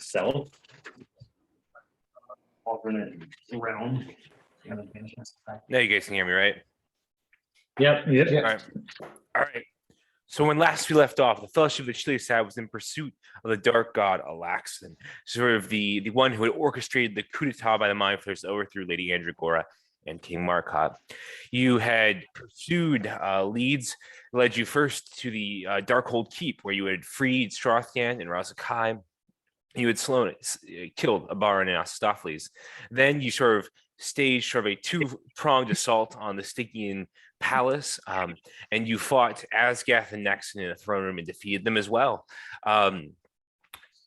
self. Alternate realm. Now you guys can hear me, right? Yep. All right. So when last we left off, the Fellowship of the Chili Sad was in pursuit of the dark god Alaxin, sort of the one who had orchestrated the coup d'etat by the Mind Flayers that overthrew Lady Andragora and King Marcotte. You had pursued leads, led you first to the Darkhold Keep, where you had freed Strothian and Razakai. You had killed Abaran and Astopheles. Then you sort of staged sort of a two-pronged assault on the Stygian palace, and you fought Asgath and Nexon in the throne room and defeated them as well.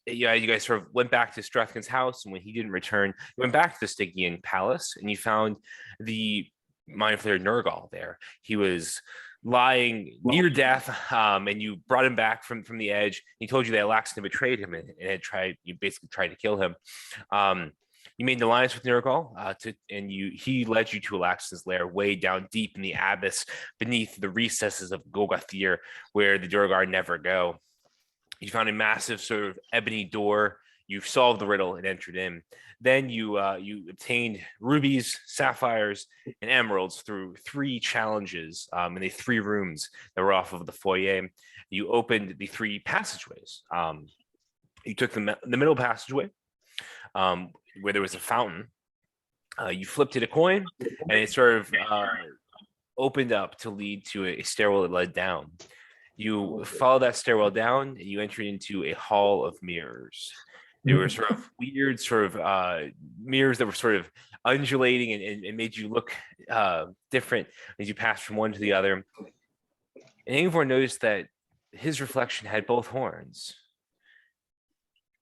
Yeah, you guys sort of went back to Strethkin's house, and when he didn't return, you went back to the Stygian palace, and you found the Mind Flayer Nergal there. He was lying near death, and you brought him back from the edge. He told you that Alaxin had betrayed him and you basically tried to kill him. You made an alliance with Nergal, he led you to Alaxin's lair, way down deep in the abyss beneath the recesses of Golgothir, where the Duergar never go. You found a massive sort of ebony door. You solved the riddle and entered in. Then you obtained rubies, sapphires, and emeralds through 3 challenges in the 3 rooms that were off of the foyer. You opened the 3 passageways. You took the middle passageway, where there was a fountain. You flipped it a coin, and it sort of opened up to lead to a stairwell that led down. You follow that stairwell down, and you entered into a hall of mirrors. There were sort of weird mirrors that were sort of undulating and made you look different as you passed from one to the other. And Ingvar noticed that his reflection had both horns.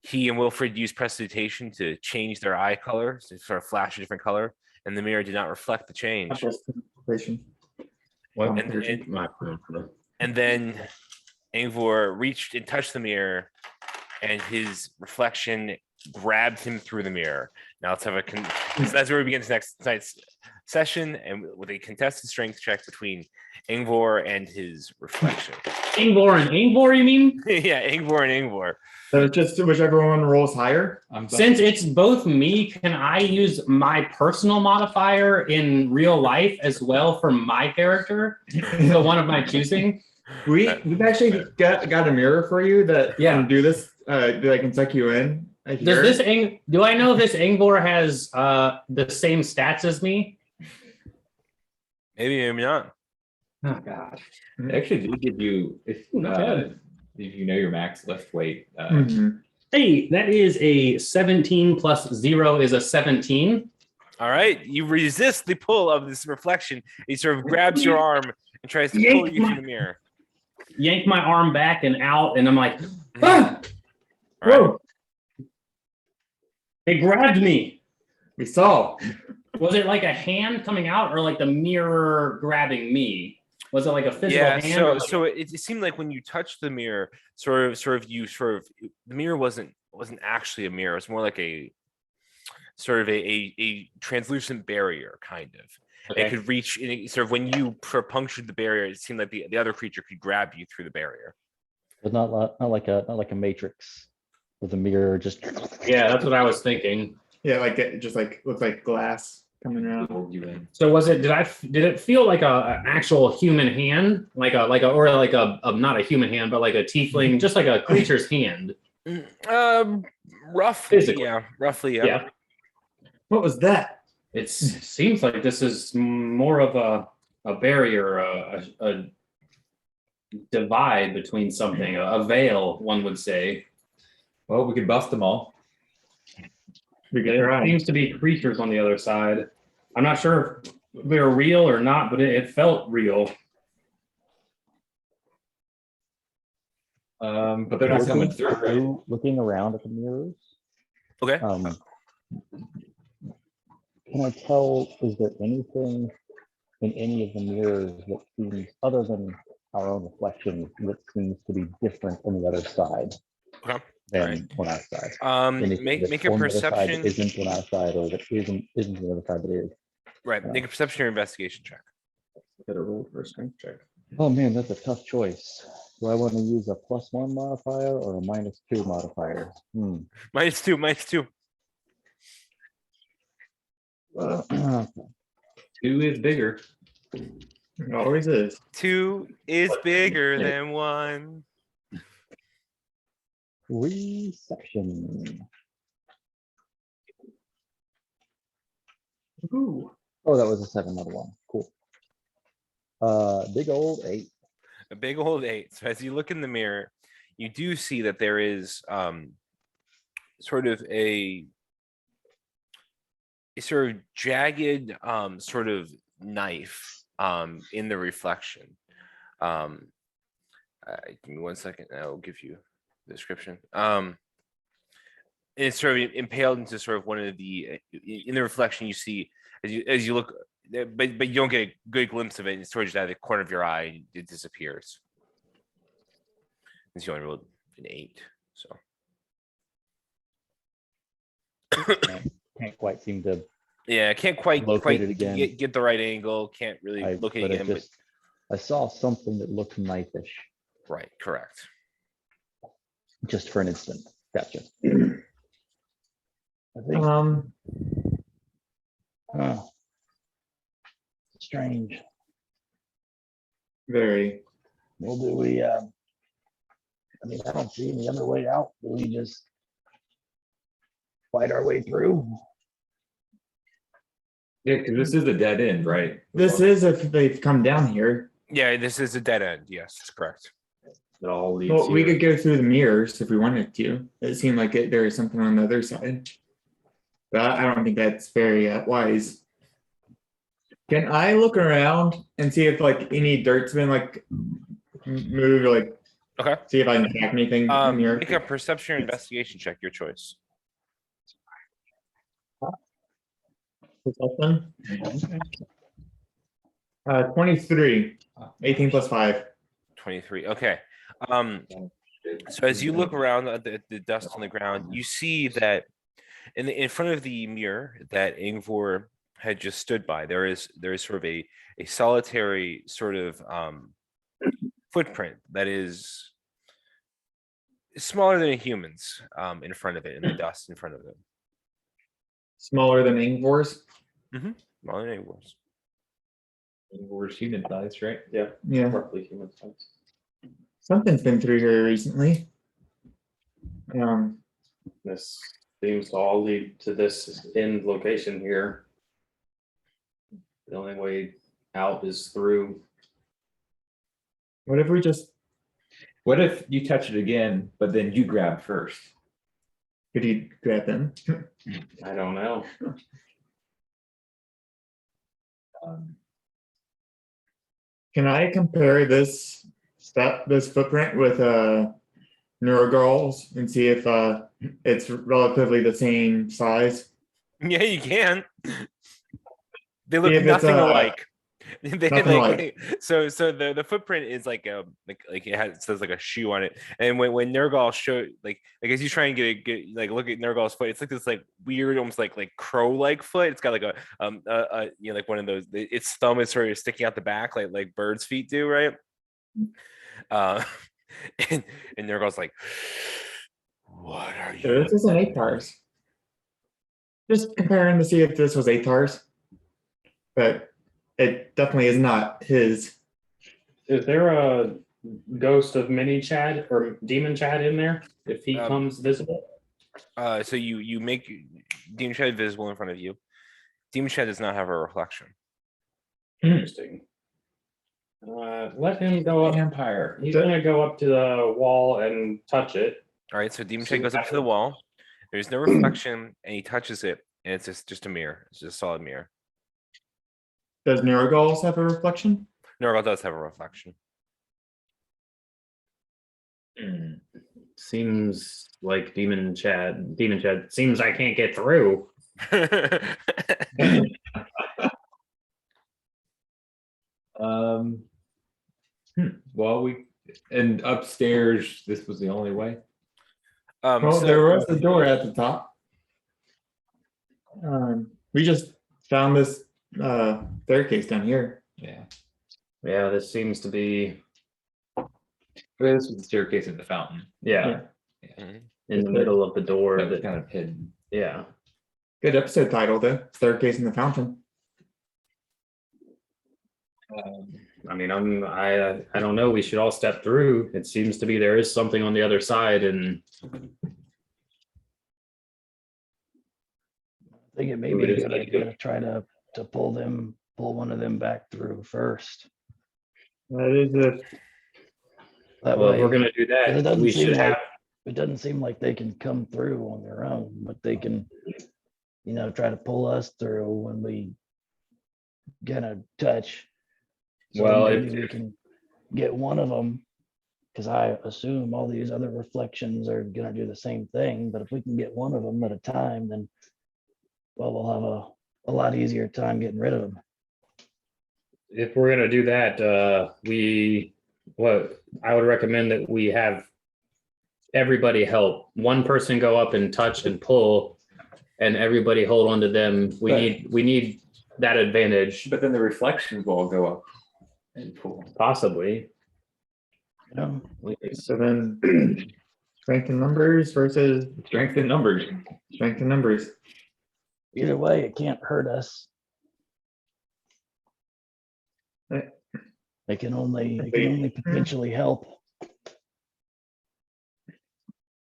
He and Wilfred used prestidigitation to change their eye color, to sort of flash a different color, and the mirror did not reflect the change. And then Ingvar reached and touched the mirror, and his reflection grabbed him through the mirror. Now let's have so that's where we begin tonight's session, and with a contested strength check between Ingvar and his reflection. Ingvar and Ingvar, you mean? Yeah, Ingvar and Ingvar. So just whichever one rolls higher. Since it's both me, can I use my personal modifier in real life as well for my character? The one of my choosing? We've actually got a mirror for you that can do this. That can suck you in. Do I know this Ingvar has the same stats as me? Maybe not. Oh god. They actually do give you if you know your max lift weight. Hey, that is a 17 plus 0 is a 17. All right, you resist the pull of this reflection. He sort of grabs your arm and tries to pull you through the mirror. Yank my arm back and out, and I'm like, ah! Whoa! It grabbed me. We saw. Was it like a hand coming out, or like the mirror grabbing me? Was it like a physical hand? Yeah, so it seemed like when you touched the mirror, the mirror wasn't actually a mirror. It was more like a translucent barrier, kind of. Okay. It could reach, sort of when you punctured the barrier, it seemed like the other creature could grab you through the barrier. But not like a matrix with a mirror just. Yeah, that's what I was thinking. Yeah, like it just like looks like glass coming around. So was it? Did it feel like an actual human hand, like a not a human hand, but like a tiefling, just like a creature's hand? Roughly, physically. Yeah. What was that? It seems like this is more of a barrier, a divide between something, a veil, one would say. Well, we could bust them all. There seems to be creatures on the other side. I'm not sure if they're real or not, but it felt real. But they're not coming through, right? Looking around at the mirrors. Okay. Can I tell, is there anything in any of the mirrors that seems, other than our own reflection, that seems to be different on the other side than on our side? Make a perception. Isn't on our side, or that isn't on the other side, but is. Right. Make a perception or investigation check. Get a roll for a strength check. Oh man, that's a tough choice. Do I want to use a +1 modifier or a -2 modifier? -2, -2. Two is bigger. It always is. 2 is bigger than 1. Reception. Ooh. Oh, that was a 7, not a 1. Cool. Big old 8. A big old 8. So as you look in the mirror, you do see that there is sort of a sort of jagged sort of knife in the reflection. Give me 1 second, and I will give you the description. It's sort of impaled into sort of one of the in the reflection you see as you look, but you don't get a good glimpse of it. It's sort of just out of the corner of your eye, it disappears. It's you only rolled an 8, so Can't quite seem to. yeah, I can't quite Locate it again. get the right angle. Can't really locate but it again. I saw something that looked knife-ish But right, correct. just for an instant. Gotcha. I think strange. Very. Well, do we? I mean, I don't see any other way out. Do we just fight our way through? Yeah, because this is a dead end, right? This is if they've come down here. Yeah, this is a dead end. Yes, that's correct. It all leads Well, we here. could go through the mirrors if we wanted to. It seemed like there is something on the other side. But I don't think that's very wise. Can I look around and see if like any dirt's been like moved, or like Okay. see if I can track anything in here? Make a perception or investigation check, your choice. Perception? 23. 18 plus 5. 23. Okay. So as you look around at the dust on the ground, you see that in front of the mirror that Ingvor had just stood by, there is sort of a solitary sort of footprint that is smaller than a human's in front of it, in the dust in front of it. Smaller than Ingvor's? Smaller than Ingvor's. We're human size, right? Yeah, Yeah. roughly human size. Something's been through here recently. This seems to all lead to this end location here. The only way out is through. What if we just What if you touch it again, but then you grab first? could you grab them? I don't know. Can I compare this footprint with Neurogirls and see if it's relatively the same size? Yeah, you can. They look if it's, nothing alike. They, nothing alike. So the footprint is like it says like a shoe on it, and when Nergal showed like as you try and get look at Nergal's foot, it's like this like weird almost like crow like foot. It's got like a like one of those. Its thumb is sort of sticking out the back like birds' feet do, right? And Nergal's like, what are So you? this is an Aetars. Just comparing to see if this was Aetars, but it definitely is not his. Is there a ghost of mini Chad or demon Chad in there if he comes visible? So you make Demon Chad visible in front of you. Demon Chad does not have a reflection. Interesting. Let him go up. Vampire. He's gonna go up to the wall and touch it. All right, so Demon Chad goes up to the wall. There's no reflection, and he touches it, and it's just a mirror. It's just a solid mirror. Does Neurogirls have a reflection? Norgal does have a reflection. Seems like Demon Chad seems I can't get through. Well, and upstairs, this was the only way. Well, So- there was a door at the top. We just found this staircase down here. Yeah. Yeah, this seems to be This was the staircase in the fountain. Yeah, Mhm. in the middle of the door. That was That, kind of hidden. yeah. Good episode title though, Staircase in the Fountain. I mean, I don't know. We should all step through. It seems to be there is something on the other side, and I think it may be a good idea to try to pull one of them back through first. That is a That well, way, if we're gonna do it that, doesn't we seem should like- have. it doesn't seem like they can come through on their own, but they can, try to pull us through when we gonna touch. So Well, maybe if- we can get one of them, because I assume all these other reflections are gonna do the same thing, but if we can get one of them at a time, then well, we'll have a lot easier time getting rid of them. If we're gonna do that, I would recommend that we have everybody help. One person go up and touch and pull, and everybody hold on to them. We need that advantage, But then the reflections will all go up and pull. possibly. so then strength in numbers versus Strength in numbers. strength in numbers. Either way, it can't hurt us. Right. It can only potentially help.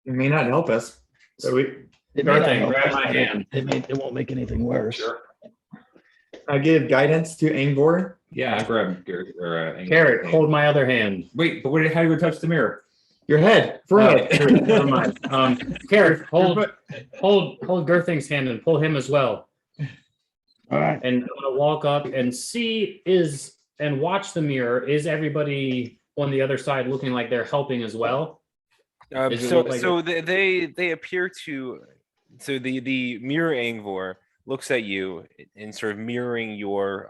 It may not help us. So It may not Garthing, help grab us, my but hand. it won't make anything worse. I give guidance to Angvor. Yeah, I grabbed Carrot, hold my other hand. Wait, but how do we touch the mirror? Your head, forehead. Never mind. Carrot, hold Girthing's hand and pull him as well. All right. And I'm gonna walk up and and watch the mirror. Is everybody on the other side looking like they're helping as well? Does it So look like so they appear to, so the mirror Angvor looks at you and sort of mirroring your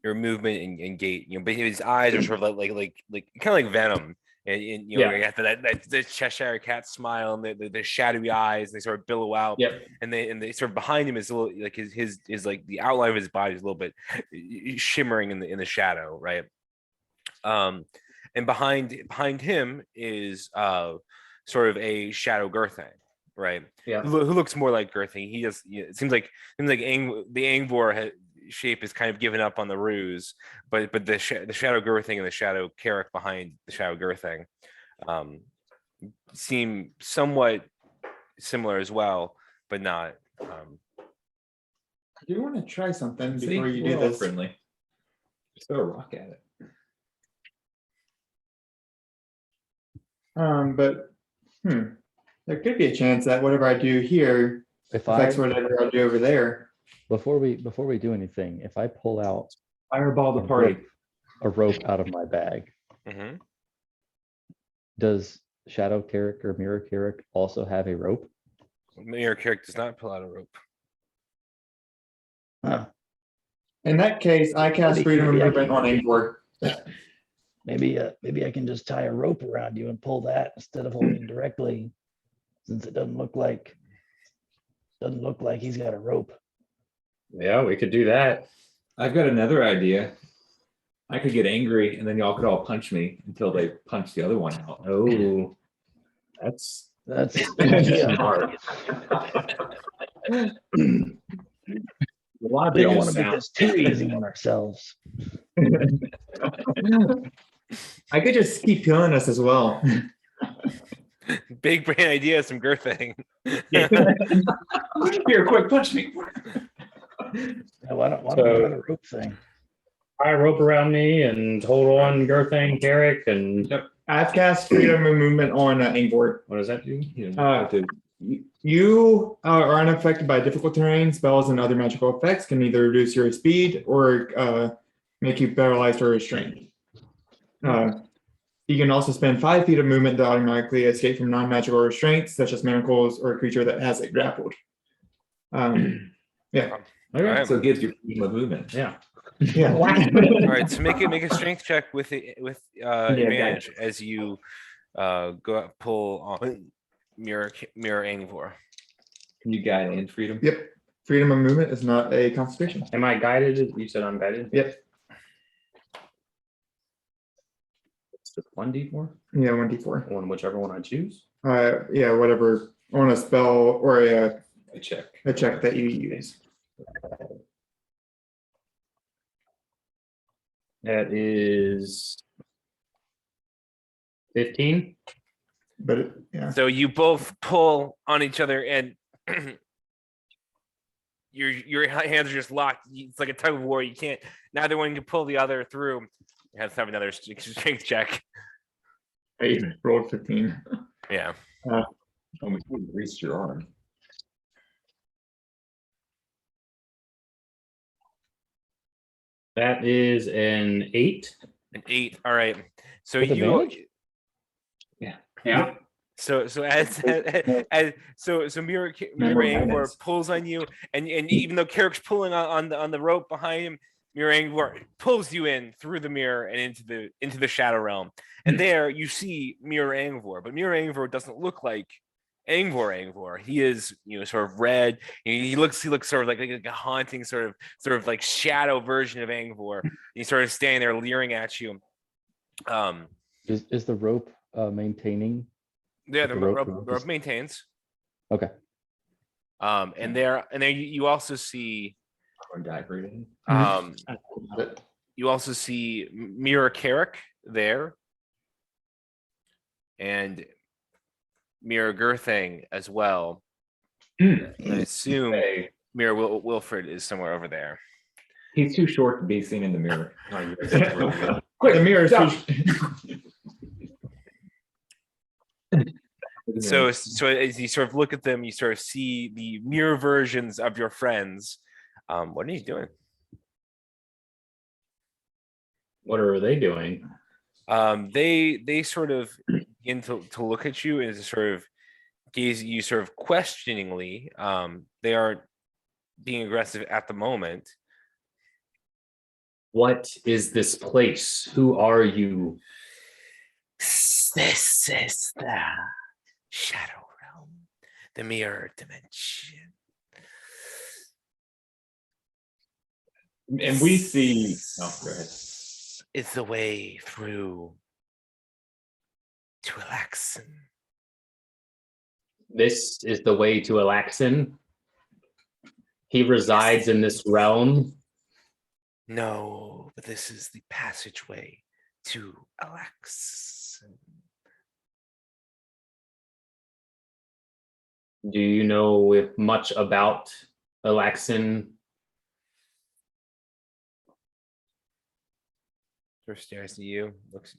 movement and gait, but his eyes are sort of like kind of like Venom, and you Yeah. got that the Cheshire cat smile and the shadowy eyes, and they sort of billow out. Yep. And they sort of behind him is a little like his like the outline of his body is a little bit shimmering in the shadow, right? And behind him is sort of a shadow Girthing, right? Yeah. Who looks more like Girthing. He just, it seems like the Angvor shape is kind of given up on the ruse, but the shadow Girthing and the shadow Carrick behind the shadow Girthing seem somewhat similar as well, but not. I do want to try something See, before you we're do all this. friendly. Just throw a rock at it. But there could be a chance that whatever I do here If I, affects whatever I do over there. before we do anything, if I pull out Fireball the party. a rope out of my bag, Mhm. does Shadow Carrick or Mirror Carrick also have a rope? Mirror Carrick does not pull out a rope. Huh. In that case, I cast Maybe- freedom of maybe I movement on Angvor. Maybe I can just tie a rope around you and pull that instead of holding directly, since it doesn't look like he's got a rope. Yeah, we could do that. I've got another idea. I could get angry and then y'all could all punch me until they punch the other one out. Oh, that's That's smart. we don't want to make this too easy on ourselves. I could just keep killing us as well. Big brain ideas from Girthing. Here, quick, punch me. Yeah, why don't we try the rope thing? Tie a rope around me and hold on Girthing, Carrick, and I've cast freedom of movement on Angvor. what does that do? You are unaffected by difficult terrain. Spells and other magical effects can either reduce your speed or make you paralyzed or restrained. You can also spend 5 feet of movement to automatically escape from non-magical restraints, such as manacles or a creature that has it grappled. Yeah. All right. So it gives you freedom of movement. Yeah. Yeah. All right, so make a strength check with advantage as you go out, pull on mirror Angvor. Can you guide in freedom? Yep. Freedom of movement is not a concentration. Am I guided? You said I'm guided? Yep. Just 1d4 Yeah, 1d4. on whichever one I choose. Yeah, whatever on a spell or I check. a check that you use. That is 15. But yeah, So you both pull on each other, and your hands are just locked. It's like a tug of war. You can't. Neither one can pull the other through. You have to have another strength check. I rolled 15. Yeah. Almost reached your arm. That is an 8. An 8. All right. So With you. advantage? Yeah. So as Mira Angor pulls on you, and even though Carrick's pulling on the rope behind him, Mira Angor pulls you in through the mirror and into the shadow realm. And there you see Mira Angor, but Mira Angor doesn't look like Angor. He is, sort of red. He looks sort of like a haunting sort of like shadow version of Angor. He's sort of standing there leering at you. Is the rope maintaining? Yeah, the The rope rope maintains. Okay. And there you also see you also see Mira Carrick there, and Mira Gerthang as well. I assume Mira Wilfred is somewhere over there. He's too short to be seen in the mirror. Quick, the mirror. So as you sort of look at them, you sort of see the mirror versions of your friends. What are you doing? What are they doing? They sort of begin to look at you and to sort of gaze at you sort of questioningly. They aren't being aggressive at the moment. What is this place? Who are you? This is the Shadow Realm, the mirror dimension. And we see. Oh, go ahead. It's the way through to Alaxon. This is the way to Alaxon. He resides in this realm. No, but this is the passageway to Alaxon. Do you know much about Alaxon? First stares at you, looks.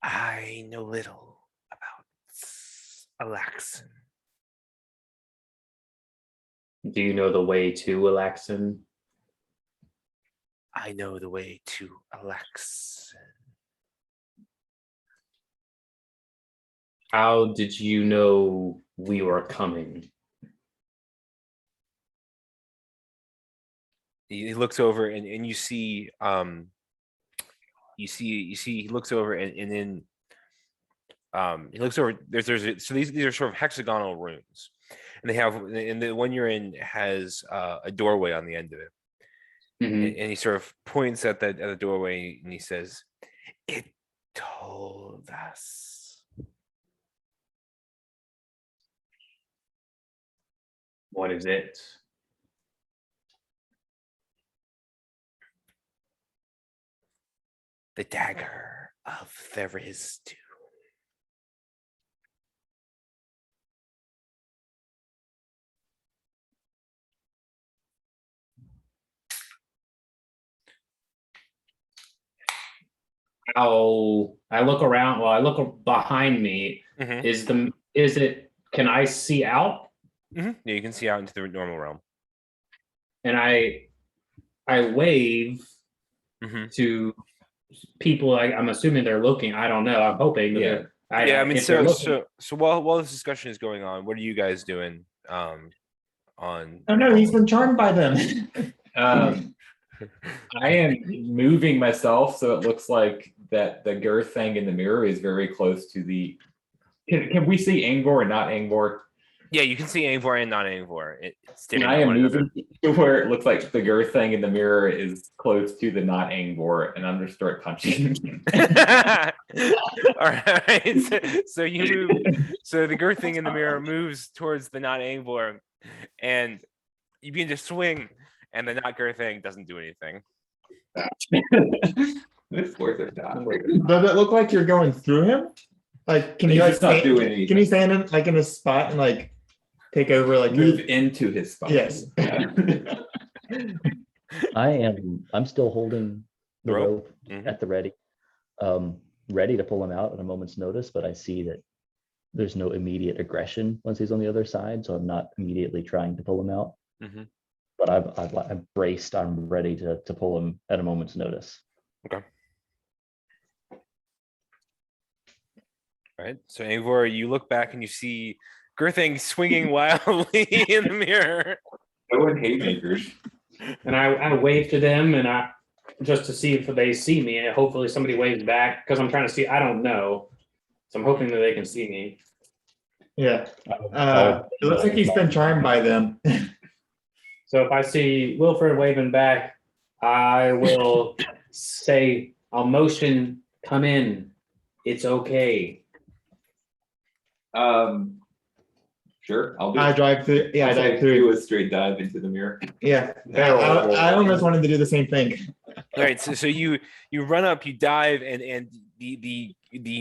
I know little about Alaxon. Do you know the way to Alaxon? I know the way to Alaxon. How did you know we were coming? He looks over and you see he looks over and then he looks over. So these are sort of hexagonal rooms, and the one you're in has a doorway on the end of it. Mm-hmm. And he sort of points at the doorway and he says, "It told us." What is it? The dagger of Theristu. How I look around. Well, I look behind me. Mm-hmm. Is it? Can I see out? Mm-hmm. Yeah, you can see out into the normal realm. And I wave to people. I'm assuming they're looking. I don't know. I'm hoping. Yeah. I mean, so while this discussion is going on, what are you guys doing? On. Oh no, he's been charmed by them. I am moving myself so it looks like that the girth thing in the mirror is very close to the. Can we see Angor and not Angor? Yeah, you can see Angvor and non-Angvor. It's And staring I at am one another. moving to where it looks like the girth thing in the mirror is close to the not Angvor, and I'm gonna start punching. All right. So you move. So the girth thing in the mirror moves towards the not Angvor, and you begin to swing, and the not girth thing doesn't do anything. It's worth a shot. Does it look like you're going through him? Like, can you like He's not stand, doing anything. can you stand in like in a spot and like take over like Move into his spot. Yes. I'm still holding the Rope? rope Mhm. at the ready, ready to pull him out at a moment's notice, but I see that there's no immediate aggression once he's on the other side, so I'm not immediately trying to pull him out. Mhm. But I'm braced, I'm ready to pull him at a moment's notice. Okay. All right. So Angvor, you look back and you see Girthing swinging wildly in the mirror. No one haymakers. And I wave to them and I just to see if they see me, and hopefully somebody waves back because I'm trying to see. I don't know, so I'm hoping that they can see me. Yeah. It looks like he's been charmed by them. So if I see Wilfred waving back, I will say, I'll motion, come in. It's okay. Sure, I'll do I it. drive through. Yeah, I I'll say dive through. do a straight dive into the mirror. Yeah. I almost wanted to do the same thing. All right. So you run up, you dive, and the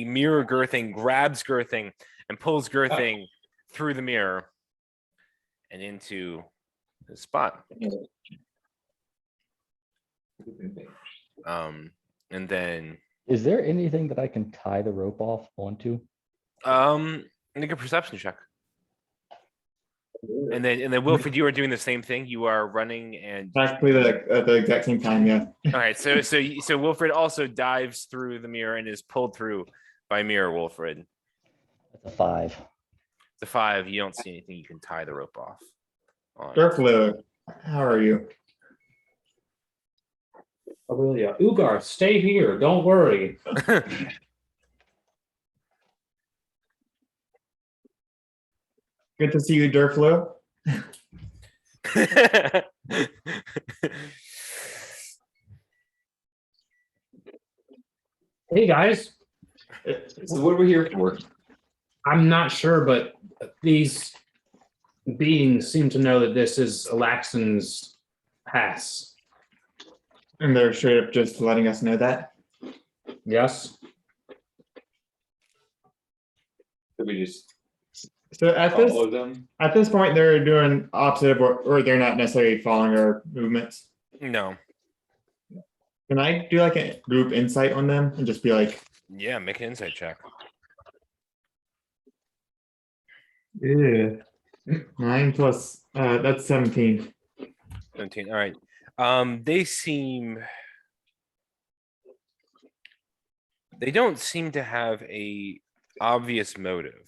mirror Girthing grabs Girthing and pulls Girthing through the mirror and into the spot. And then Is there anything that I can tie the rope off onto? make a perception check. And then Wilfred, you are doing the same thing. You are running and Practically at the exact same time. Yeah. all right. So Wilfred also dives through the mirror and is pulled through by mirror Wilfred. That's a 5. The 5, you don't see anything you can tie the rope off on. Darkflow, how are you? Aurelia, Ugar, stay here. Don't worry. Good to see you, Darkflow. Hey guys, So what are we here for? I'm not sure, but these beings seem to know that this is Alaxon's pass. And they're straight up just letting us know that. Yes. Did we just So follow them? at this point, they're doing opposite of or they're not necessarily following our movements. No. Can I do like a group insight on them and just be like, Yeah, make an insight check. yeah, 9 plus that's 17. 17. All right. They don't seem to have a obvious motive.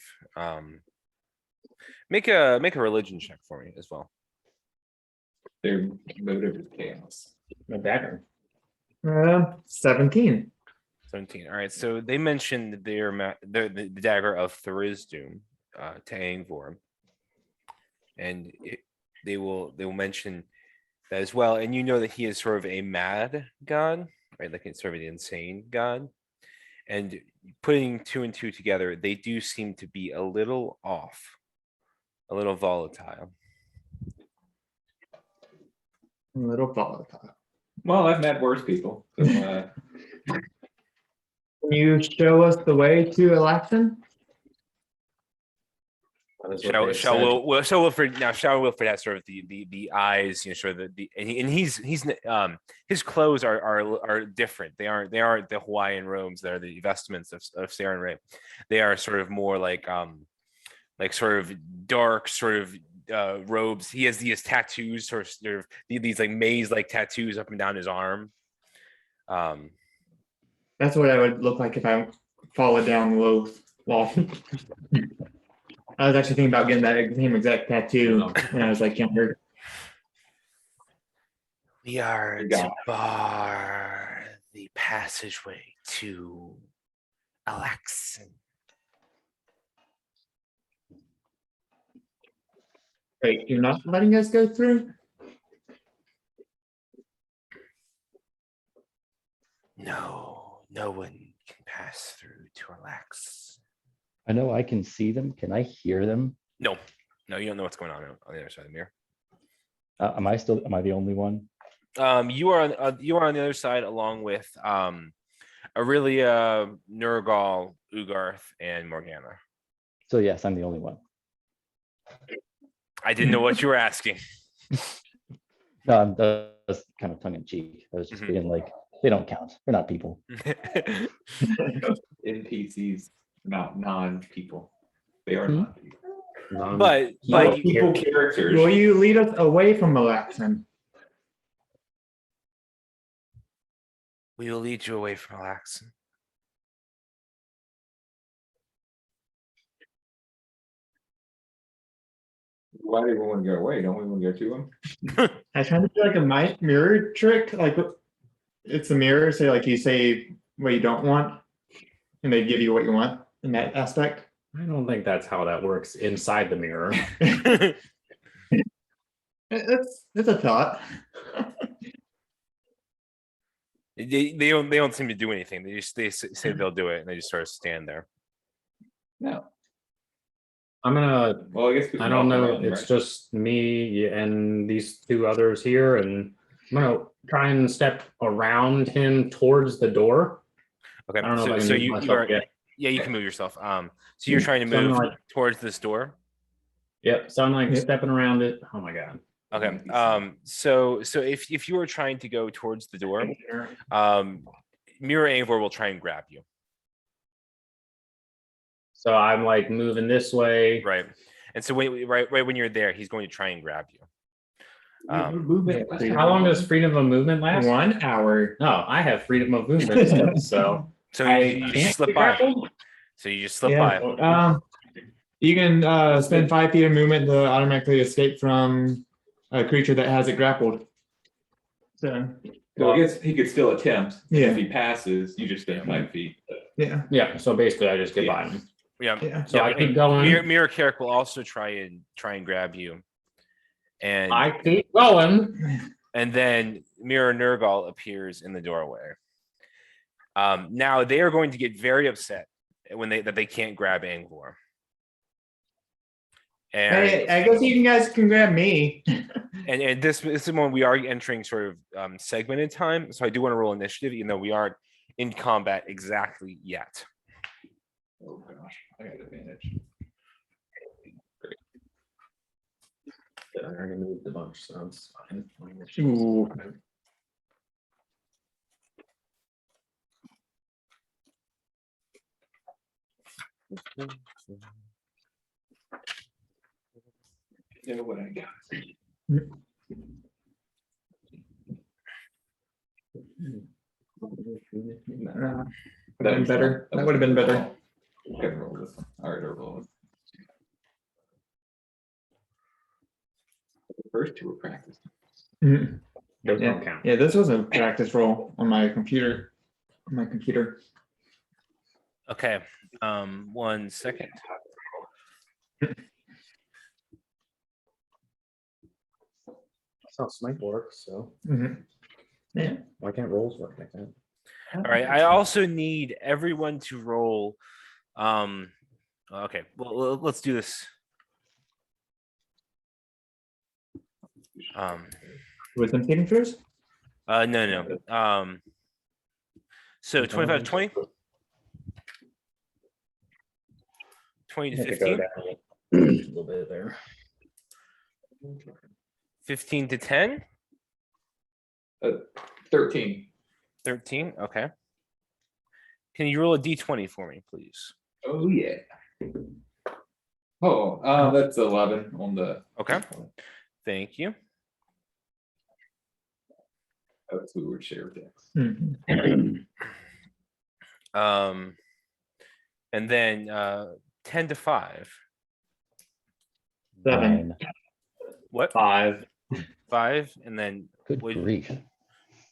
Make a religion check for me as well. Their motive is chaos. My dagger. 17. 17. All right. So they mentioned the dagger of Tharizdun to Angvor, and they will mention that as well. And you know that he is sort of a mad god, right? Like it's sort of an insane god. And putting 2 and 2 together, they do seem to be a little off, a little volatile. A little volatile. Well, I've met worse people. So, Can you show us the way to Alaxon? Shall Wilfred has sort of the eyes, sort of his clothes are different. They aren't the Hawaiian robes that are the vestments of Saren Ray. They are sort of more like sort of dark sort of robes. He has these tattoos, sort of these like maze like tattoos up and down his arm. That's what I would look like if I followed down the low wall. I was actually thinking about getting that same exact tattoo when I was like younger. We are Yeah. to bar the passageway to Alaxon. Wait, you're not letting us go through? No, no one can pass through to relax. I know I can see them. Can I hear them? No, no, you don't know what's going on the other side of the mirror. Am I the only one? You are on the other side along with Aurelia, Nurgle, Ugarth, and Morgana. So yes, I'm the only one. I didn't know what you were asking. No, that's kind of tongue in cheek. I was just Mhm. being like, they don't count. They're not people. NPCs, not non-people. They are Hmm? non-people. but Well, you, People characters. Will you lead us away from Malaxan? we will lead you away from Alaxon. Why do we want to go away? Don't we want to go to them? I trying to do like a mirror trick, like it's a mirror, so like you say what you don't want, and they give you what you want in that aspect. I don't think that's how that works inside the mirror. It's a thought. They don't seem to do anything. They say they'll do it and they just sort of stand there. No. I'm gonna, Well, I guess we I can don't walk know, around, it's right? just me and these two others here, and I'm gonna try and step around him towards the door. Okay, I don't know if I can so move you myself are yet. yeah, you can move yourself. So you're trying to So I'm move like- towards this door. Yep, so I'm like Yep. stepping around it. Oh my god. Okay. So if you are trying to go towards the door, Mirror Angor will try and grab you. So I'm like moving this way. Right. And so right when you're there, he's going to try and grab you. How long does freedom of movement last? 1 hour. No, I have freedom of movement, so So I you just can't slip get by. grappled? So you just slip Yeah. by. You can spend 5 feet of movement to automatically escape from a creature that has it grappled. So So I guess he could still attempt. And Yeah. If he passes, you just spend 5 feet. yeah, Yeah, so basically I just get by him. Yeah. yeah. So I keep going. Mirror Carrick will also try and grab you. And I keep going. and then Mirror Nurgle appears in the doorway. Now they are going to get very upset when they can't grab Angor. And Hey, I guess you guys can grab me. and this is when we are entering sort of segmented time. So I do want to roll initiative, even though we aren't in combat exactly yet. Oh gosh, I got advantage. I already moved a bunch, so it's fine. Ooh. You know what I got? That would have been better. That would have been better. Okay, roll this one. All right, I'll roll it. The first two were practice. Mhm. Those don't Yeah. count. Yeah, this was a practice roll on my computer. Okay. 1 second. That's how Smite works, so Mhm. Yeah. why can't rolls work like that? All right. I also need everyone to roll. Okay. Well, let's do this. Wisdom saving throws? No. So 25 to 20, 20 to I could go 15, down a little bit there. 15 to 10, 13. 13. Okay. Can you roll a d20 for me, please? Oh yeah. Oh, that's 11 on the. Okay. Thank you. That's we would share decks. Mhm. And then 10 to 5. 7. 9. What? 5. 5, and then Good Would- grief.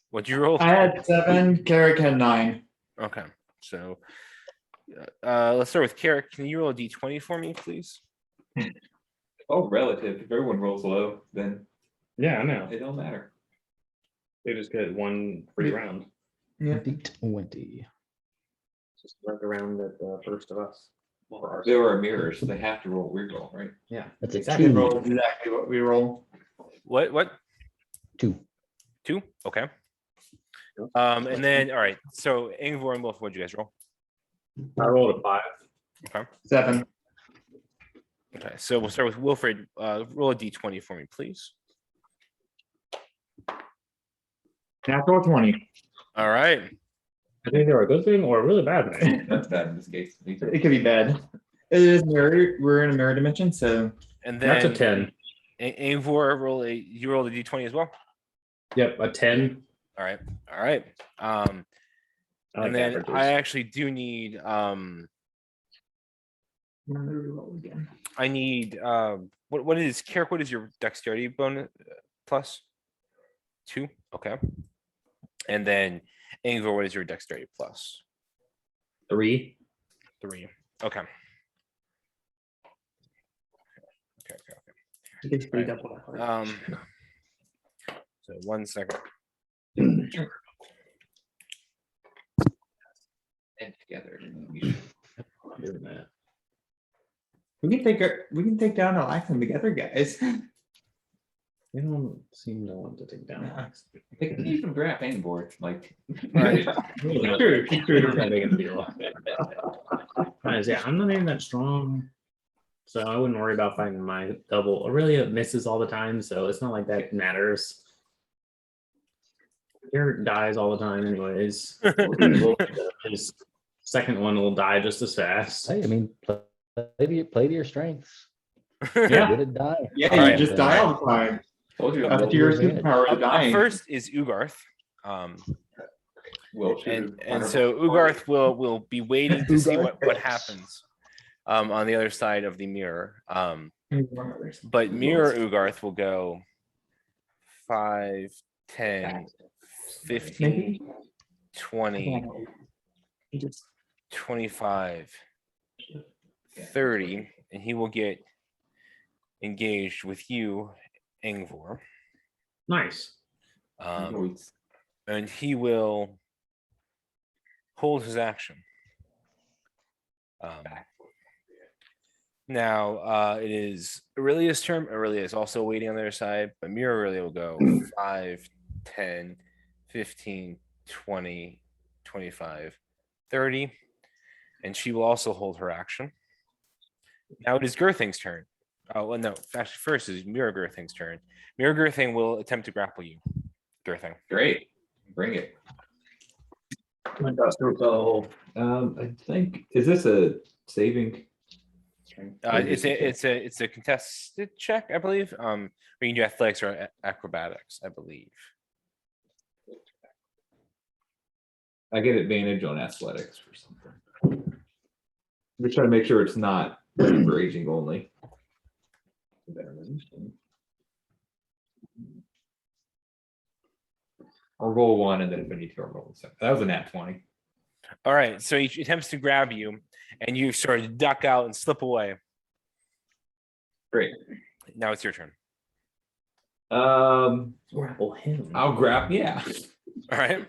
what'd you roll? I had 7. Carrick had 9. Okay, so let's start with Carrick. Can you roll a d20 for me, please? Oh, relative. If everyone rolls low, then Yeah, I know. it don't matter. They just get one free Yeah. round. Yeah. D20. Just right around at the first of us. They were a mirror, so they have to roll weird roll, right? Yeah. That's a exactly. two. Roll exactly what we roll. What? 2. 2? Okay. And then all right. So Ingvar and Wolf, what'd you guys roll? I rolled a 5. Okay. 7. Okay. So we'll start with Wilfred. Roll a d20 for me, please. Natural 20. All right. I think they're a good thing or a really bad thing. That's bad in this case. It could be bad. It is mirror. We're in a mirror dimension, so And That's a then 10. Ingvar, you rolled a d20 as well. Yep, a 10. All right. All right. I like And then averages. I actually do need I'm gonna reroll again. I need what is Carrick, what is your dexterity bonus plus? 2? Okay. And then Ingvar, what is your dexterity plus? 3. 3. Okay. It gets pretty Right. double. So 1 second. And together. Doing that. We can take down Alaxon together, guys. They don't seem to want to take down. Alex. They can even grab any board, like. Right. True, true. Not big a deal. Guys, yeah, I'm not even that strong, so I wouldn't worry about finding my double. Really, it misses all the time, so it's not like that matters. Your dies all the time, anyways. His second one will die just as fast. Hey, I mean, play to your strengths. Yeah. Good at die. Yeah, Alright. you just die all the time. Told you. That's your superpower to Up dying. first is Ugarth. Will And so Ugarth will be waiting to see what Ugarth. happens on the other side of the mirror. But mirror Ugarth will go 5, 10, 15, 20, 25, 30, and he will get engaged with you, Ingvar. Nice. And he will hold his action. Now it is Aurelia's turn. Aurelia is also waiting on their side, but Mira Aurelia will go 5, 10, 15, 20, 25, 30, and she will also hold her action. Now it is Girthing's turn. Oh, well, no, actually, first is Mira Girthing's turn. Mira Girthing will attempt to grapple you, Girthing. Great, bring it. I think, is this a saving? It's a contested check, I believe. We can do athletics or acrobatics, I believe. I get advantage on athletics for something. I'm just trying to make sure it's not for aging only. I'll roll 1 and then if I need to, I'll roll 7. That was a nat 20. All right, so he attempts to grab you, and you sort of duck out and slip away. Great. Now it's your turn. Grapple him. I'll grab, yeah. All right.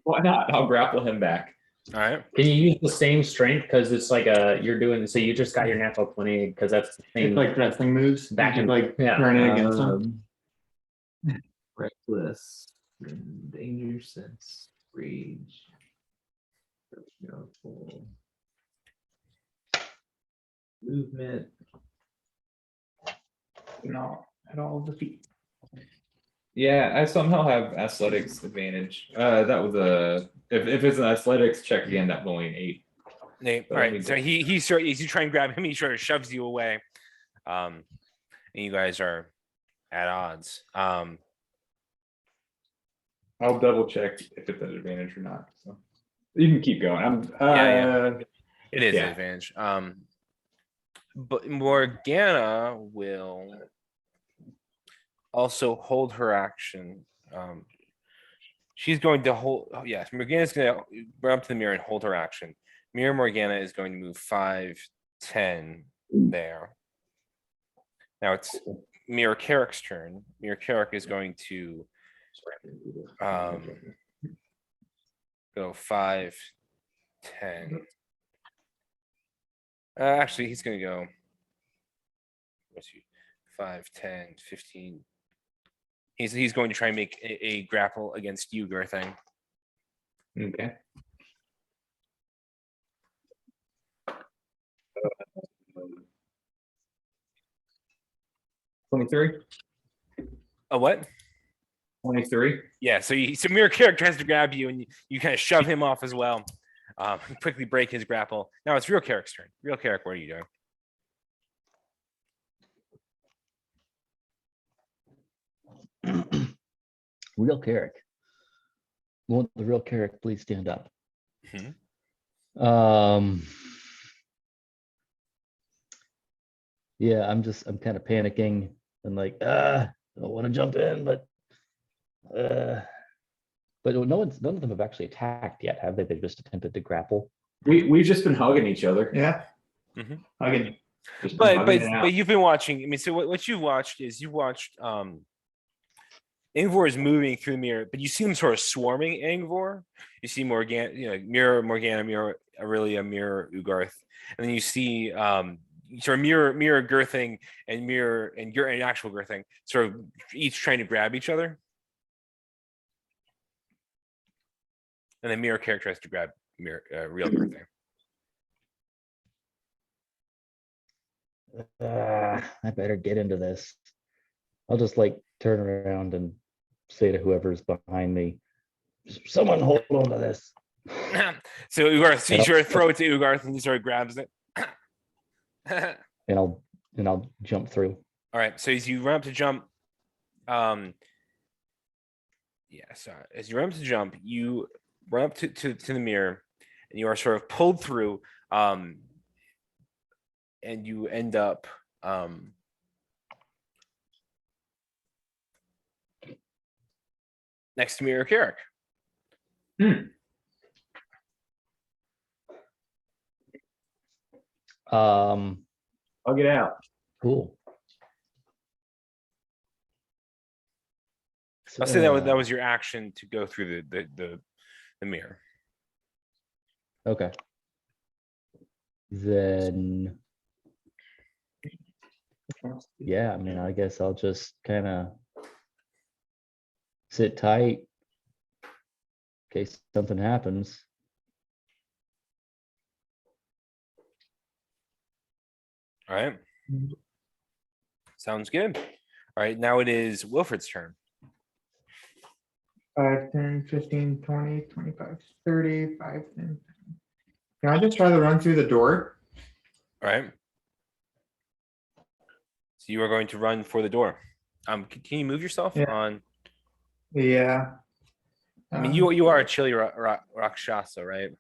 Why not? I'll grapple him back. All right. Can you use the same strength? Because it's like you're doing, so you just got your natural 20, because that's the It's same. like wrestling moves. Back You in- could, like yeah. turn it against them. Reckless, danger sense, rage. Movement. No, at all the feet. Yeah, I somehow have athletics advantage. That was if it's an athletics check again, that was only an 8. Nate, all right. So he sort as you try and grab him, he sort of shoves you away. And you guys are at odds. I'll double check if it's an advantage or not. So you can keep going. It is Yeah. an advantage. But Morgana will also hold her action. She's going to hold. Oh, yes, Morgana's going to run up to the mirror and hold her action. Mirror Morgana is going to move 5, 10 there. Now it's Mirror Carrick's turn. Mirror Carrick is going to go 5, 10. Actually, he's going to go. What's he? 5, 10, 15. He's going to try and make a grapple against you, Garthang. Okay. 23. A what? 23. Yeah, so Mirror Carrick tries to grab you, and you kind of shove him off as well. Quickly break his grapple. Now it's Real Carrick's turn. Real Carrick, what are you doing? Real Carrick. Won't the real Carrick please stand up? Yeah, I'm kind of panicking and like, I don't want to jump in, but none of them have actually attacked yet, have they? They've just attempted to grapple. We've just been hugging each other. Yeah. Mhm. Hugging. Just been hugging it out. But you've been watching. I mean, so what you've watched is you watched Angvor is moving through the mirror, but you see him sort of swarming Angvor. You see Morgana, Mirror Morgana, Mirror Aurelia, Mirror Ugarth, and then you see sort of Mirror Girthing and Mirror and actual Girthing sort of each trying to grab each other. And then Mirror Carrick tries to grab Real Girthing. I better get into this. I'll just like turn around and say to whoever's behind me, someone hold on to this. So Ugarth, so you sort of throw it to Ugarth and he sort of grabs it. and I'll jump through. All right. So as you run up to jump, as you run up to jump, you run up to the mirror and you are sort of pulled through, and you end up next to Mirror Carrick. I'll get out. Cool. I'll say that was your action to go through the mirror. Okay. Then yeah, I mean, I guess I'll just kind of sit tight in case something happens. All right. Sounds good. All right, now it is Wilfred's turn. 5, 10, 15, 20, 25, 30, 5, 10. Can I just try to run through the door? All right. So you are going to run for the door. Can you move yourself Yeah. on? Yeah. I mean, you are a chili rakshasa, right?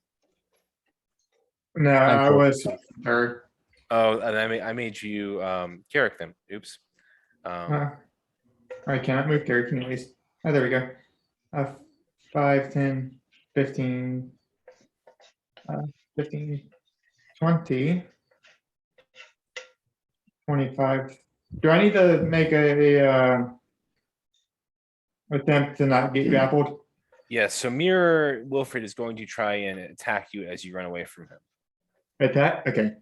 No, I was third. Oh, and I made you Carrick them. Oops. I cannot move character anyways. Oh, there we go. 5, 10, 15, 15, 20, 25. Do I need to make a attempt to not get grappled? Yes. So Mirror Wilfred is going to try and attack you as you run away from him. Attack? Okay.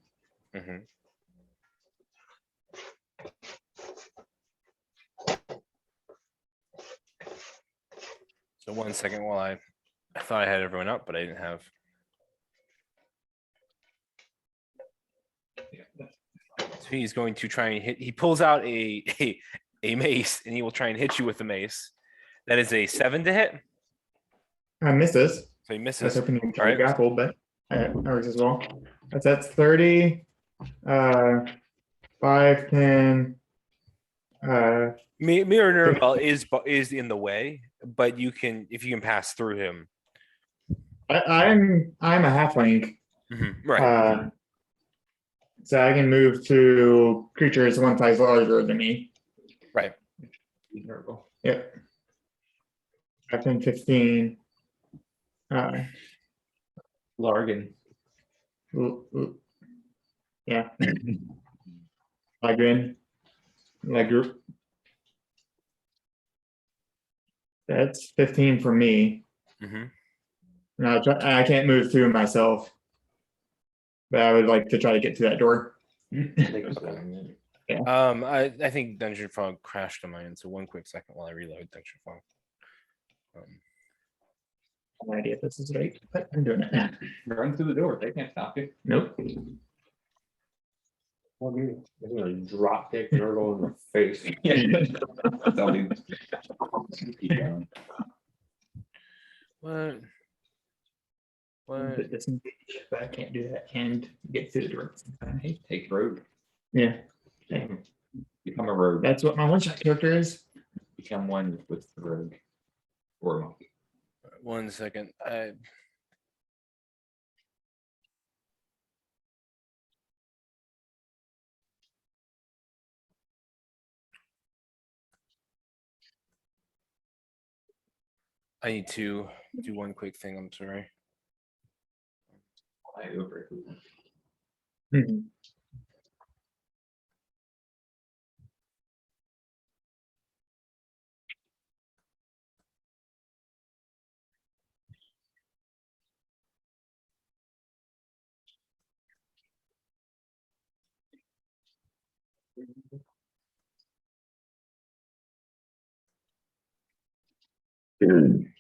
Mm-hmm. So 1 second while I thought I had everyone up, but I didn't have. So he's going to try and hit. He pulls out a mace and he will try and hit you with the mace. That is a 7 to hit. I misses. So he I was misses. hoping you could All try to right. grapple, but that works as well. That's 30, 5, 10. Mirror Nergal is in the way, but you can if you can pass through him. I'm a halfling. Right. So I can move to creatures 1 size larger than me. Right. Yep. 5, 10, 15. Largan. Yeah. Largan. Like group. That's 15 for me. Mhm. No, I can't move through myself. But I would like to try to get to that door. I think Dungeon Fog crashed on my end, so one quick second while I reload Dungeon Fog. No idea if this is right, but I'm doing it. Run through the door. They can't stop you. Nope. I'm gonna drop kick Nurgle in the face. Tell me. Keep going. What? What? But disengage, but I can't do that and get through the door. Hey, take rogue. Yeah, Become a rogue. that's what my one-shot character is. Become one with the rogue. Or a monkey. 1 second. I need to do one quick thing. I'm sorry. I over. Mhm.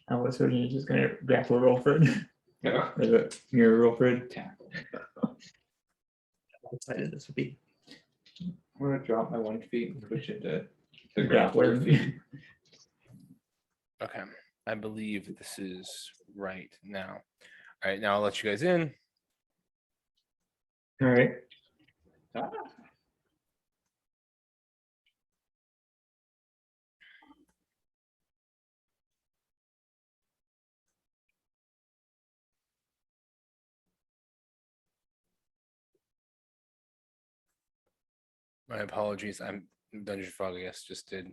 I was hoping you're just gonna grapple Wilfred. Yeah. Or the mirror Wilfred. How excited this would be. I'm gonna drop my 1 feet and push it to the Grappler. feet. Okay. I believe this is right now. All right, now I'll let you guys in. All right. My apologies. I'm Dungeon Fog, I guess, just did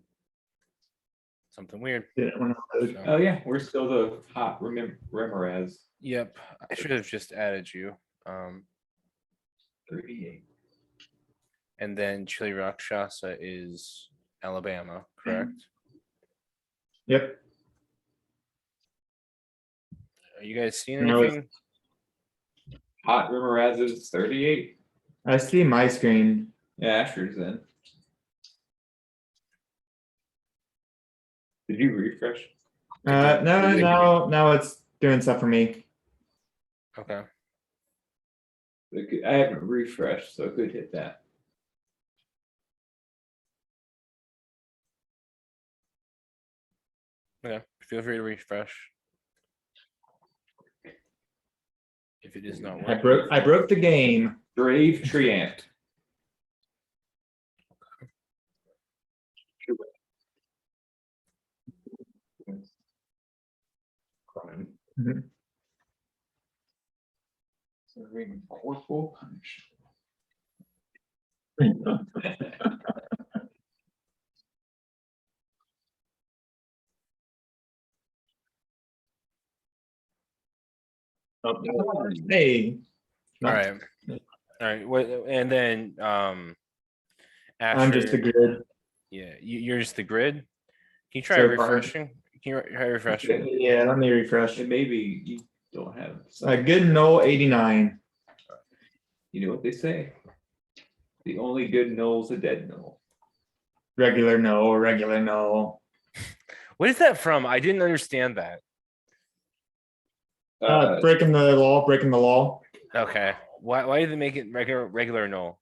something weird. Didn't want to load. So, Oh yeah, we're still the hot Remoraz. yep, I should have just added you. 38. And then Chili Rakshasa is Alabama, correct? Yep. Are you guys seeing No, it's- anything? Hot Remoraz is 38. I see my screen. Yeah, Asher's in. Did you refresh? No, it's doing stuff for me. Okay. I haven't refreshed, so it could hit that. Okay. Feel free to refresh. If it is not working. I broke the game. Brave Treant. Crime. Mhm. Serving corporal punch. Hey. All right. All right. What and then I'm just the Asher, grid. yeah, you're just the grid. Can you try So far. refreshing? Can you try refreshing? Yeah, let me refresh. And maybe you don't have. A good null 89. You know what they say? The only good null's a dead null. Regular null, regular null. What is that from? I didn't understand that. Breaking the law, breaking the law. Okay. Why did they make it regular null?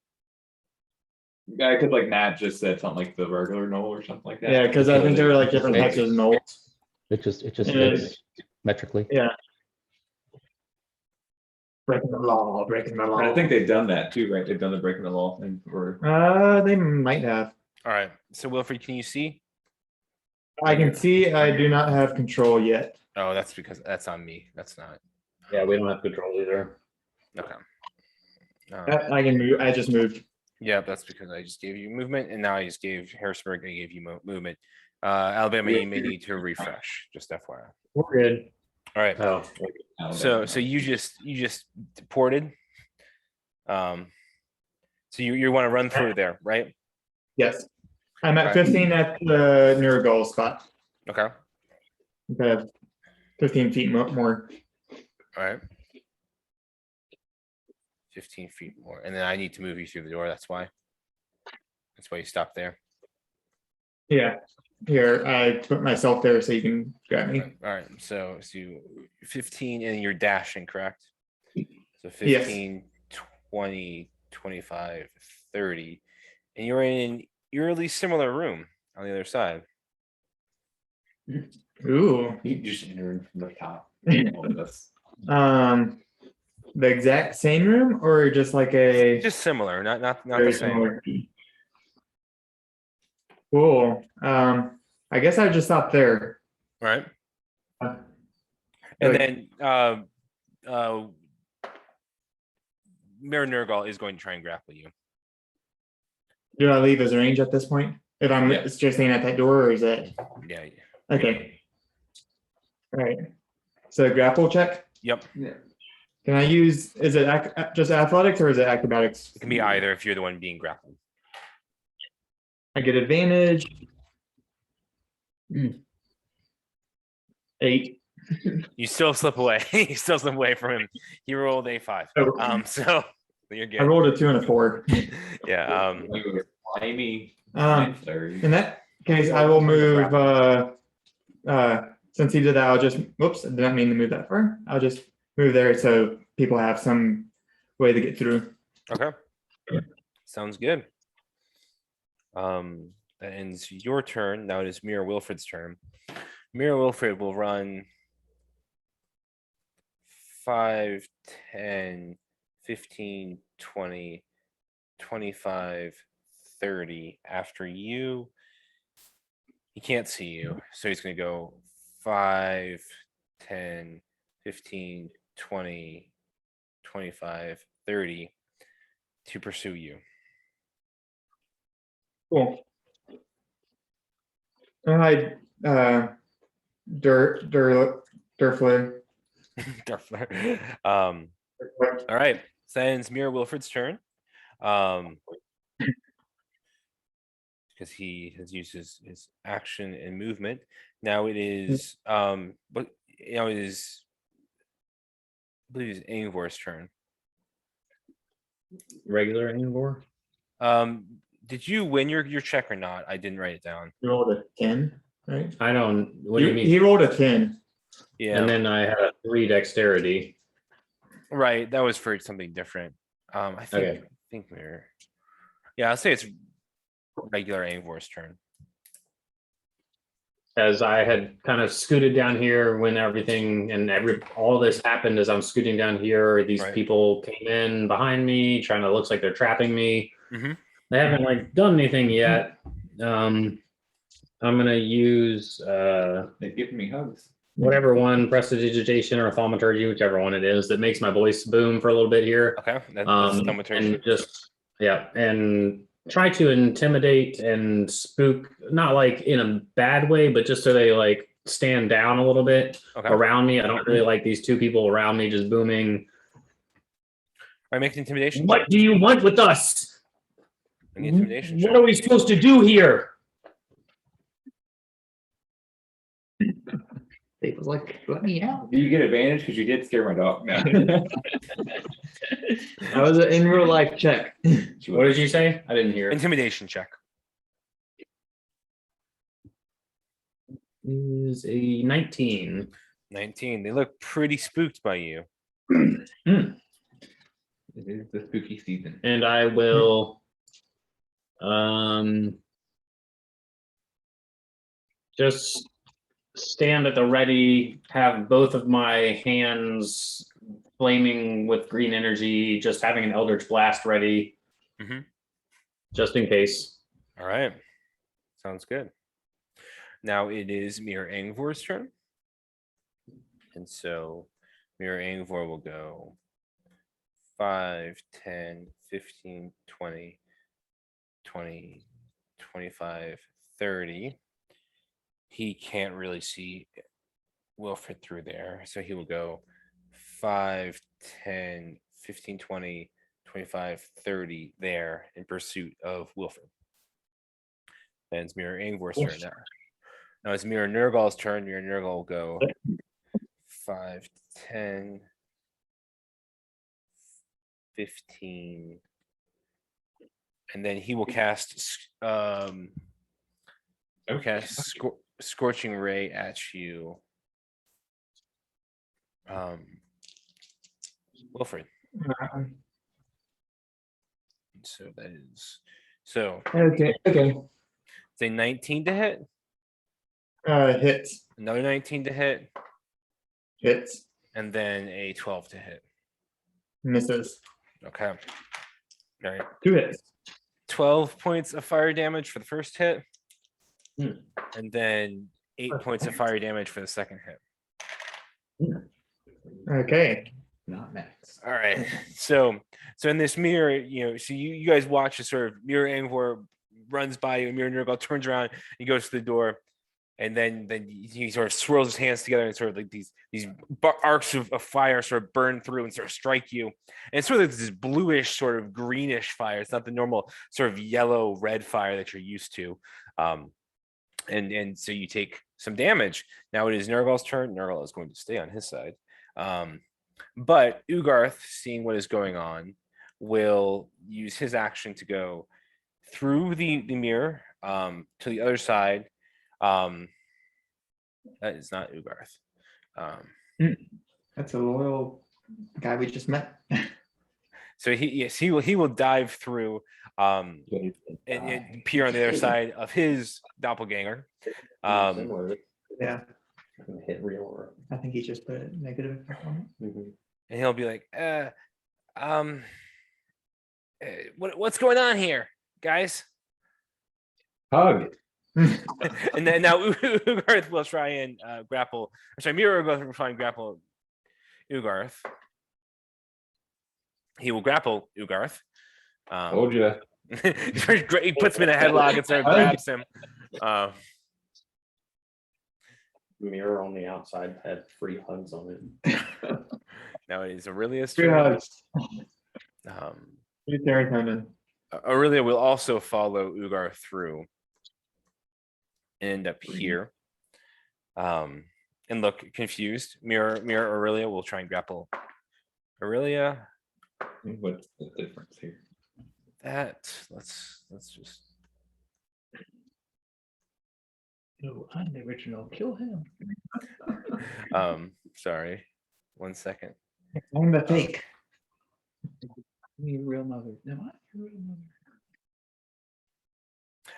I could like Matt just said something like the regular null or something like that. Yeah, because I think there were like different types of nulls. It just Yeah. fits metrically. Breaking the law, breaking the law. I think they've done that too, right? They've done the breaking the law thing for. They might have. All right. So Wilfred, can you see? I can see I do not have control yet. Oh, that's because that's on me. That's not. Yeah, we don't have control either. Okay. I can move. I just moved. Yeah, that's because I just gave you movement, and now I just gave Harrisburg. I gave you movement. Alabama, you may need to refresh. Just FYI. We're good. All right. Oh, So you just ported. So you want to run through there, right? Yes. I'm at Right. 15 at the near goal spot. Okay. Okay. 15 feet more. All right. 15 feet more. And then I need to move you through the door. That's why. That's why you stop there. Yeah. Here, I put myself there so you can grab me. All right. So you 15 and you're dashing, correct? So Yes. 15, 20, 25, 30. And you're in an eerily similar room on the other side. Ooh. You just entered from the top. The exact same room or just like a Just similar, not the very same. similar? Cool. I guess I just stop there. Right. Uh, And like- then Mayor Nurgle is going to try and grapple you. Do I leave his range at this point? If I'm Yeah. just staying at that door, or is it Yeah. okay? All right. So grapple check. Yep. Can I use? Is it just athletics or is it acrobatics? It can be either if you're the one being grappled. I get advantage. 8. You still slip away. You still slip away from him. He rolled a 5. Oh. So you're I good. rolled a 2 and a 4. Yeah. Maybe. In that case, I will move. Since he did that, I'll just. Whoops! I did not mean to move that far. I'll just move there so people have some way to get through. Okay. Sounds good. That ends your turn. Now it is Mira Wilfred's turn. Mira Wilfred will run 5, 10, 15, 20, 25, 30 after you. He can't see you, so he's going to go 5, 10, 15, 20, 25, 30 to pursue you. Cool. Hi, Durfler. Darfler. All right. So that ends Mira Wilfred's turn. Because he has used his action and movement. Now it is but you know it is I believe it's Angvor's turn. Regular Angvor. Did you win your check or not? I didn't write it down. He rolled a 10, right? I don't. What do you mean? He rolled a 10. Yeah. And then I had a 3 dexterity. Right. That was for something different. I think Okay. we're yeah, I'll say it's regular Angvor's turn. As I had kind of scooted down here when everything and all this happened, as I'm scooting down here, these Right. people came in behind me, trying to looks like they're trapping me. Mhm. They haven't like done anything yet. I'm gonna use They've given me hugs. whatever one, prestidigitation or thaumaturgy, whichever one it is, that makes my voice boom for a little bit here. Okay. That's thaumaturgy. And just and try to intimidate and spook, not like in a bad way, but just so they like stand down a little bit Okay. around me. I don't really like these 2 people around me just booming. All right, make an intimidation. What do you want with us? An intimidation What check. are we supposed to do here? They was like, let me out. Do you get advantage because you did scare my dog? No. That was an in real life check. What did you say? I didn't hear. Intimidation check. Is a 19. 19. They look pretty spooked by you. It is the spooky season. And I will just stand at the ready, have both of my hands flaming with green energy, just having an Eldritch Blast ready, Mhm. just in case. All right. Sounds good. Now it is Mir Angvor's turn. And so Mir Angvor will go 5, 10, 15, 20, 20, 25, 30. He can't really see Wilfred through there. So he will go 5, 10, 15, 20, 25, 30 there in pursuit of Wilfred. Then it's Mirror Angvor's turn now. Now it's Mirror Nurgle's turn. Mirror Nurgle will go 5, 10, 15. And then he will cast Scorching Ray at you. Wilfred. So that is Okay. it's a 19 to hit, Hits. another 19 to hit, Hits. and then a 12 to hit. Misses. Okay. All right. 2 hits. 12 points of fire damage for the first hit, Hmm. and then 8 points of fire damage for the second hit. Okay. Not max. All right. So in this mirror, so you guys watch as sort of Mirror Angvor runs by you, and Mirror Nurgle turns around, he goes to the door, and then he sort of swirls his hands together, and sort of like these arcs of fire sort of burn through and sort of strike you. And it's sort of like this bluish, sort of greenish fire. It's not the normal sort of yellow red fire that you're used to. And so you take some damage. Now it is Nurgle's turn. Nurgle is going to stay on his side. But Ugarth, seeing what is going on, will use his action to go through the mirror to the other side. That is not Ugarth. That's a loyal guy we just met. So he will dive through and appear on the other side of his doppelganger. Yeah. Hit real. I think he just put a negative effect on it. And he'll be like, what's going on here, guys? Hug. And then now Ugarth will try and grapple. Mirror will try and grapple Ugarth. He will grapple Ugarth. Told you. He puts him in a headlock and sort of grabs him. Mirror on the outside had 3 hugs on it. Now it is Aurelia's 3 turn. hugs. Um, Serotonin. Aurelia will also follow Ugarth through and end up here. And look confused. Mirror Aurelia will try and grapple Aurelia. What's the difference here? Let's just. No, I'm the original. Kill him. Sorry. 1 second. I'm the fake. Your real mother. No, I'm your real mother.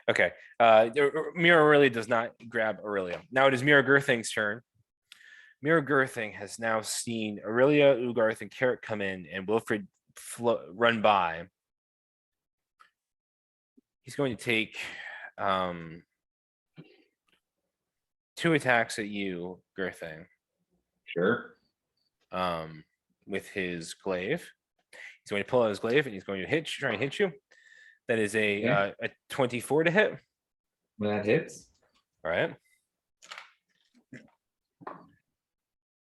Okay. Mirror really does not grab Aurelia. Now it is Mirror Girthing's turn. Mirror Girthing has now seen Aurelia, Ugarth, and Carrot come in, and Wilfred run by. He's going to take 2 attacks at you, Girthing. Sure. With his glaive. He's going to pull out his glaive and he's going to try and hit you. That is a 24 to hit. That hits. All right.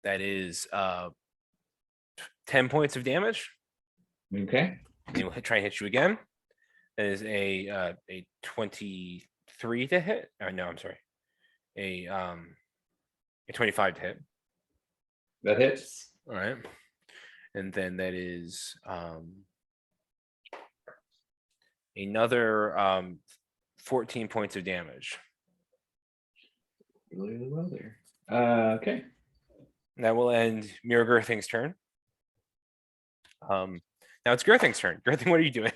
That is 10 points of damage. Okay. And he'll try and hit you again. That is a 23 to hit. No, I'm sorry. A 25 to hit. That hits. All right. And then that is another 14 points of damage. Really well there. Okay. That will end Mirror Girthing's turn. Now it's Girthing's turn. Girthing, what are you doing?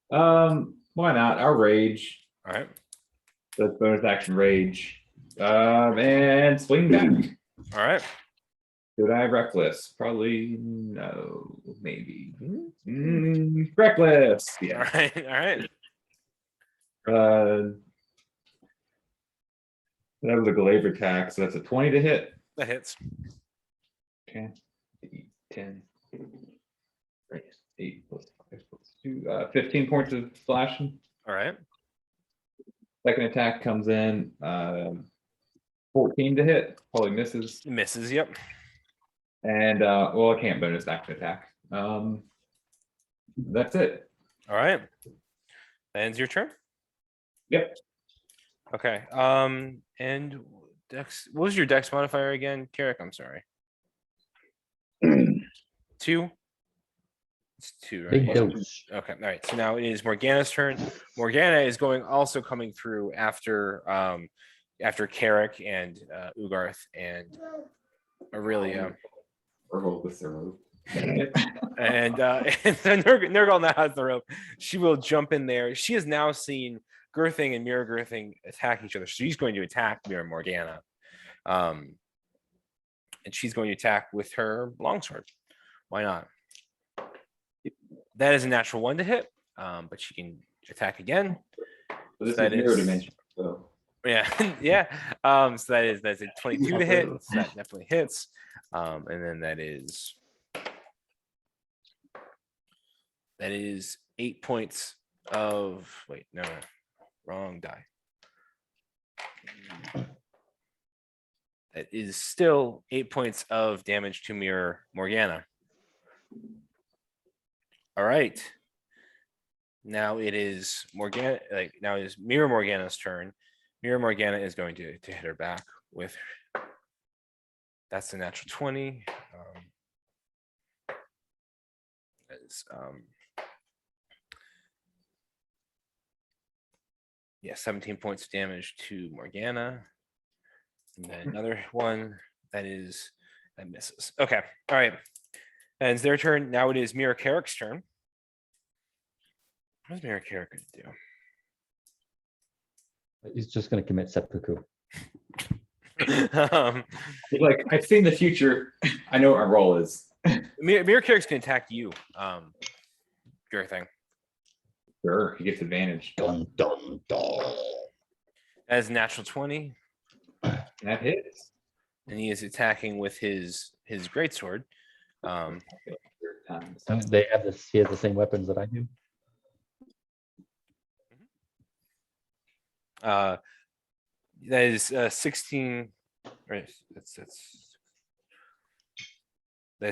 Why not? Our rage. All right. That's bonus action rage. And swing back. All right. Should I have reckless? Probably no. Maybe. Reckless. All Yeah. right. All right. That was a glaive attack, so that's a 20 to hit. That hits. Okay. 10. 8 plus 5 plus 2. 15 points of slashing. All right. Second attack comes in. 14 to hit. Probably misses. Misses. Yep. And well, I can't bonus action attack. That's it. All right. That ends your turn. Yep. Okay. And Dex, what was your Dex modifier again, Carrick? I'm sorry. 2. It's 2, Big right? dose. Okay. All right. So now it is Morgana's turn. Morgana is also coming through after after Carrick and Ugarth and Aurelia. Or with the rope. And so Nurgle now has the rope. She will jump in there. She has now seen Girthing and Mirror Girthing attack each other. So she's going to attack Mirror Morgana. And she's going to attack with her longsword. Why not? That is a natural 1 to hit, but she can attack again. But this That is mirror is- dimension. So Yeah, yeah. So that's a 22 to hit. So that definitely hits. And then that is 8 points of wrong die. That is still 8 points of damage to Mirror Morgana. All right. Now it is Morgana, now it is Mirror Morgana's turn. Mirror Morgana is going to hit her back with that's a natural 20. That is, yeah, 17 points of damage to Morgana. And then another one that misses. Okay. All right. And it's their turn. Now it is Mirror Carrick's turn. What is Mirror Carrick going to do? He's just going to commit seppuku. Like, I've seen the future. I know what my role is. Mirror Carrick's going to attack you, Girthing. sure, he gets advantage. Dun, dun, dun. As natural 20, That hits. and he is attacking with his greatsword. Times. They have this. He has the same weapons that I do. That is 16. Right, that's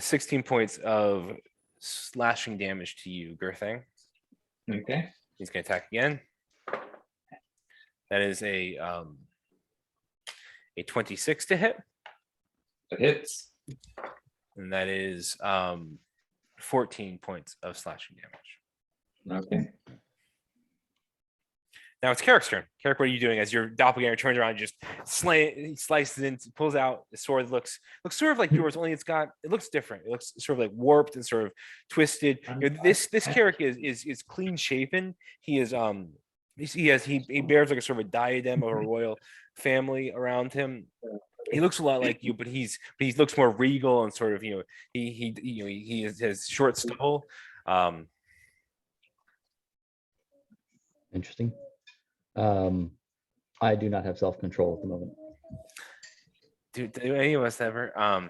16 points of slashing damage to you, Girthing. Okay. He's going to attack again. That is a 26 to hit, That hits. and that is 14 points of slashing damage. Okay. Now it's Carrick's turn. Carrick, what are you doing as your doppelganger turns around and just slices in, pulls out a sword that looks sort of like yours, only it looks different. It looks sort of like warped and sort of twisted. This Carrick is clean shaven. He bears like a sort of a diadem of a royal family around him. He looks a lot like you, but he looks more regal and sort of, he has short stubble. Interesting. I do not have self-control at the moment. Do any of us ever? I'll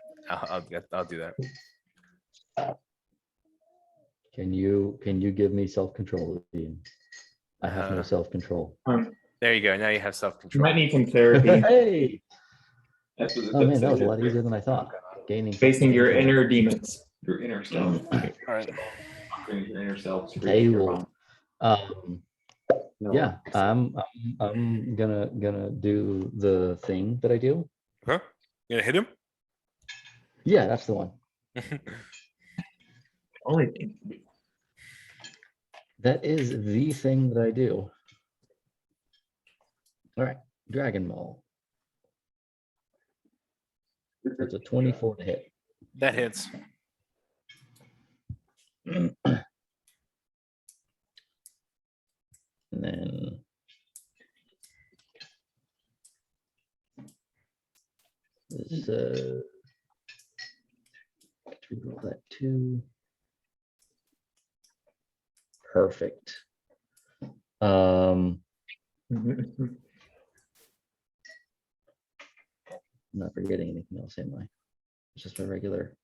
do that. Can you give me self-control, Ian? I have no self-control. There you go. Now you have You self-control. might need some therapy. Hey! That's what Oh man, that was a lot easier than I thought. Gaining Facing your self-control. inner demons. Your inner self. All right. Bring your inner self. Hey, well, yeah, I'm gonna do the thing that I do. Huh? You gonna hit him? Yeah, that's the one. Only thing. That is the thing that I do. All right, Dragon Maul. It's a 24 to hit. That hits. And then this roll that 2. Perfect. I'm not forgetting anything else, am I? It's just a regular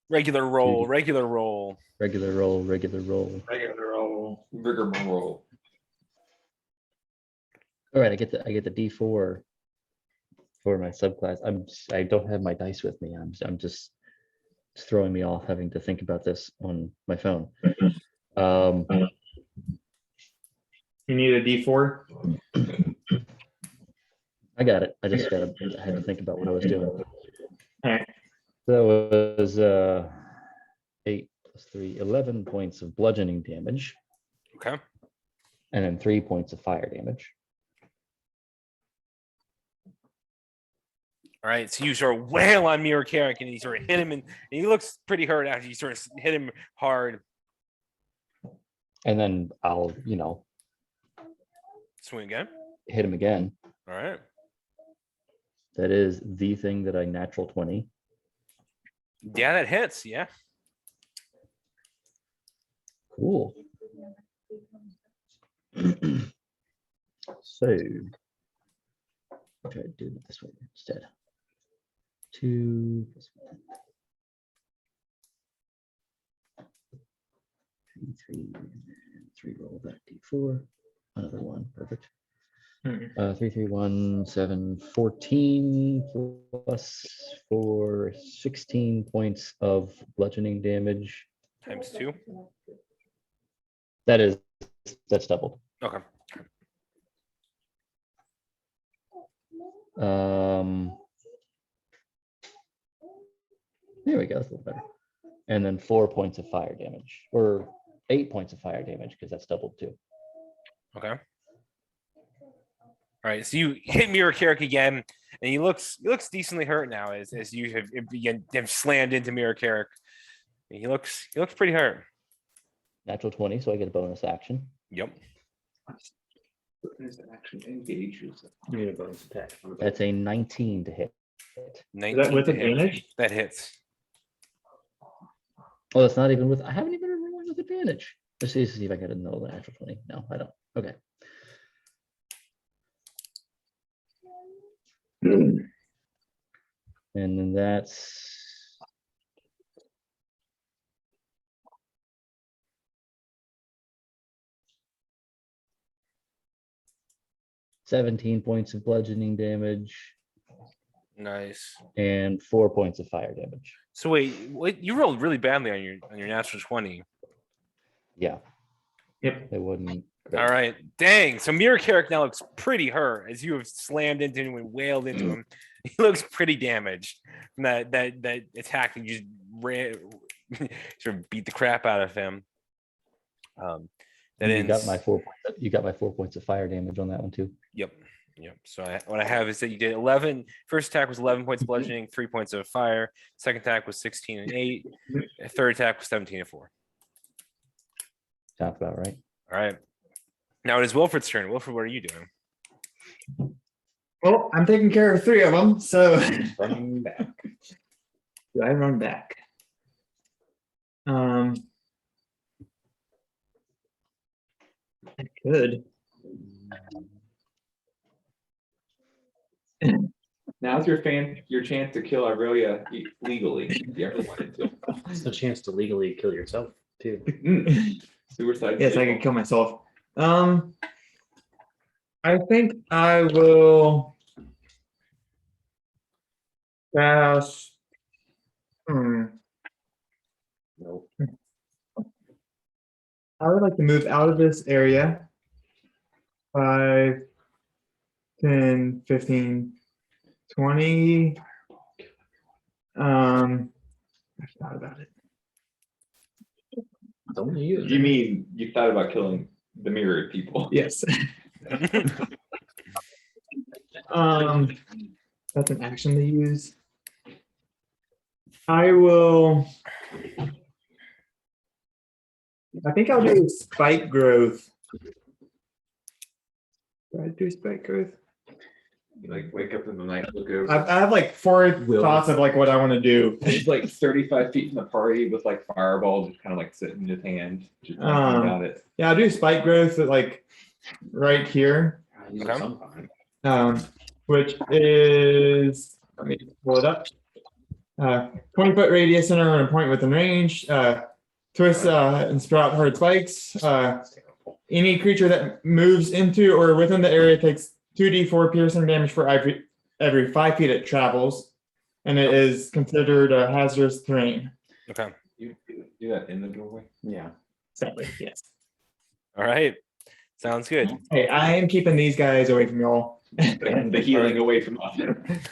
Regular roll. Duty. Regular roll. roll, regular roll. Regular roll. Bigger roll. All right, I get the D4 for my subclass. I don't have my dice with me. I'm just it's throwing me off having to think about this on my phone. You need a D4? I got it. I had to think about what I was doing. All right. So it was 8 plus 3, 11 points of bludgeoning damage, Okay. and then 3 points of fire damage. All right. So you sort of wail on Mirror Carrick and you sort of hit him, and he looks pretty hurt after you sort of hit him hard. And then I'll, Swing again. hit him again. All right. That is the thing that I natural 20. Yeah, that hits. Yeah. Cool. So I'll try to do it this way instead. 2 plus 1. 3, and then 3 roll that d4. Another 1. Perfect. 3, 3, 1, 7, 14 plus 4, 16 points of bludgeoning damage. Times 2. That's doubled. Okay. There we go. That's a little better. And then 4 points of fire damage, or 8 points of fire damage, because that's doubled too. Okay. All right. So you hit Mirror Carrick again, and he looks decently hurt now as you have slammed into Mirror Carrick. He looks pretty hurt. Natural 20, so I get a bonus action. Yep. Actually engages. You need a bonus attack. That's a 19 to hit. 19 with to hit. advantage? That hits. Oh, that's not even with, I haven't even rolled with advantage. Let's see if I get another natural 20. No, I don't. Okay. And then that's 17 points of bludgeoning damage Nice. and 4 points of fire damage. So wait, what you rolled really badly on your natural 20. Yeah. Yep. It wasn't great. All right. Dang. So Mirror Carrick now looks pretty hurt as you have slammed into him and wailed into him. He looks pretty damaged from that attack and you just sort of beat the crap out of him. That you ends. got my 4 points of fire damage on that one too. Yep. So what I have is that you did 11. First attack was 11 points of bludgeoning, 3 points of fire. Second attack was 16 and 8. Third attack was 17 and 4. Sounds about right. All right. Now it is Wilfred's turn. Wilfred, what are you doing? Well, I'm taking care of 3 of them, so Running back. do I run back? I could. Now's your chance to kill Aurelia legally, if you ever wanted to. It's a chance to legally kill yourself too. Suicide. Yes, I can kill myself. I think I will cast. Nope. I would like to move out of this area. 5, 10, 15, 20. I thought about it. Don't you? You mean you thought about killing the mirrored people? Yes. That's an action to use. I think I'll do spike growth. Do I do spike growth? You like wake up in the night, look over. I have like 4 Will. thoughts of like what I want to do. It's like 35 feet from the party with like fireballs just kind of like sitting in his hand, just thinking about it. Yeah, I'll do spike growth like right here. Which is, let me pull it up. 20-foot radius center on a point within range. Twist and sprout hard spikes. Any creature that moves into or within the area takes 2d4 piercing damage for every 5 feet it travels, and it is considered a hazardous terrain. Okay. You do that in the doorway? Yeah, exactly. Yes. All right. Sounds good. Hey, I am keeping these guys away from y'all. And the healing away from us.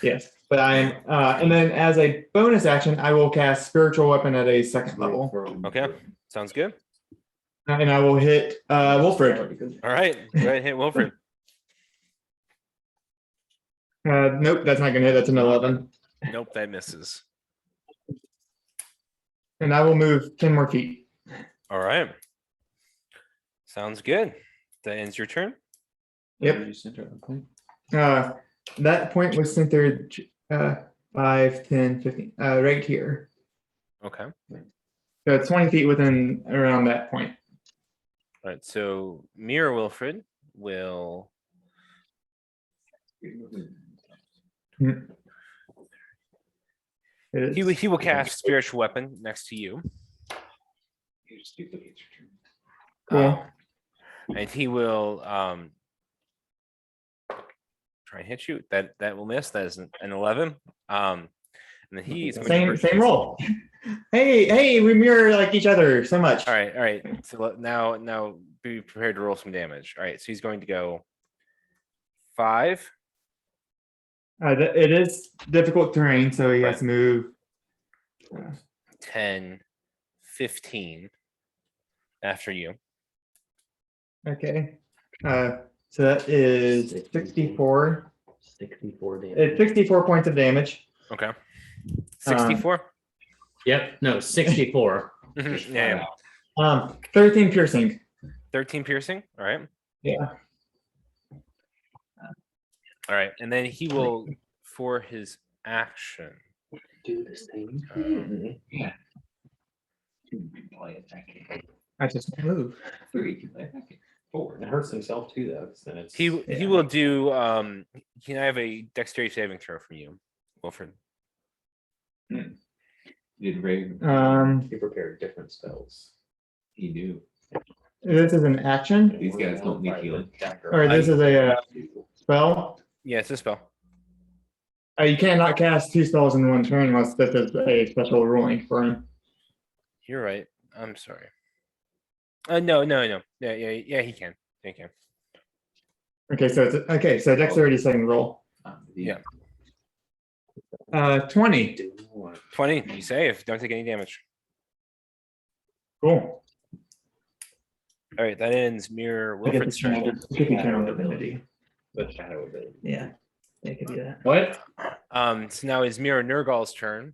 Yes, but I'm, and then as a bonus action, I will cast spiritual weapon at a second level. Okay, sounds good. And I will hit, Wilfred. All right, go ahead and hit Wilfred. Nope, that's not gonna hit, that's an 11. Nope, that misses. And I will move 10 more feet. All right. Sounds good. That ends your turn. Yep. That point was centered, 5, 10, 15, right here. Okay. So it's 20 feet within, around that point. All right. So Mirror Wilfred will. It is- He will cast spiritual weapon next to you. Cool. And he will try and hit you. That will miss. That is an 11. And then he's going to Same roll. Hey, we mirror like each other so much. All right. So now be prepared to roll some damage. All right. So he's going to go 5. It is difficult terrain, so he has to move. 10, 15 after you. Okay. So that is 64. 64 damage. It's 64 points of damage. Okay. 64. Yep. No, 64. Yeah. 13 piercing. 13 piercing. All right. Yeah. All right. And then he will, for his action. Do this thing. I just move. It hurts himself too, though. 'cause then it's He will do. Can I have a dexterity saving throw from you, Wilfred? Did Ray, Um, he prepared different spells. he knew. this is an action, These guys don't need healing. or this is a spell. Yeah, it's a spell. You cannot cast 2 spells in one turn unless this is a special ruling for him. You're right. I'm sorry. No. Yeah, he can. He can. Okay, so dexterity saving roll. Yeah. 20. 20. You save. Don't take any damage. Cool. All right. That ends Mirror I get the Wilfred's turn. channel ability. The shadow ability. Yeah. It could be that. What? So now it's Mirror Nurgle's turn.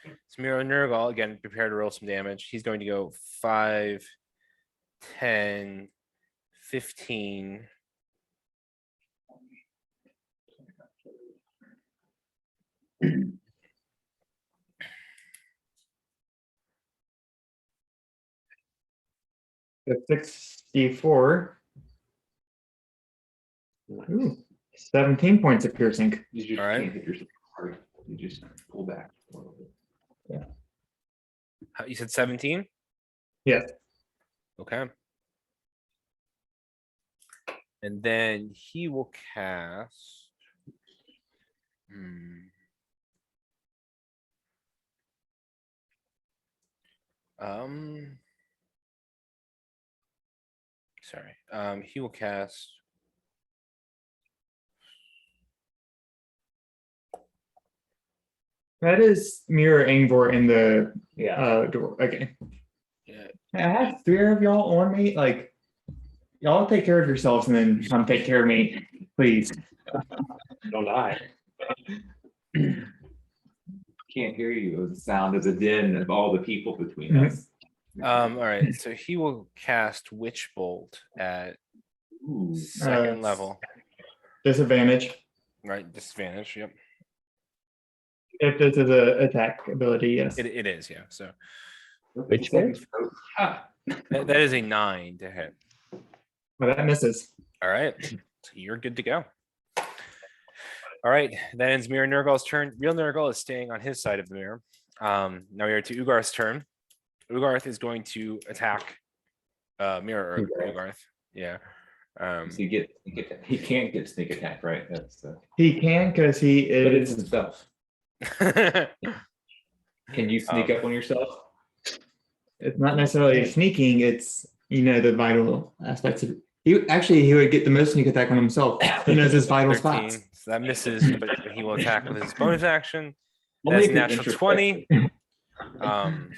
It's Mirror Nurgle again. Prepare to roll some damage. He's going to go 5, 10, 15. The 64. Ooh, 17 points of piercing. You just All right. can't hit yourself hard. You just pull back a little bit. You said 17? Yes. Okay. And then he will cast. Sorry. He will cast. That is Mirror Angvor in the Yeah. door. Okay. Yeah. I have 3 of y'all on me. Like, y'all take care of yourselves and then come take care of me, please. Don't die. Can't hear you. It was the sound of the din of all the people between Mhm. us. All right. So he will cast Witch Bolt at Ooh. second level. Disadvantage. Right. Disadvantage. Yep. If this is a attack ability, yes. It is. Yeah. So Which Ah, that is a 9 to hit. Well, that misses. All right. So you're good to go. All right. That ends Mirror Nurgle's turn. Real Nurgle is staying on his side of the mirror. Now we are to Ugarth's turn. Ugarth is going to attack Mirror Ugarth. Yeah. so he can't get sneak attack, right? That's He can because he but it's is. himself. Can you sneak up on yourself? It's not necessarily sneaking. It's the vital aspects of He would get the most sneak attack on himself. He knows his vital 13. spots. So that misses, but he will attack with his bonus action. Only That's if it's natural 20. introspective.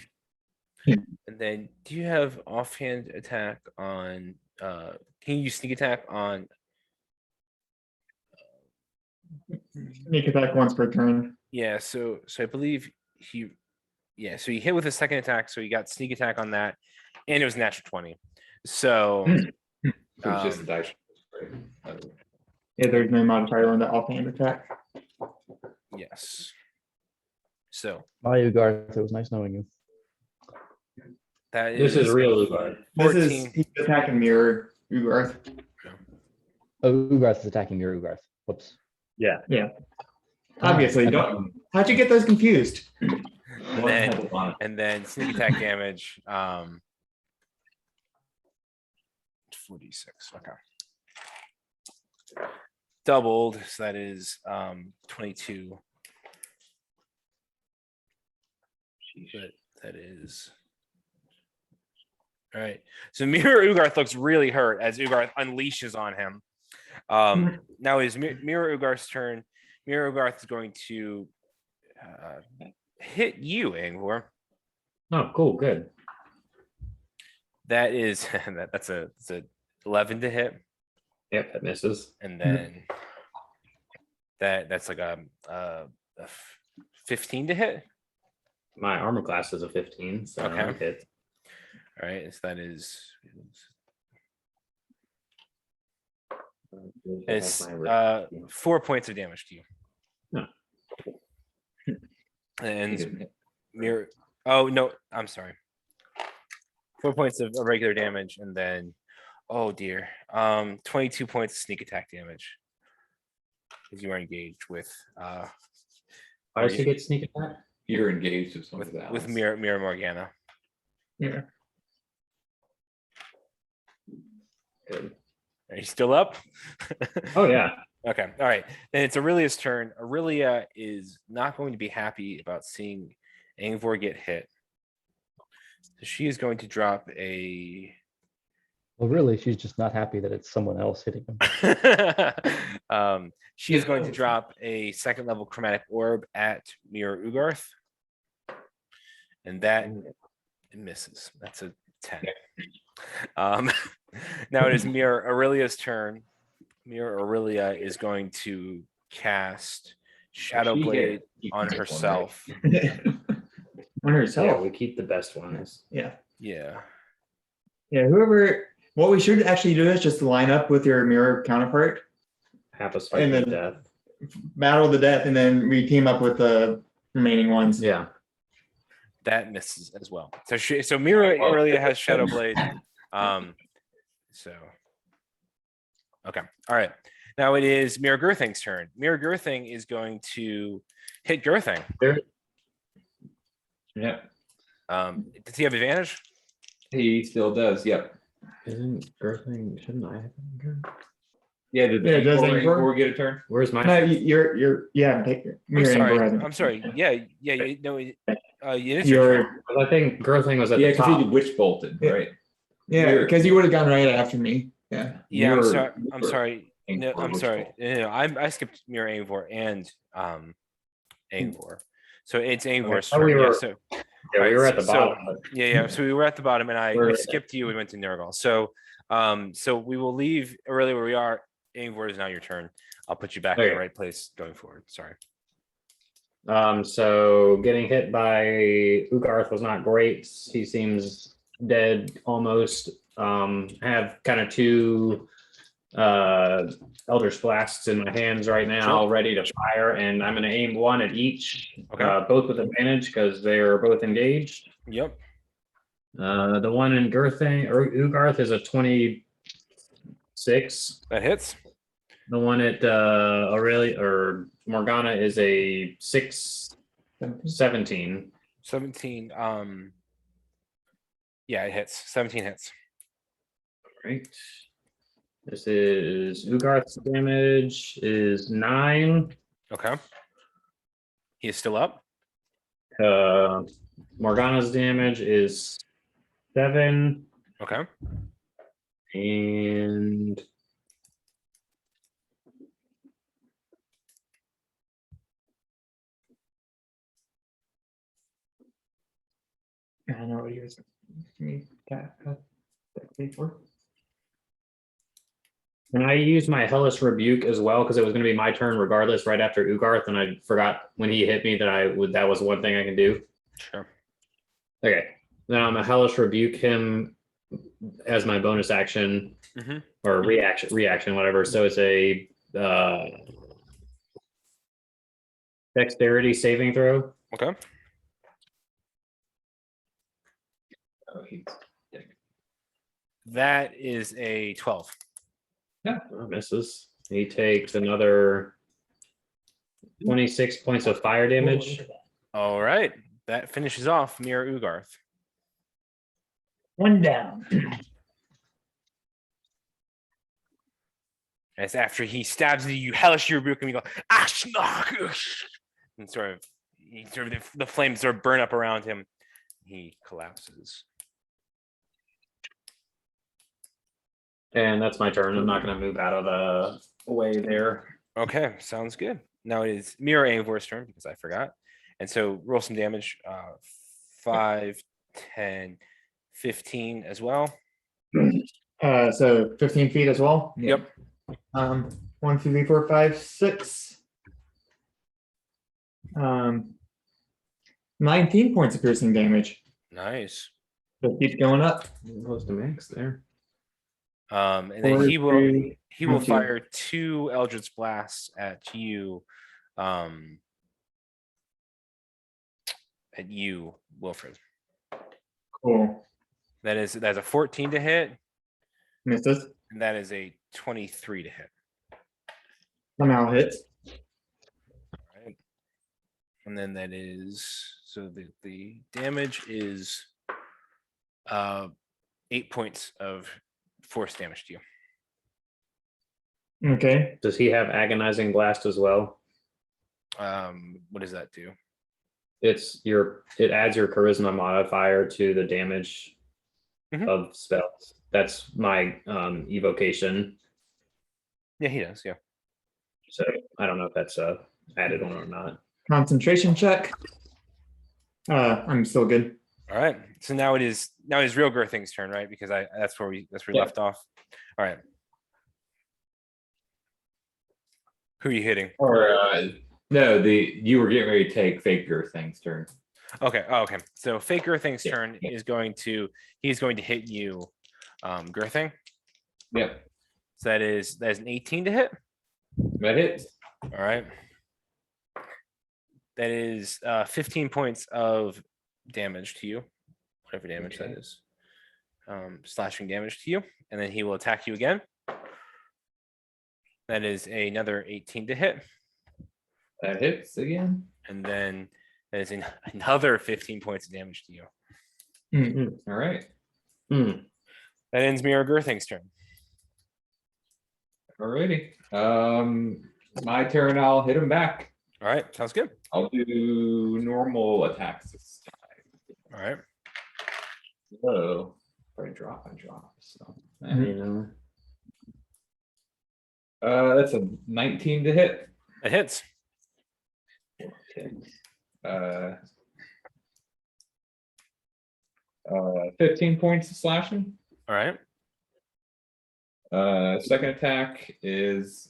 And then do you have offhand attack on can you use sneak attack on Sneak attack once per turn. yeah, so I believe he so he hit with his second attack, so he got sneak attack on that, and it was natural 20. So So it's just a dice. Yeah, there's no modifier on the offhand attack. yes. So Bye, Ugarth. It was nice knowing you. that is This is real Ugarth. This is 14. he's attacking mirror Ugarth. Oh, Ugarth is attacking your Ugarth. Whoops. Yeah. Obviously, don't. How'd you get those confused? And then sneak attack damage 46. Okay. Doubled, so that is 22. But that is all right. So Mirror Ugarth looks really hurt as Ugarth unleashes on him. Now is Mirror Ugarth's turn. Mirror Ugarth is going to hit you, Angvor. Oh, cool. Good. That is that's a 11 to hit, Yep, that misses. and then that's like a 15 to hit. My armor class is a 15, so Okay. that hits. All right, so that is it's 4 points of damage to you. No. And mirror. Oh no, I'm sorry. 4 points of regular damage, and then oh dear, 22 points of sneak attack damage. Because you are engaged with Why does he get sneak attack? You're engaged with someone with Mirror Morgana. Yeah. Good. Are you still up? Oh yeah. Okay. All right. Then it's Aurelia's turn. Aurelia is not going to be happy about seeing Angvor get hit. So she is going to drop a. Well, really, she's just not happy that it's someone else hitting him. She is going to drop a second level chromatic orb at Mirror Ugarth. And that it misses. That's a 10. Now it is Mirror Aurelia's turn. Mirror Aurelia is going to cast Shadow Blade on herself. On Yeah, herself. we keep the best ones. Yeah. Yeah. Yeah. Whoever. What we should actually do is just line up with your mirror counterpart, Half a spike And to then- death. battle the death, and then we team up with the remaining ones. Yeah. That misses as well. So Mirror Aurelia has Shadow Blade. So okay. All right. Now it is Mirror Girthing's turn. Mirror Girthing is going to hit Girthing. Yeah, Does he have advantage? he still does. Yep. Isn't Girthing? Shouldn't I have him? Yeah, did Yeah, does Angkor Angkor- get a turn? Where's my? No, you're yeah. Take I'm mirror sorry. Angkor has it. I'm sorry. Yeah. You know, it is your turn. You're Well, I think Girthing was at Yeah, the because he top. did witch bolted, Yeah. right? yeah, Mirror- because you would have gone right after me. Yeah. Yeah. I'm Mirror- sorry. I'm sorry. No, Angkor I'm witch sorry. bolt. No, I skipped Mirror Angvor and Angvor. So it's Angvor's Oh, turn. we Yeah. were- So Yeah, we were at the So- bottom. but- yeah. So we were at the bottom, and I We're- skipped you. We went to Nurgle. So so we will leave early where we are. Angvor is now your turn. I'll put you back in Okay. the right place going forward. Sorry. So getting hit by Ugarth was not great. He seems dead almost. I have kind of two Elder's Blasts in my hands right now, Sure. ready to fire, and I'm going to aim one at each, Okay. both with advantage because they're both engaged. Yep. The one in Girthing or Ugarth is a 26. That hits. The one at Aurelia or Morgana is a 17. 17. Yeah, it hits. 17 hits. Right. This is Ugarth's damage is 9. Okay. He is still up. Morgana's damage is 7. Okay. And I know what yours. Before. and I used my hellish rebuke as well because it was going to be my turn regardless right after Ugarth, and I forgot when he hit me that that was one thing I can do. Sure. Okay. Then I'm a hellish rebuke him as my bonus action Mhm. or reaction, whatever. So it's a dexterity saving throw. Okay. Oh, he's That is a 12. Oh, misses. He takes another 26 points of fire damage. All right. That finishes off Mirror Ugarth. One down. As after he stabs you, you hellish your rebuke and you go, "Ash, and sort of, the flames sort of burn up around him. He collapses. And that's my turn. I'm not going to move out of the way there. Okay, sounds good. Now it is Mirror Anvor's turn because I forgot. And so roll some damage. 5, 10, 15 as well. So 15 feet as well. Yep. 1, 2, 3, 4, 5, 6. 19 points of piercing damage. Nice. So keep going up. Close to max there. And then 4, he will 3, he will 2. fire 2 Eldritch blasts at you. At you, Wilfred. Cool. That's a 14 to hit, Misses. and that is a 23 to hit. Somehow hits. Right. And then that is so the damage is 8 points of force damage to you. Okay. Does he have agonizing blast as well? What does that do? It adds your charisma modifier to the damage Mhm. of spells. That's my evocation. Yeah, he does. Yeah. So I don't know if that's a added one or not. Concentration check. I'm still good. All right. So now it is real Girthing's turn, right? Because that's where we Yeah. left off. All right. Who are you hitting? or no, you were getting ready to take fake thing's turn. Okay. Oh, okay. So fake Girthing's Yeah, turn yeah. he's going to hit you, Girthing. Yep, So that is an 18 to hit. that hits. All right. That is 15 points of damage to you, whatever damage that Okay. is. Slashing damage to you, and then he will attack you again. That is another 18 to hit, That hits again. and then that is another 15 points of damage to you. All right. Hmm. That ends Mirror Girthing's turn. Alrighty. My turn. I'll hit him back. All right, sounds good. I'll do normal attacks this time. All right, So if I drop. So You uh, that's a 19 to hit. it hits. Uh, 15 points of slashing. All right, Second attack is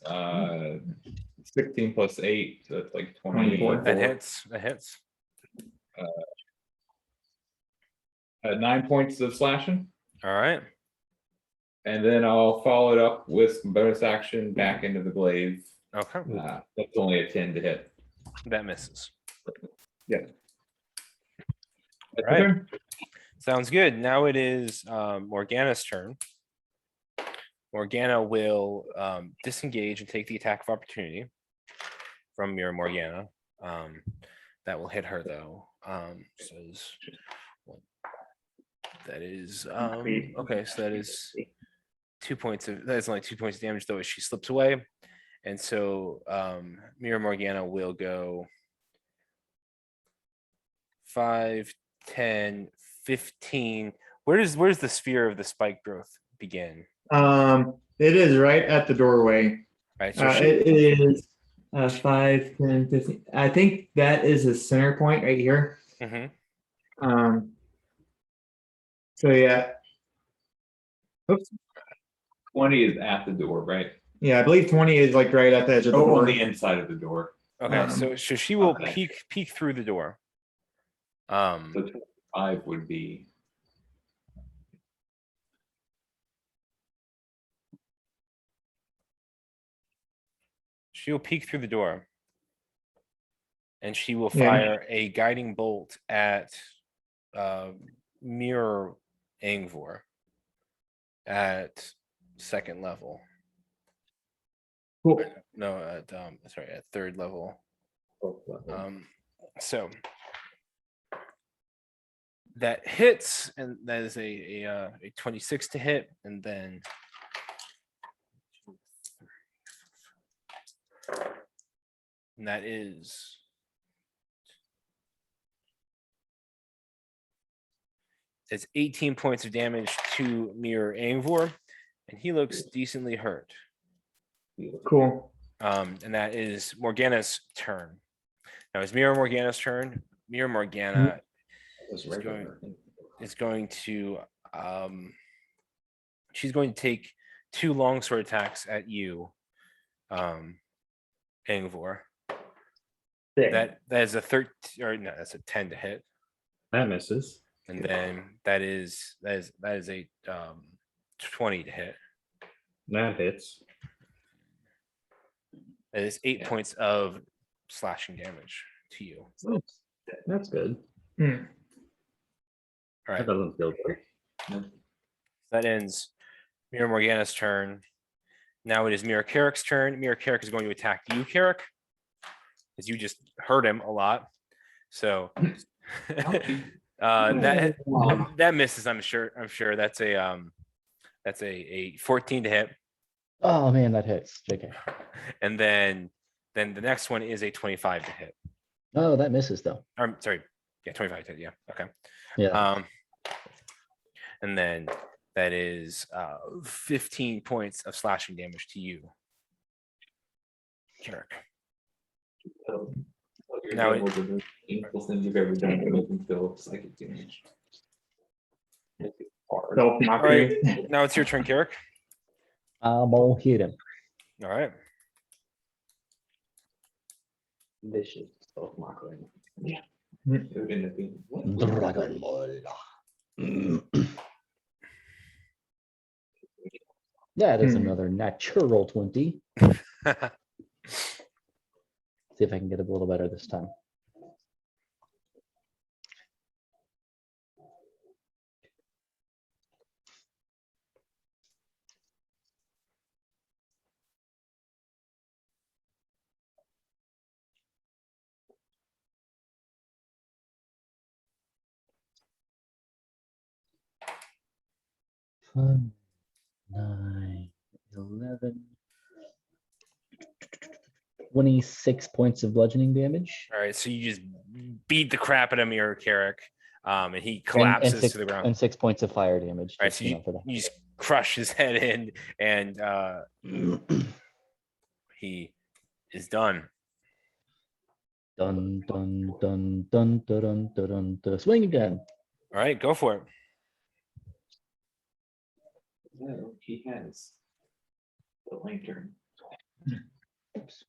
16 plus 8, so it's like 24. that hits. That hits. 9 points of slashing. All right, And then I'll follow it up with some bonus action back into the glaive. okay, That's only a 10 to hit. that misses. That's All right. my turn. Sounds good. Now it is Morgana's turn. Morgana will disengage and take the attack of opportunity from your Morgana. That will hit her though. Says that is okay. So that is 2 points of that's only 2 points of damage though as she slips away, and so Mira Morgana will go 5, 10, 15. Where does the sphere of the spike growth begin? It is right at the doorway. Right. So It is 5, 10, 15. I think that is a center point right here. Mhm. So yeah. Oops. 20 is at the door, right? Yeah, I believe 20 is like right at the edge of the Oh, door. on the inside of the door. Okay. So she will okay. peek through the door. So 25 would be. She'll peek through the door. And she will Yeah. fire a guiding bolt at Mirror Angvor at 2nd level. Cool. No, at sorry, at 3rd level. So that hits, and that is a 26 to hit, and then and that is it's 18 points of damage to Mirror Angvor, and he looks decently hurt. Cool. And that is Morgana's turn. Now it's Mirror Morgana's turn. Mirror Morgana is going to she's going to take 2 longsword attacks at you, Angvor. That is a 13, or no, that's a 10 to hit. That misses. And then that is a 20 to hit. That hits. That is 8 points of slashing damage to you. That's good. All That right. doesn't feel good. That ends Mirror Morgana's turn. Now it is Mirror Carrick's turn. Mirror Carrick is going to attack you, Carrick, because you just hurt him a lot. So that misses. I'm sure that's a 14 to hit. Oh man, that hits. JK. And then the next one is a 25 to hit. Oh, that misses though. I'm sorry. Yeah, 25 to hit. Yeah. Okay. Yeah. And then that is 15 points of slashing damage to you, Carrick. Now Now the painful things you've ever done to make them feel psychic damage. Self-mockery. Right. Now it's your turn, Carrick. I'm gonna hit him. All right. Vicious self-mockery. It would end up being Dragon Ball. That is another natural 20. See if I can get a little better this time. Fun. 9, 11, 26 points of bludgeoning damage. All right. So you just beat the crap out of Mirror Carrick, and he collapses six, to the ground. And 6 points of fire damage. All right. just, So you know, for that. you just crush his head in, and he is done. Dun dun dun dun dun dun dun dun dun. Swing again. All right. Go for it. No, he has the lantern. Oops.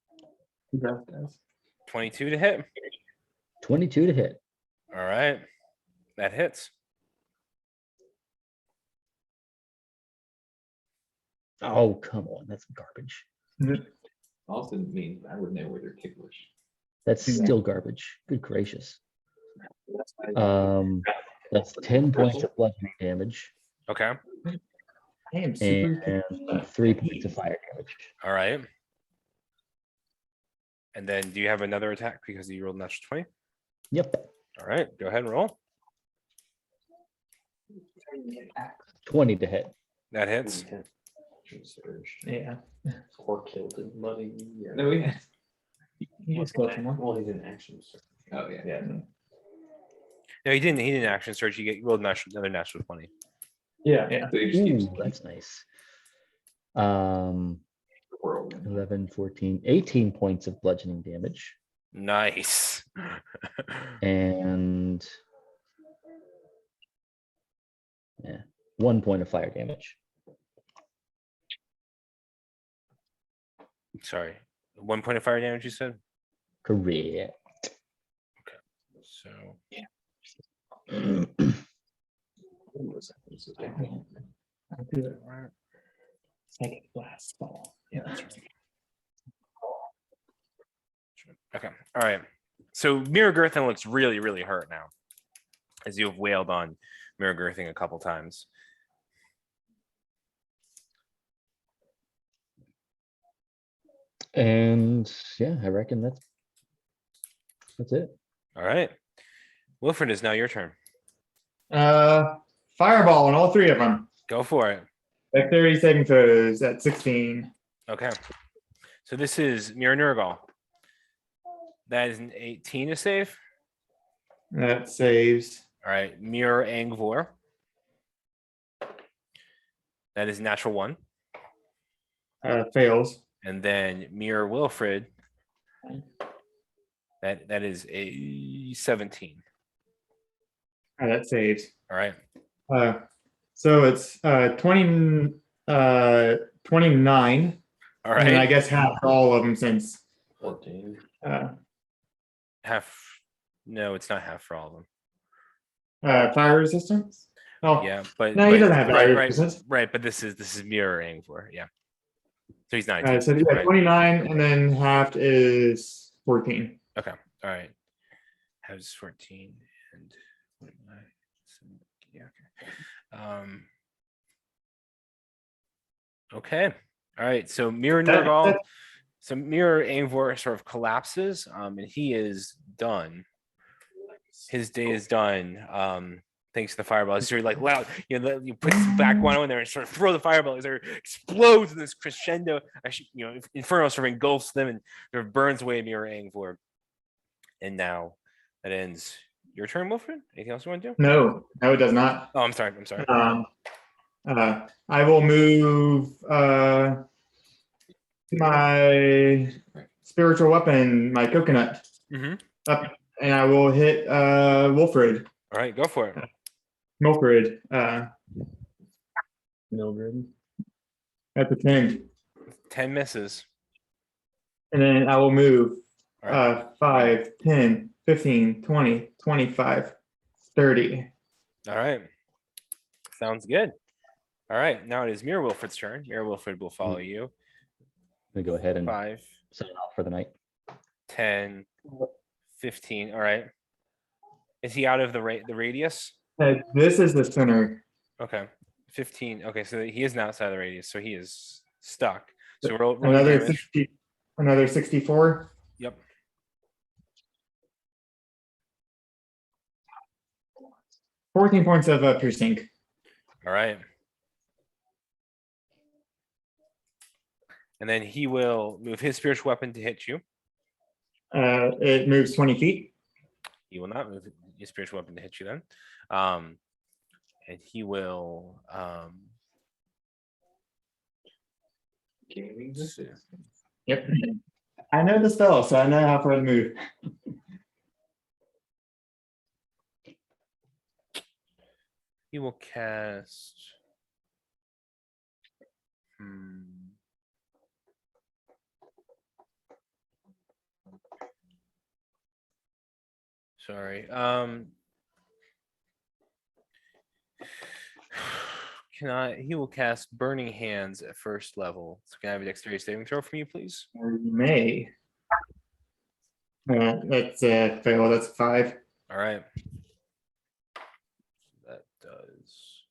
22 to hit. 22 to hit. All right. That hits. Oh, come on. That's garbage. Also means I would know where they're ticklish. That's still garbage. Good gracious. That's 10 points of bludgeoning damage Okay. I am super. and 3 points of fire damage. All right. And then do you have another attack because you rolled a natural 20? Yep. All right. Go ahead and roll. 20 to hit. That hits. Yeah. Or killed him, buddy. No, we had. You just go for more. Well, he's in action. So. Oh yeah. Yeah. No, he didn't. He didn't action search. You rolled another natural 20. Yeah. Yeah. So he just keeps. Ooh, that's nice. Whirlwind. 11, 14, 18 points of bludgeoning damage. Nice. And 1 point of fire damage. Sorry. 1 point of fire damage, you said? Correct. So Second blast ball. Yeah, that's right. okay. All right. So Mirror Girthin looks really, really hurt now. As you have wailed on Mirror Girthing a couple times. And yeah, I reckon that's it. All right. Wilfred, is now your turn. Fireball on all three of them. Go for it. Dexterity saving throws at 16. Okay. So this is Mirror Nurgle. That is an 18 to save. That saves. All right. Mirror Angvor. That is natural 1. Fails. And then Mirror Wilfred. That is a 17. That saves. All right. So it's 29. All And then I right. guess half for all of them since 14. Half. No, it's not half for all of them. fire resistance. Oh, Yeah, but no, he but- doesn't have right, fire right, resistance. right. But this is Mirror Angvor. Yeah. So he's 19. So yeah, right? 29 and then halved is 14. Okay. All right. Has 14 and 29. Yeah. Okay. Okay. All right. So Mirror Nurgle. So Mirror Angvor sort of collapses, and he is done. His day is done. Thanks to the fireball. It's sort of like loud. You put some back one in there and sort of throw the fireball. It sort of explodes in this crescendo. Actually, Inferno sort of engulfs them and sort of burns away Mirror Angvor. And now that ends your turn, Wilfred. Anything else you want to do? No, it does not. Oh, I'm sorry. I'm sorry. I will move my spiritual weapon, my coconut, Mhm. up, and I will hit Wilfred. All right, go for it. Wilfred. Mildred. That's a 10. 10 misses. And then I will move All right. 5, 10, 15, 20, 25, 30. All right. Sounds good. All right. Now it is Mirror Wilfred's turn. Mirror Wilfred will follow you. I'm gonna go ahead and 5, sign off for the night. 10, 15. All right. Is he out of the radius? This is the center. Okay. 15. Okay, so he isn't outside the radius, so he is stuck. So roll Another damage. 60, another 64. Yep. $14 points of piercing. All right. And then he will move his spiritual weapon to hit you. It moves 20 feet. He will not move his spiritual weapon to hit you then. And he will Yep. I know the spell, so I know how far to move. he will cast sorry. He will cast Burning Hands at first level. So can I have a dexterity saving throw from you, please? Or you may. That's a fail. That's 5. All right. That does.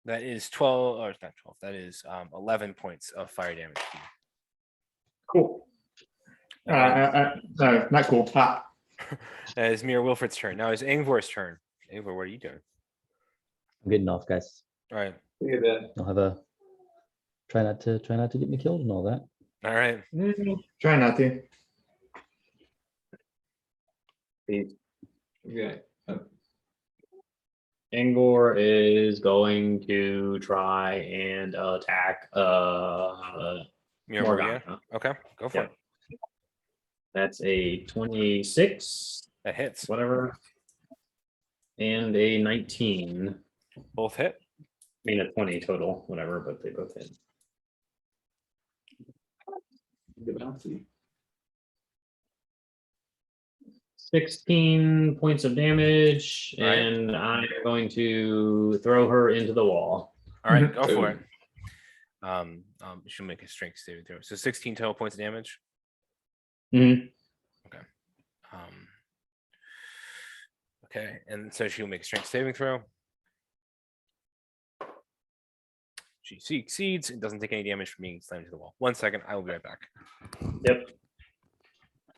That is 12, or it's not 12. That is 11 points of fire damage to you. Cool. No, not cool. Ah. That is Mirror Wilfred's turn. Now it's Angvor's turn. Angvor, what are you doing? I'm getting off, guys. All right. I'll have a try not to get me killed and all that. All right. Try not to. Yeah. Angor is going to try and attack Mirror Morgana. Morgana. Okay, go for Yep. it. That's a 26, That hits. whatever, and a 19. Both hit. I mean, a 20 total, whatever, but they both hit. Get bouncy. 16 points of damage, All right. and I'm going to throw her into the wall. All right, go for Ooh. it. She'll make a strength saving throw. So 16 total points of damage. Mhm. Okay, and so she'll make a strength saving throw. She succeeds and doesn't take any damage from being slammed to the wall. 1 second, I will be right back. Yep.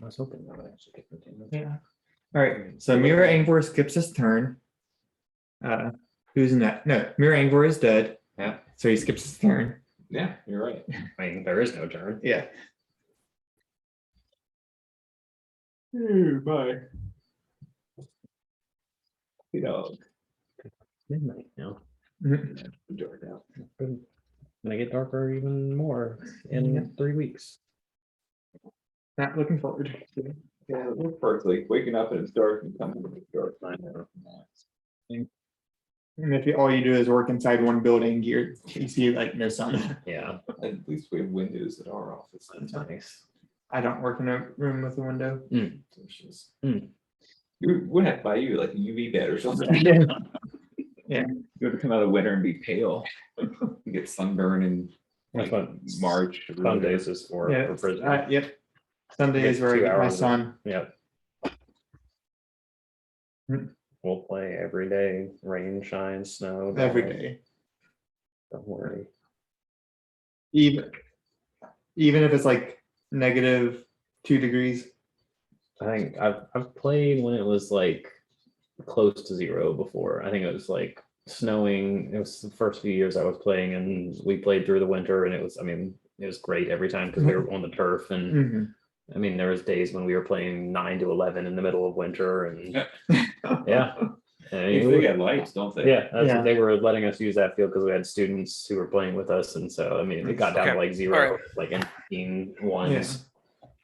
I was hoping that would actually get the damage. Yeah. All right. So Mirror Angor skips his turn. Who's in that? No, Mirror Angor is dead. Yeah. So he skips his turn. Yeah, you're right. I mean, there is no turn. Yeah. Bye. Dog. Midnight now. Mhm. Dark out. Gonna get darker even more in Yeah. 3 weeks. Not looking forward. Yeah, it looks first, like waking up and it's dark and coming and it's dark. I know. And if all you do is work inside one building, you see like no sun. Yeah, At least we have windows at our office. that's nice. I don't work in a room with a window. It's just- Mm. You would have to buy you like a UV bed or something. Yeah. You would come out of winter and be pale. You get sunburn in That's like what March. or Sundays is for Yeah. prison. Yep. Sunday is where I 2 get my hours of- sun. Yep. Mm. We'll play every day, rain, shine, snow. Every don't- day. Don't worry. Even if it's like -2 degrees. I think I've played when it was like close to 0 before. I think it was like snowing. It was the first few years I was playing, and we played through the winter, and it was, I mean, it was great every time because we were on the turf, and Mhm. I mean, there was days when we were playing 9 to 11 in the middle of winter, and yeah, and it They was- got lights, don't they? yeah, that's Yeah. what they were letting us use that field because we had students who were playing with us, and so I mean, it got down to Okay. like 0, All right. like 18 ones.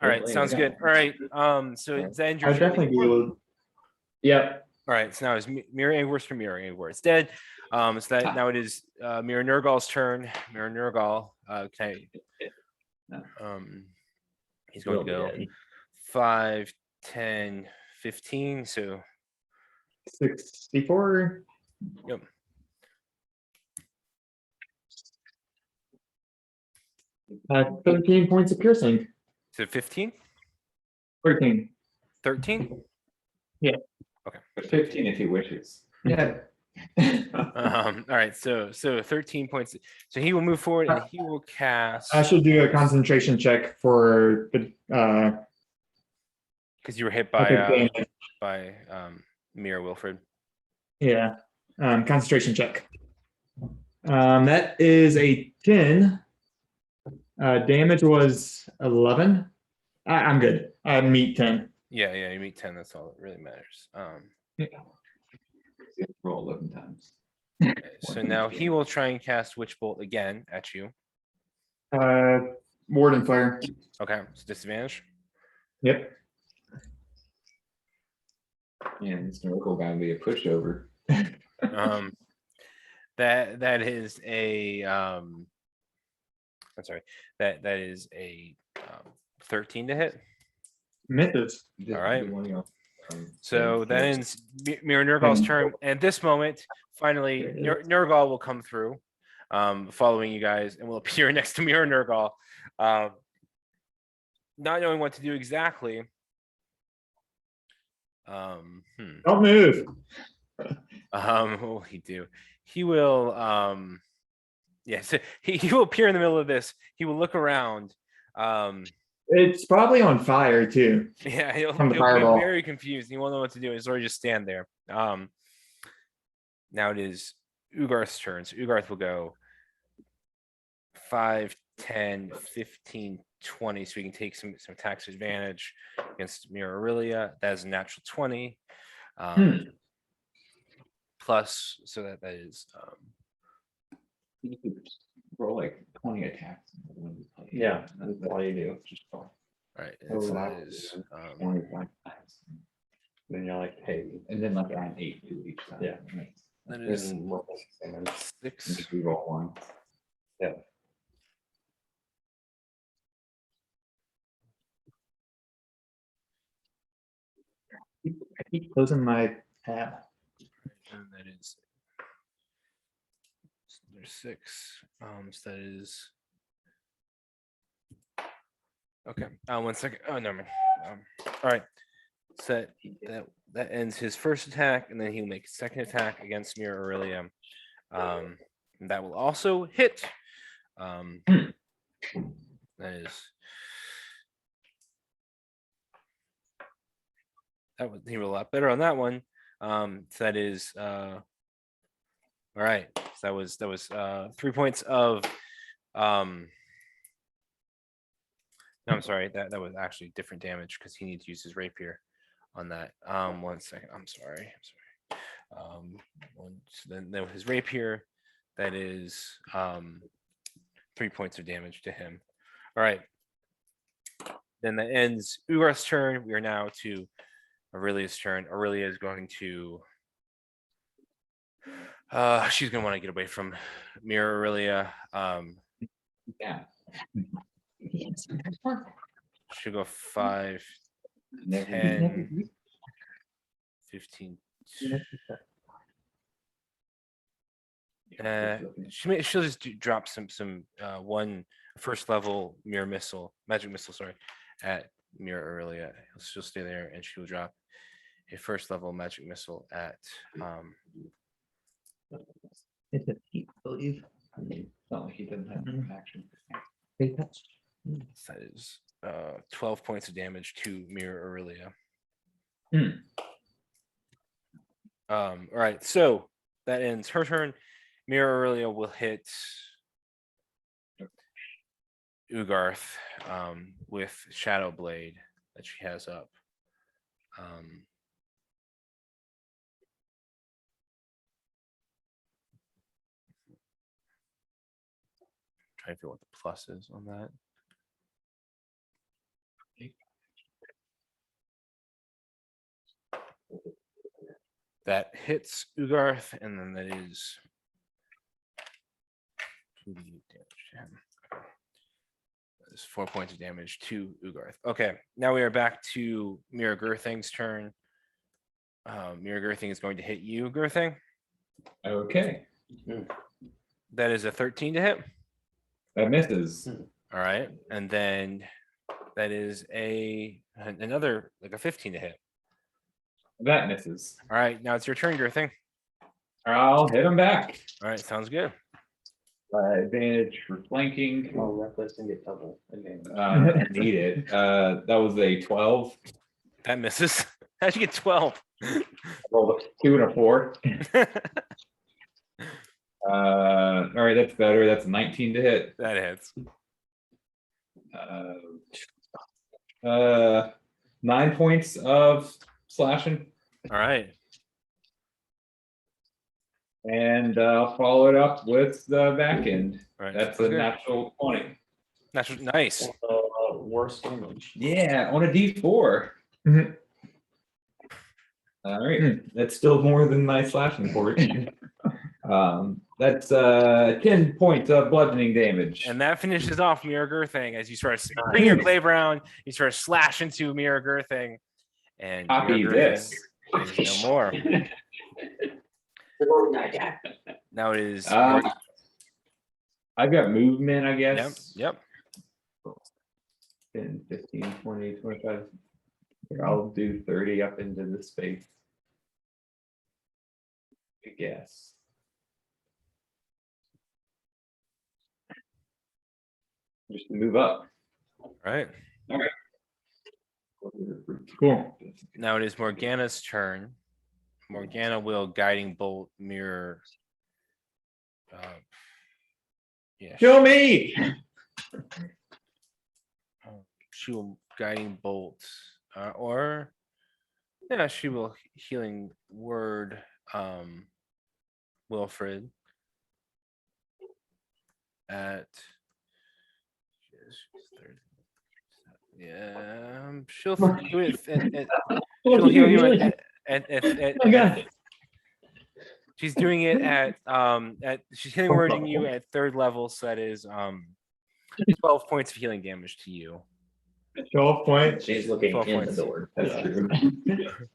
All right, sounds good. All right. So Yeah. does that end your I'd turn? definitely be able to. Yep. All right, so now it's Mirror Angor's from Mirror Angor. It's dead. So that now it is Mirror Nergal's turn. Mirror Nergal. Okay. He's going Will to be go dead. 5, 10, 15. So 64. Yep. Uh, 13 points of piercing. so 15, 13. 13. But 15 if he wishes. Yeah. All right, so 13 points. So he will move forward and he will cast I should do a concentration check for the because you were hit epic by damage. Mirror Wilfred. Yeah. Concentration check. That is a 10. Damage was 11. I'm good. I meet 10. Yeah, you meet 10. That's all that really matters. Roll 11 times. So now he will try and cast Witch Bolt again at you. Warden Flare. Okay, so disadvantage. Yep. Yeah, this miracle guy would be a pushover. That is a I'm sorry. That is a 13 to hit. Misses. All right. Um, So that ends Mirror Nergal's turn. And at this moment, finally, Nergal will come through, following you guys, and will appear next to Mirror Nergal. Not knowing what to do exactly. Don't move. What will he do? He will yes, he will appear in the middle of this. He will look around. It's probably on fire too. Yeah, he'll From the be fireball. very confused. He won't know what to do. He's already just stand there. Now it is Ugarth's turn. So Ugarth will go 5, 10, 15, 20. So we can take some tax advantage against Mirror Aurelia. That is a natural 20. plus, so that is You could roll like 20 attacks. when you play. Yeah, that's all you do. Just fine. right. Oh, So wow. that is 25 attacks. Then you're like, hey, And then like add 8 to each time. Yeah. Right. that is then roll damage. And 6. just reroll 1. I keep closing my tab. And that is there's 6. So that is okay. 1 second. Oh, never mind. All right. So that ends his first attack, and then he'll make a second attack against Mirror Aurelia. And that will also hit. That is he rolled a lot better on that one. So that is all right. So that was 3 points of no, I'm sorry, that was actually different damage because he needs to use his rapier on that. 1 second. I'm sorry. Then with his rapier, that is 3 points of damage to him. All right. Then that ends Ugarth's turn. We are now to Aurelia's turn. Aurelia is going to she's gonna want to get away from Mirror Aurelia. Yeah. She'll go 5, Never 10, 15. She'll just drop some one first level magic missile, sorry, at Mirror Aurelia. She'll stay there and she will drop a first level magic missile at It's a heat, I believe. It's not like he doesn't have an action. that is 12 points of damage to Mirror Aurelia. All right, so that ends her turn. Mirror Aurelia will hit Ugarth with Shadow Blade that she has up. Trying to figure what the plus is on that. That hits Ugarth, and then that is 2d8 damage to him. That is 4 points of damage to Ugarth. Okay, now we are back to Mirror Girthing's turn. Mirror Girthing is going to hit you, Girthing. Okay. That is a 13 to hit. That misses. All right, and then that is another like a 15 to hit. That misses. All right, now it's your turn, Girthing. I'll hit him back. All right, sounds good. Advantage for flanking. Oh, reckless and get double advantage. I need it. That was a 12. That misses. How'd you get 12? Rolled a 2 and a 4. All right, that's better. That's a 19 to hit. That hits. 9 points of slashing, All right. and follow it up with the back end. All right. That's a sounds good. natural 20. Nice. Worst damage. Yeah, on a D4. All right, that's still more than my slashing portion. That's 10 points of bludgeoning damage. And that finishes off Mirror Girthing as you start bring your glaive around, you start slash into Mirror Girthing, and Copy Mirror this. Girthing is no more. Now it is. I've got movement, I guess. Yep. 10, 15, 20, 25. Here, I'll do 30 up into the space. I guess. Just move up. All right. Cool. Now it is Morgana's turn. Morgana will guiding bolt Mirror. Yeah. Kill me! She will guiding bolt, or she will healing word Wilfred at yeah, she'll do it she'll heal you Oh, God. she's doing it at she's healing wording you at 3rd level, so that is 12 points of healing damage to you. 12 points. She's looking 12 in points. the door. That's true.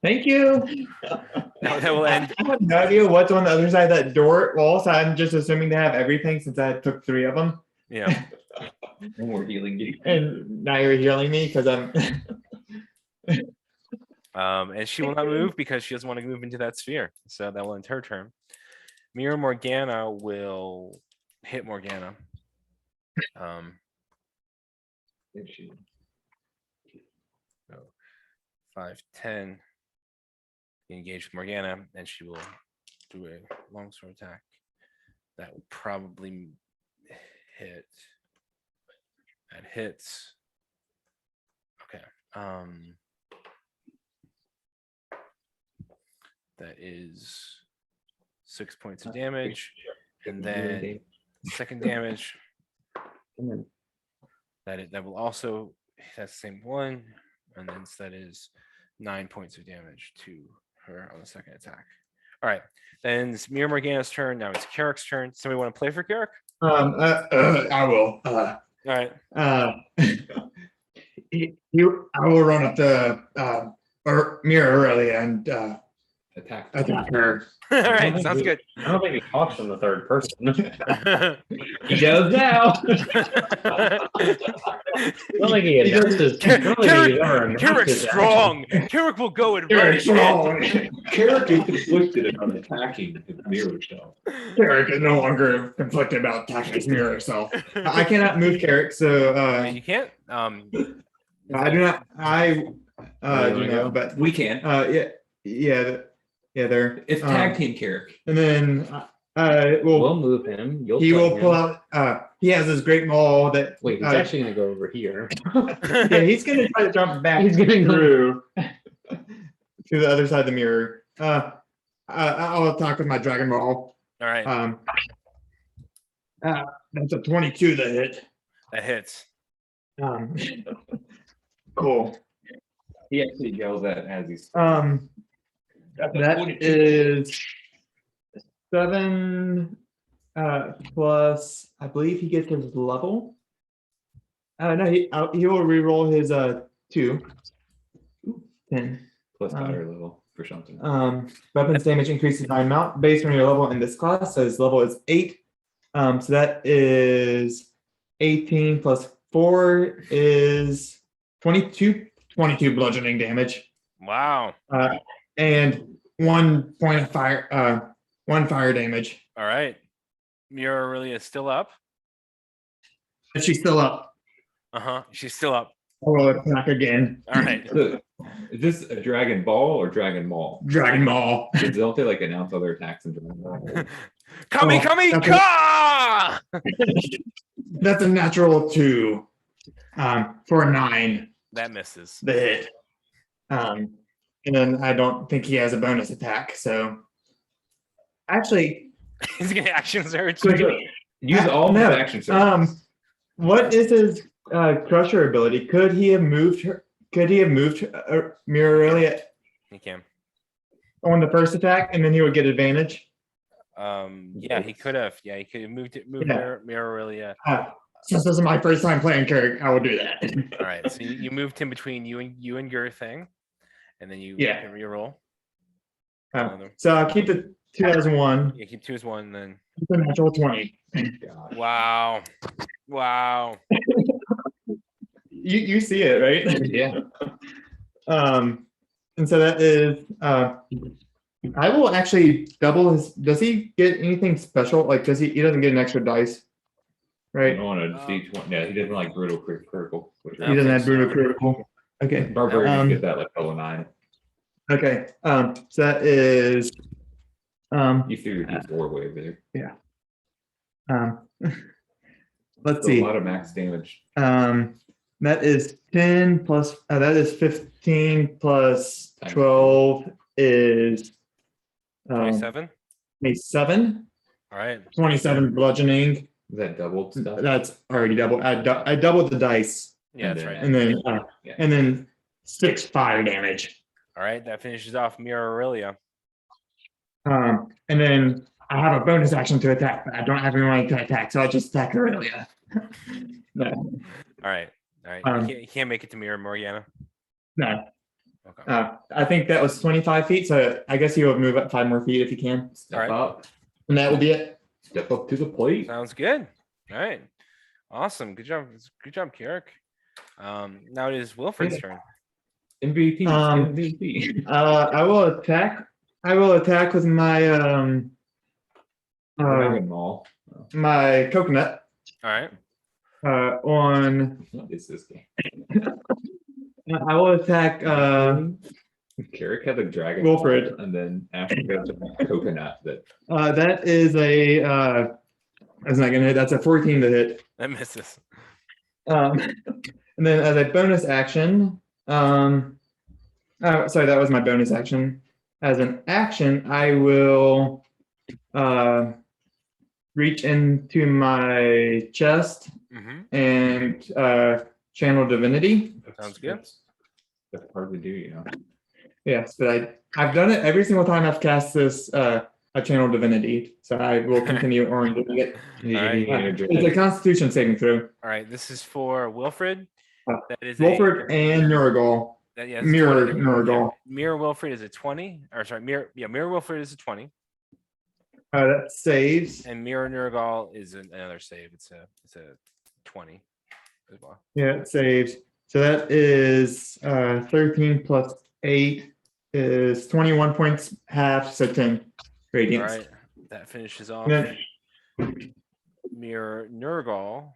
Thank you. That will end. I have no idea what's on the other side of that door wall, so I'm just assuming they have everything since I took 3 of them. Yeah. And we're healing you. And now you're healing me because I'm. And she will not move because she doesn't want to move into that sphere. So that will end her turn. Mirror Morgana will hit Morgana. If she- 5, 10. Engage with Morgana, and she will do a longsword attack. That will probably hit. That hits. Okay. That is 6 points of damage, and then second damage. That will also, that's the same one, and then that is 9 points of damage to her on the second attack. All right, then it's Mirror Morgana's turn. Now it's Carrick's turn. Somebody want to play for Carrick? I will. All right. I will run up to Mirror Aurelia and Attack. attack her. All right, sounds good. I don't think he talks in the third person. He does now. I don't think he announces. I don't think he's ever announced Carrick's his strong. Carrick will go and run Carrick his strong. Carrick is conflicted about attacking the mirror self. Carrick is no longer conflicted about attacking his mirror self. I cannot move Carrick, so You can't. I do not. I Where do you do wanna not. go? But We can. yeah, there. It's tag team Carrick. And then We'll move him. You'll he play will him. pull out. He has this great maul that. Wait, he's actually gonna go over here. Yeah, he's gonna try to jump back He's gonna go- through to the other side of the mirror. I'll talk with my dragon maul. All right, That's a 22 that hit. that hits. Cool. He actually yells that as he's. That is 7 plus. I believe he gets his level. No, he will reroll his 2. 10. Plus higher level for something. Weapons damage increases by amount based on your level in this class. So his level is 8. So that is 18 plus 4 is 22 bludgeoning damage. Wow. And 1 point of fire, 1 fire damage. All right. Mirror Aurelia is still up. But she's still up. She's still up. I will attack again. All right. So, is this a Dragon Ball or Dragon Maul? Dragon Ball. Don't they like announce other attacks in Dragon Ball? Kami, okay. ka! That's a natural 2. For a 9. That misses. The hit. And then I don't think he has a bonus attack. So actually, He's gonna action surge. Use all no. his action surges. What is his crusher ability? Could he have moved her? Could he have moved Mirror Aurelia He can. on the first attack, and then he would get advantage? Yeah, he could have. Yeah, he could have moved Yeah. Mirror Aurelia. Since this is my first time playing Carrick, I will do that. All right. So you moved him between you and your thing, and then you Yeah. can reroll. So I'll keep the 2 as 1. You keep 2 as 1, then. It's a natural 20. Wow. Wow. You see it, right? Yeah. And so that is I will actually double his. Does he get anything special? Like, does he doesn't get an extra dice, right? On a D20. Yeah, he doesn't like brutal critical. Which I He don't doesn't think have brutal so. critical. Okay. Barbarian get that like level 9. Okay. So that is You threw your D4 away there. let's So a see. lot of max damage. That is 10 plus that is 15 plus 12 is 27. 27, All right. 27 bludgeoning. Is that doubled stuff? That's already double. I doubled the dice, Yeah, that's right. and then 6 fire damage. All right. That finishes off Mira Aurelia. And then I have a bonus action to attack, but I don't have anyone to attack, so I'll just attack Aurelia. No, All right. All right. You can't make it to Mira Morgana. no. Okay. I think that was 25 feet, so I guess you will move up 5 more feet if you can. Step up. And that will be it. Step up to the plate. Sounds good. All right. Awesome. Good job. Good job, Kirik. Now it is Wilfred's turn. MVP. MVP. I will attack. I will attack with my Dragon Mall. my coconut All right. on. What is this game? I will attack Carrick had a dragon. Wilfred. And then after goes a coconut that that is a that's not gonna hit. That's a 14 to hit. That misses. And then as a bonus action, sorry, that was my bonus action. As an action, I will reach into my chest Mm-hmm. and channel divinity. Sounds good. that's hard to do, you know. Yes, but I've done it every single time I've cast this a channel divinity. So I will continue on doing it. It's a Constitution saving throw. All right. This is for Wilfred. That is Wilfred and Nurgle. That, yeah, Mirror 20. Nurgle. Yeah, Mirror Wilfred is a 20. Or sorry, Mirror Wilfred is a 20. That saves. And Mirror Nurgle is another save. It's a 20 as well. Yeah, it saves. So that is 13 plus 8 is 21 points half, so 10 All radiance. right. That finishes off And Mirror Nurgle.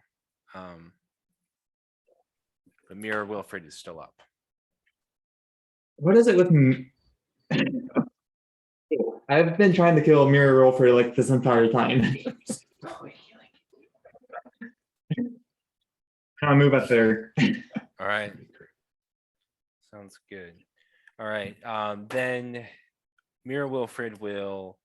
But Mirror Wilfred is still up. what is it with I've been trying to kill Mirror Roll for like this entire time. I'll move up there. All right. Sounds good. All right. Then Mirror Wilfred will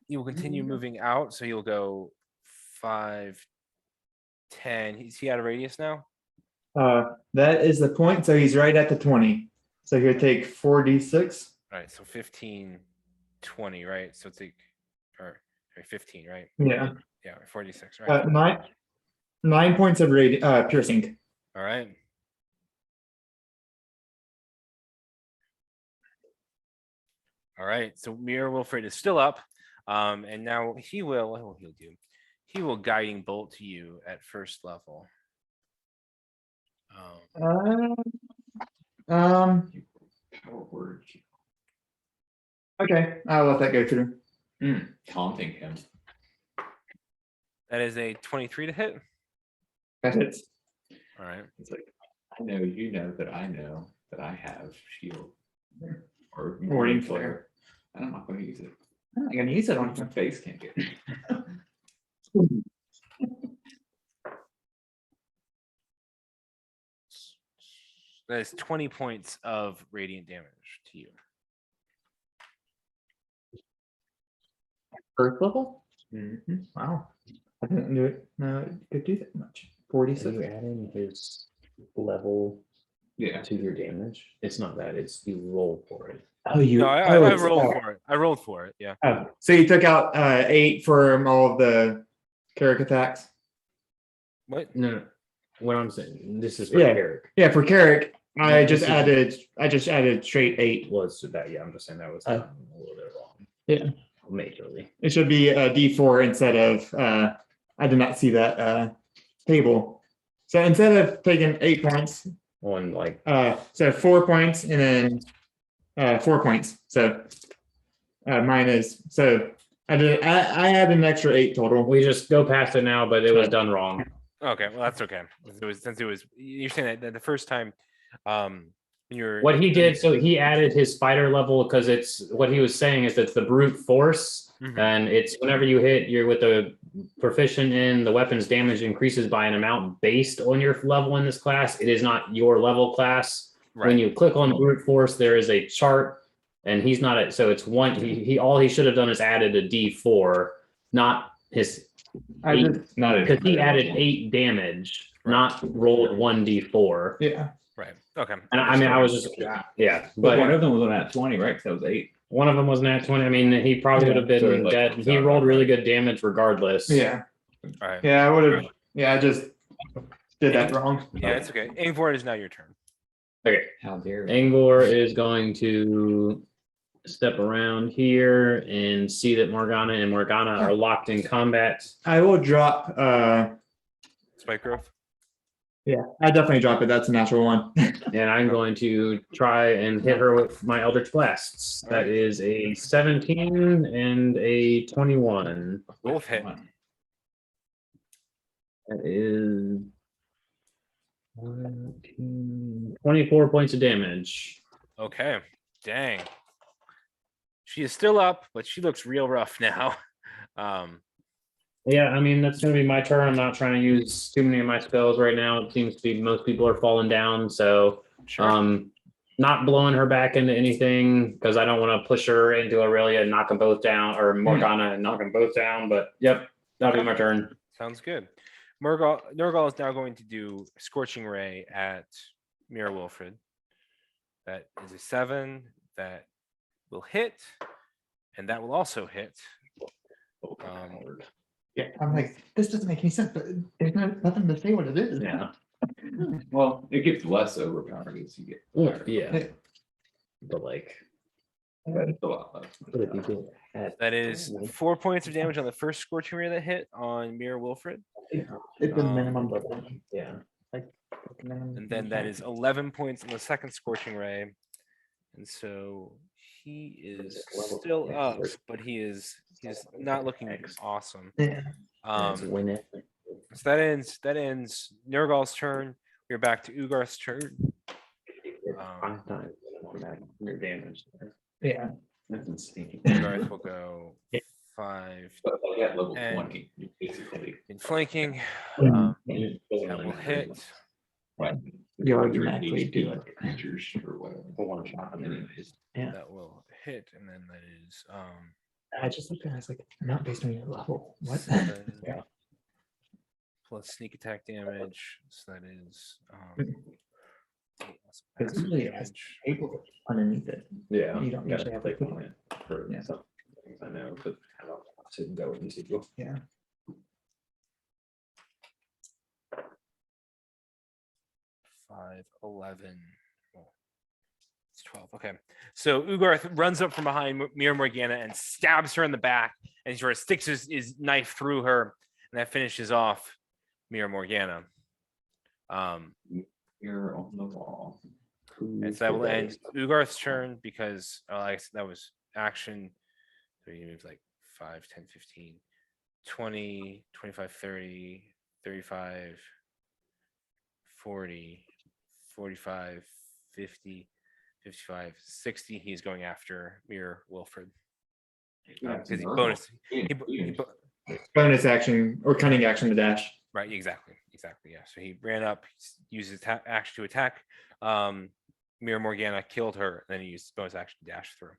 he will continue moving out, so you'll go 5, 10. Is he out of radius now? That is the point. So he's right at the 20. So he'll take 4d6. All right, so 15, 20, right? So it's like, or 15, right? Yeah. Yeah, 46, right? 9 points of piercing. All right. All right, so Mirror Wilfred is still up. And now what will he do? He will guiding bolt to you at first level. Power word. Okay, I'll let that go through. Taunting him. That is a 23 to hit. That hits. All right. It's like, I know you know that I know that I have shield or Warding flare. I'm not going to use it. I'm not gonna use it on My face can't get it. That is 20 points of radiant damage to you. first level. Mhm. Wow, I didn't do it. No, it could do that much. Are 46. you adding his level Yeah. to your damage? It's not that, it's you roll for it. Oh, you. No, I rolled for it. I rolled for it. Yeah. Oh, so you took out 8 from all of the Carrick attacks. What? No, what I'm saying, this is for Yeah. Eric. Yeah, for Carrick, I Yeah, just this is- added straight 8. Was that, yeah, I'm just saying that was Oh. done a little bit wrong. Yeah. Majorly. It should be a D4 instead of. I did not see that table. So instead of taking 8 points, On like, so 4 points and then 4 points. So mine is so I had an extra 8 total. we just go past it now, but it was done wrong. Okay, well that's okay. Since it was you're saying that the first time, when you're What he did, so he added his fighter level because it's what he was saying is it's the brute force, Mhm. and it's whenever you hit, you're with the proficient in the weapon's damage increases by an amount based on your level in this class. It is not your level class. when you click on brute force, there is a chart, and he's not at. So it's one. He all he should have done is added a D4, not his. I just, Not Because he added 8 damage, not rolled 1d4. yeah. Right. Okay. And I mean, I was just yeah, But one but of them was on that 20, right? 'Cause that was 8. one of them was nat 20. I mean, he probably would have So been it, like, dead. comes He out rolled really right. good damage regardless. Yeah. All right. Yeah, I would have. Yeah, I just did that wrong. Yeah, it's okay. Ingvar, it is now your turn. Okay. How dare you. Angor is going to step around here and see that Morgana and Morgana are locked in combat. I will drop. Spike growth. Yeah, I definitely drop it. That's a natural one. And I'm going to try and hit her with my Eldritch Blasts. That is a 17 and a 21. Both hit. That is 24 points of damage. Okay. Dang. She is still up, but she looks real rough now. Yeah, I mean, that's going to be my turn. I'm not trying to use too many of my spells right now. It seems to be most people are falling down. So, Sure. not blowing her back into anything because I don't want to push her into Aurelia and knock them both down, or Morgana and knock them both down. But yep, that'll be my turn. Sounds good. Nurgle is now going to do Scorching Ray at Mira Wilfred. That is a 7. That will hit, and that will also hit. Yeah, I'm like, this doesn't make any sense, but there's nothing to say what it is. Yeah. Well, it gets less overpowering as you get. Well, yeah. But like, But it's a lot less. what if you did at- That is 4 points of damage on the first Scorching Ray that hit on Mira Wilfred. It's the minimum level. Yeah. And then that is 11 points on the second Scorching Ray. And so he is still up, but he's not looking awesome. Yeah. Win it. So that ends Nurgle's turn. We're back to Ugarth's turn. 5 times your damage. Yeah. That's insane. Ugarth will go 5 But like at level And- 20, you basically. in flanking. Um, That will hit. What? You Your automatically HP do it. creatures or whatever. One shot. Anyways. Yeah. That will hit, and then that is I just looked at it, I was like, not based on your level. What? 7 Yeah. plus sneak attack damage. So that is Because usually it has paperwork underneath it. Yeah. You don't usually have to click click on it for Yeah. some things I know, but I don't sit and go into it. Yeah. five, 11. Well, it's 12. Okay. So Ugarth runs up from behind Mira Morgana and stabs her in the back and sort of sticks his knife through her. And that finishes off Mira Morgana. You're on the wall. And so that will end Ugarth's turn because I guess that was action. So he moves like 5, 10, 15, 20, 25, 30, 35, 40, 45, 50, 55, 60. He's going after Mira Wilfred. Because he bonus. Bonus action or cunning action to dash. Right, exactly. Yeah. So he ran up, used his action to attack. Mira Morgana killed her, and then he used bonus action to dash through.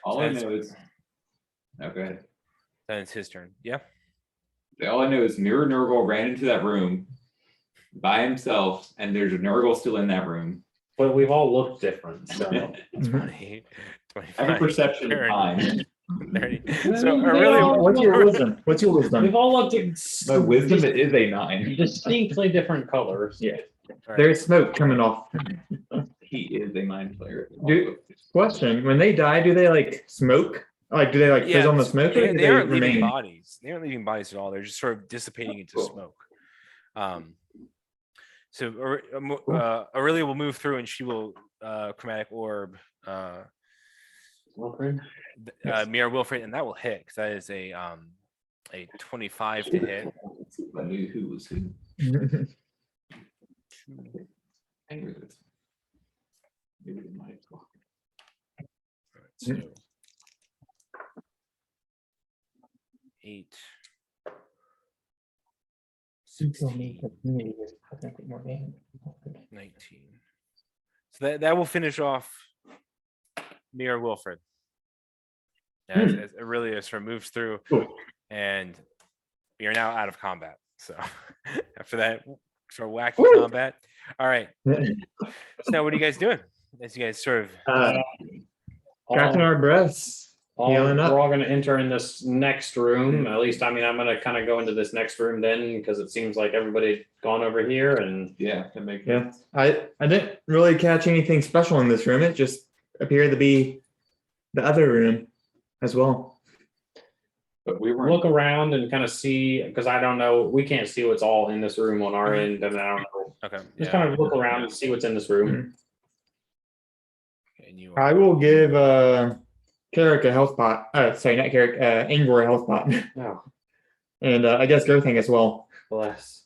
All I know is. Oh, go ahead. Then it's his turn. Yeah. All I know is Mirror Nurgle ran into that room by himself, and there's a Nurgle still in that room. But we've all looked different. So 20, Every 25, perception is 30, fine. 30. So I really What's your wisdom? What's your wisdom? we've all looked at My wisdom is a 9. distinctly different colors. Yeah. All right. There's smoke coming off. He is a mind player. Dude, Question: when they die, do they like smoke? Like, do they like fizz on the smoke? Or do they aren't leaving remain? bodies. They aren't leaving bodies at all. They're just sort of dissipating into Cool. smoke. So Aurelia will move through and she will chromatic orb Wilfred? Mira Wilfred, and that will hit because that is a 25 to hit. I knew who was who. Angry with this. Maybe it might as well. So 8. 16, 19. So that will finish off Mayor Wilfred. As Aurelius sort of moves through, Cool. and we are now out of combat. So after that sort of wacky Woo! combat. All right. So now what are you guys doing? As you guys sort of Catching our breaths. Healing up. We're all gonna enter in this next room. At least, I mean, I'm gonna kind of go into this next room then, because it seems like everybody gone over here and Yeah, that makes Yeah, I didn't really catch anything special in this room. It just appeared to be the other room as well. But we weren't. look around and kind of see, because I don't know, we can't see what's all in this room on our end, and I don't know. okay. Just Yeah. kind of look around and see what's in this room. And you I will give Carrick a health pot. Sorry, not Carrick. Angor a health pot, Oh, and I guess Gerthing as well. bless.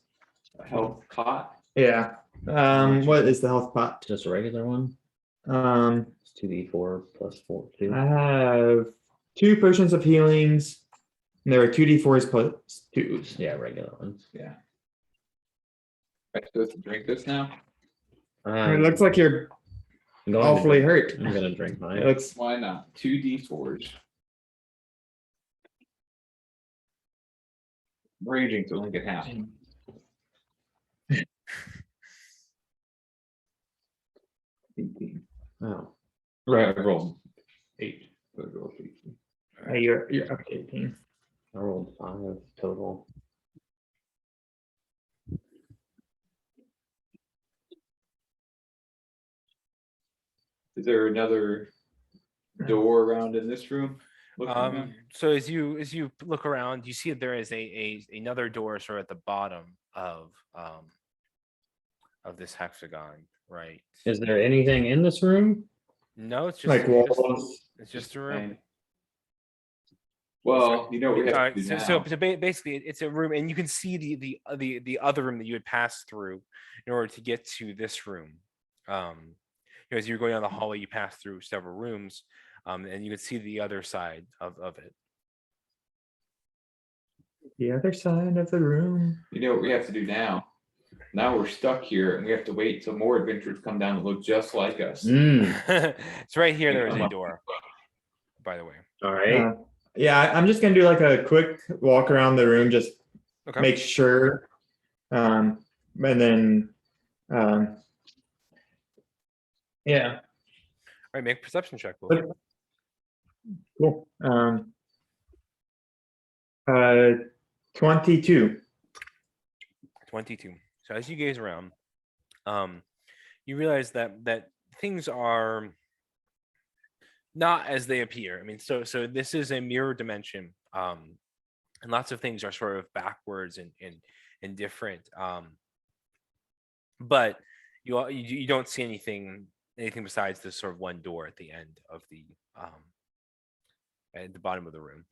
A health pot. Yeah. What is the health pot? Just a regular one. It's It's 2d4 plus 4, 2. I have 2 potions of healings. And there are 2d4s plus 2s. Yeah, regular ones. Yeah. Am I supposed to drink this now? It looks like you're I'm going to awfully drink- hurt. I'm gonna drink It mine. looks Why not? 2d4s. Raging, so only get half. Oh, Right, I rolled 8. So I rolled 18. you're up to 18. I rolled 5 total. Is there another door around in this room? Looking around? so as you look around, you see that there is another door sort of at the bottom of this hexagon, right? Is there anything in this room? No, it's just Like walls. it's just a room. And- Well, you know what we have Alright, to do now. so basically it's a room, and you can see the other room that you had passed through in order to get to this room. As you're going down the hallway, you pass through several rooms, and you can see the other side of it. The other side of the room. You know what we have to do now? Now we're stuck here and we have to wait till more adventurers come down and look just like us. It's right here. There is a door, by the way. All right. Yeah, I'm just gonna do like a quick walk around the room, just Okay. make sure. And then, yeah, All right, make a perception check. Will. cool. 22. 22. So as you gaze around, you realize that things are not as they appear. I mean, so this is a mirror dimension, and lots of things are sort of backwards and different. But you don't see anything besides this sort of one door at the end of at the bottom of the room.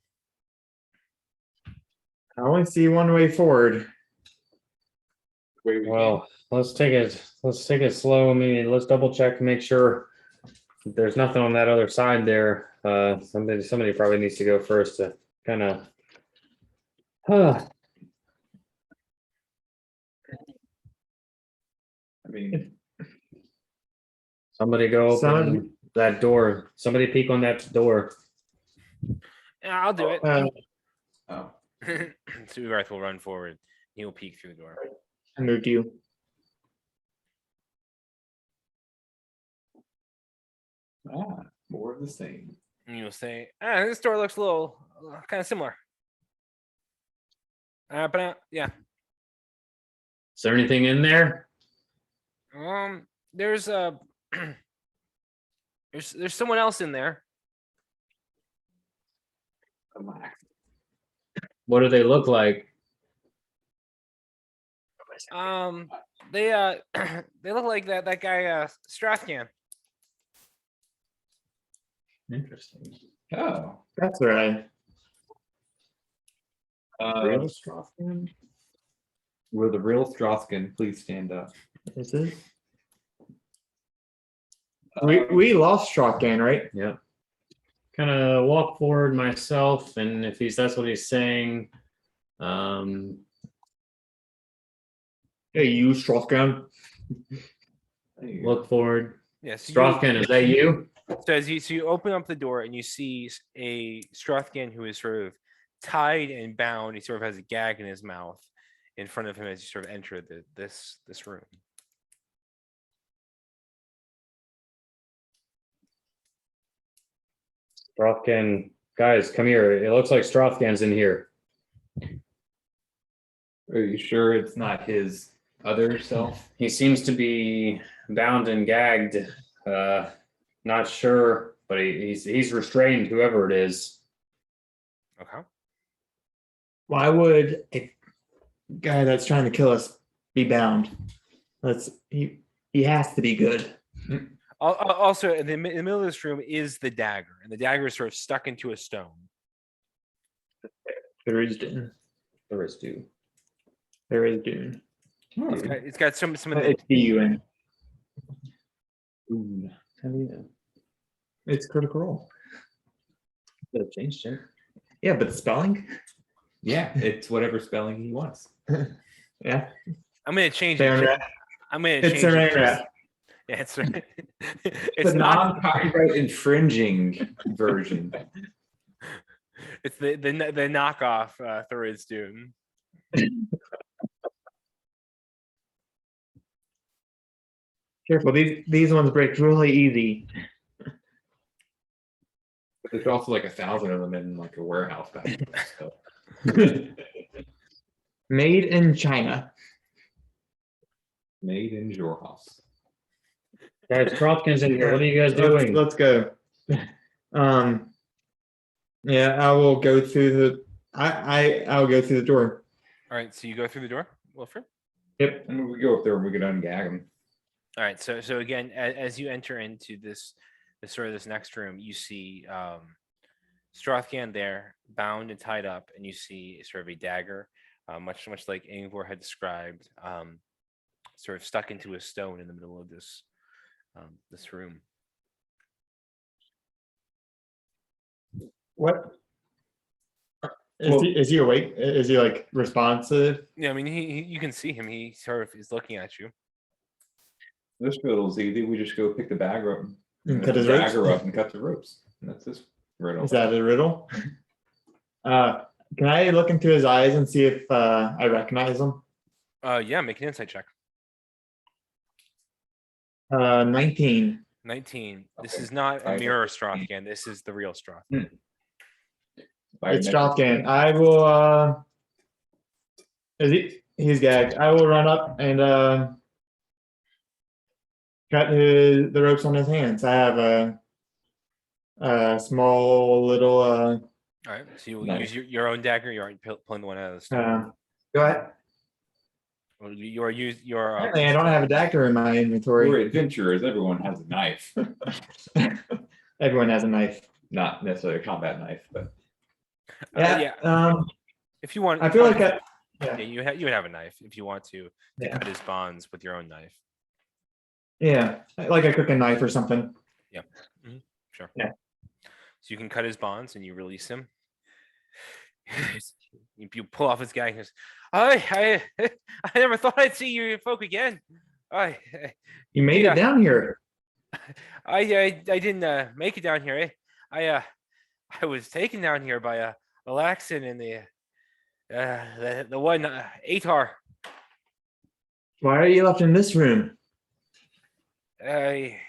I only see one way forward. Way we Well, let's take it slow. I mean, let's double check, make sure there's nothing on that other side there. Somebody probably needs to go first to kind of. I mean, Somebody go open Some- that door. Somebody peek on that door. Yeah, I'll do it. oh, So Ugarth will run forward. He will peek through the door. I moved you. more of the same. And you'll say, this door looks a little kind of similar. But yeah. Is there anything in there? There's there's someone else in there. Relax. What do they look like? They they look like that guy Strathcan. Interesting. Oh, That's right. real Strausskin? Will the real Strausskin please stand up? Is it? We lost Shotgun, right? Yeah. Kind of walk forward myself, and if that's what he's saying, Hey, you Shotgun. There you go. look forward. Yes. Strothkin, is that you? So you open up the door and you see a Strothkin who is sort of tied and bound. He sort of has a gag in his mouth in front of him as you sort of enter this room. Strothkin, guys, come here. It looks like Strothkin's in here. Are you sure it's not his other self? He seems to be bound and gagged. Not sure, but he's restrained, whoever it is. Okay. Why would a guy that's trying to kill us be bound? He has to be good. Also, in the middle of this room is the dagger, and the dagger is sort of stuck into a stone. There is Dune. There is two. There is Dune. It's got some of the It's D-U-N. Ooh. How do you know? It's Critical Role. Could have changed it. Yeah, but the spelling? Yeah, it's whatever spelling he wants. Yeah. I'm gonna change Saran it. wrap. I'm gonna It's change saran it. wrap. Yeah, it's It's it's the not. non-copyright infringing version. It's the knockoff Thoris Doom. Careful, these ones break really easy. But there's also like 1,000 of them in like a warehouse back there. So. Made in China. Made in your house. Guys, Strothkin's in here. What are you guys doing? Let's go. Yeah, I will go through the. I'll go through the door. All right, so you go through the door, Wilfred. Yep. And we go up there and we can ungag him. All right, so again, as you enter into this next room, you see Strothkan there, bound and tied up, and you see sort of a dagger, much like Ingvar had described, sort of stuck into a stone in the middle of this room. What? Is he awake? Is he like responsive? Yeah, I mean, you can see him. He sort of is looking at you. This fiddle's easy. We just go pick the bag up And cut his ropes? dagger up and cut the ropes. And that's this riddle. Is that a riddle? Can I look into his eyes and see if I recognize him? Yeah, make an insight check. 19. 19. This Okay. is not a I- mirror Strothkan. This is the real Strothkan. It's Strothkan. I will. He's gagged. I will run up and cut the ropes on his hands. I have a small little. All right, so you will Nice. use your own dagger. You aren't pulling the one out of the stone. Go ahead. Or you are use your. Apparently, I don't have a dagger in my We're inventory. adventurers. Everyone has a knife. Everyone has a knife. Not necessarily a combat knife, but Yeah. If you want, I feel like yeah, you would have a knife if you want to Yeah. cut his bonds with your own knife. Yeah, like a cooking knife or something. Sure. Yeah. So you can cut his bonds and you release him. You pull off his gag and goes, I never thought I'd see you folk again. You made Yeah. it down here. I didn't make it down here. I was taken down here by Alaxin and the one Atar. Why are you left in this room? I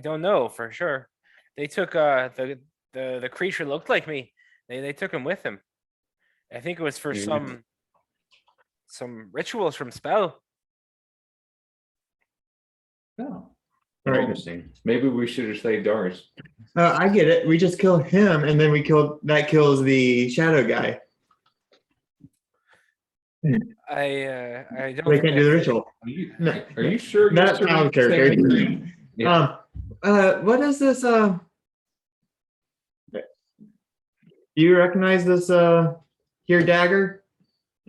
don't know for sure. They took the creature looked like me. They took him with them. I think it was for some rituals from spell. no. Right. Interesting. Maybe we should have saved ours. I get it. We just kill him, and then that kills the shadow guy. I don't. They think can't do the that's it. ritual. No. Are you sure? That's you're out of saying- character. Yeah. What is this? Do you recognize this? Here dagger.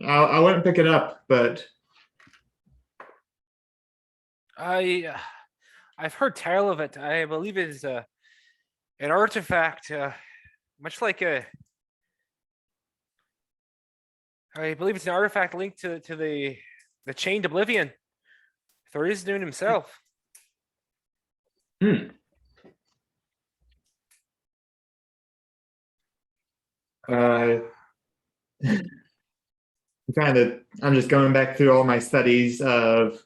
I wouldn't pick it up, but I've heard tell of it. I believe it is an artifact, much like I believe it's an artifact linked to the chained oblivion. Thorisdun himself. Hmm. Uh, I'm just going back through all my studies of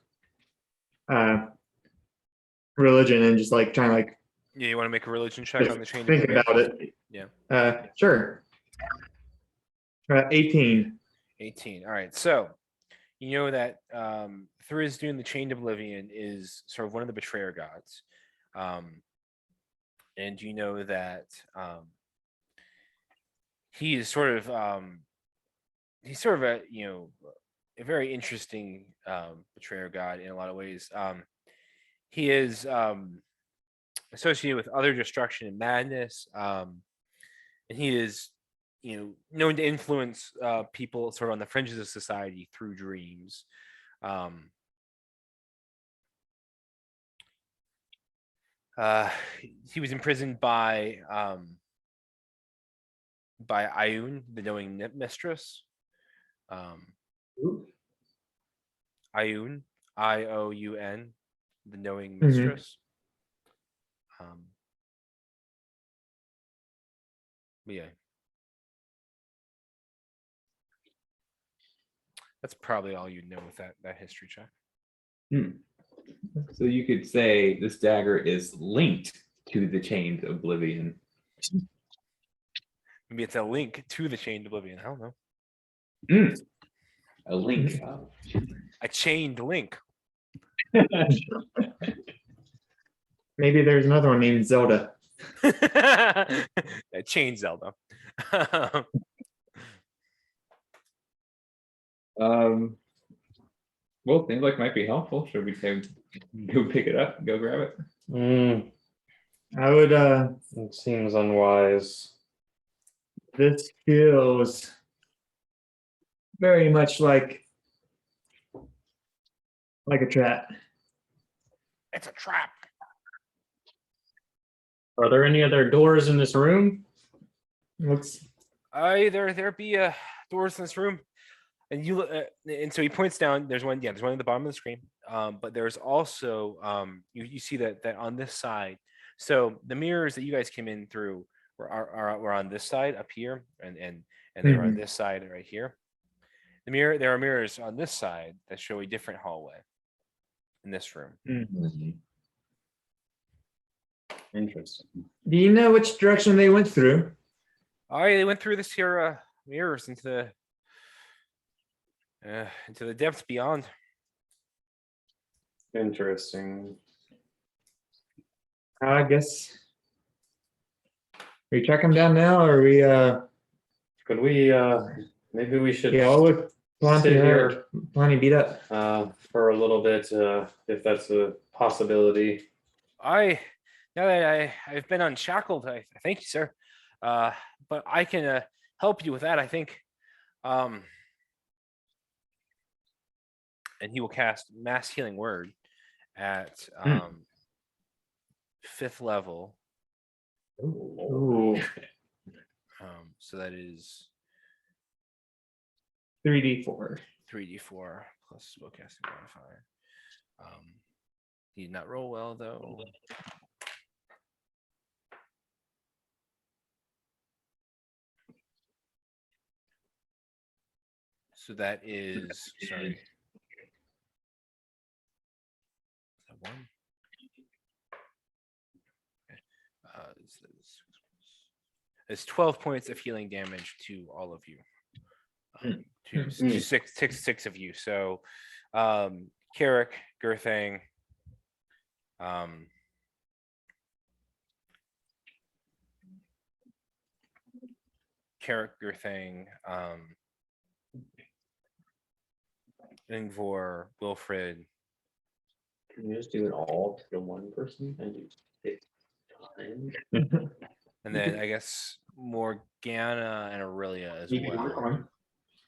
religion and just like trying to like Yeah, you want to make a religion check just on the chain of think oblivion? about it. Yeah. Sure. 18. 18. All right. So you know that Thrizdun, the Chained Oblivion, is sort of one of the betrayer gods. And you know that he is sort of he's sort of a a very interesting betrayer god in a lot of ways. He is associated with other destruction and madness, and he is known to influence people sort of on the fringes of society through dreams. Um, he was imprisoned by Ioun, the knowing mistress. Ioun, Ioun, the knowing mistress. Yeah, that's probably all you know with that history check. So you could say this dagger is linked to the chained oblivion. Maybe it's a link to the Chained Oblivion. I don't know. A link. A chained link. Maybe there's another one named Zelda. A chained Zelda. Well, things like might be helpful. Should we say go pick it up, go grab it? I would It seems unwise. this feels very much like a trap. It's a trap. Are there any other doors in this room? Looks There be doors in this room, and you and so he points down. There's one. Yeah, there's one at the bottom of the screen. But there's also you see that on this side. So the mirrors that you guys came in through were on this side up here, and they were on this side right here. There are mirrors on this side that show a different hallway in this room. Interesting. Do you know which direction they went through? All right, they went through this here mirrors into the depths beyond. Interesting. I guess we track them down now, or we Could we maybe we should yeah, I'll look plenty sit hurt, here plenty beat up. for a little bit if that's a possibility. Now that I've been unshackled, I thank you, sir. But I can help you with that, I think. And he will cast Mass Healing Word at 5th level. Ooh, So that is 3d4. 3d4 plus spellcasting modifier. He did not roll well though. So that is sorry. Is that one? It's 12 points of healing damage to all of you. To six of you. So Carrick, Gerthang, Ingvor, Wilfred. Can you just do it all to the one person and you take time? And then I guess Morgana and Aurelia as well.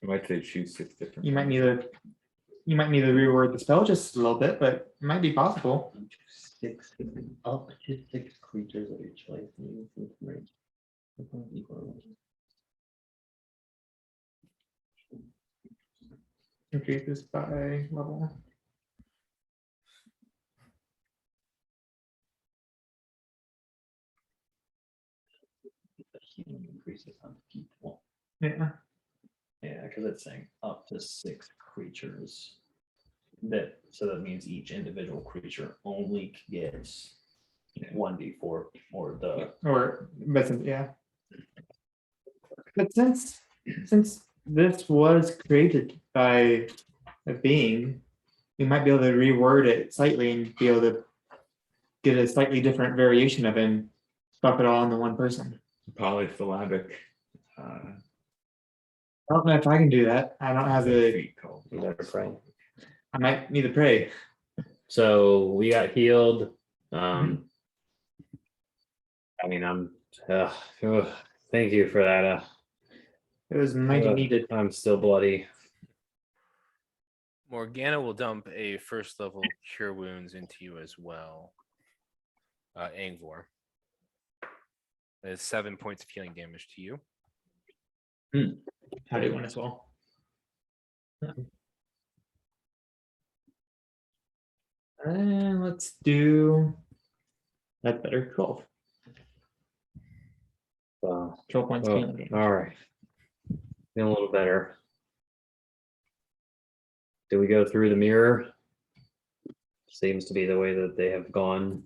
I might say choose 6 different. You might need to reword the spell just a little bit, but it might be possible. Up to 6 creatures of your choice. Increase this by level. Yeah. Yeah, because it's saying up to 6 creatures. So that means each individual creature only gets 1d4 or the Or, but yeah. But since this was created by a being, we might be able to reword it slightly and be able to get a slightly different variation of it and stuff it all into one person. Polysyllabic. I don't know if I can do that. I don't have the. feat called. you better pray. I might need to pray. So we got healed. I mean, thank you for that. It was mighty needed. I'm still bloody. Morgana will dump a first level cure wounds into you as well. Angvor. That is 7 points of healing damage to you. How do you want as well? And let's do. That's better. 12. 12 points. Oh, healing damage. all right. Feeling a little better. Do we go through the mirror? Seems to be the way that they have gone.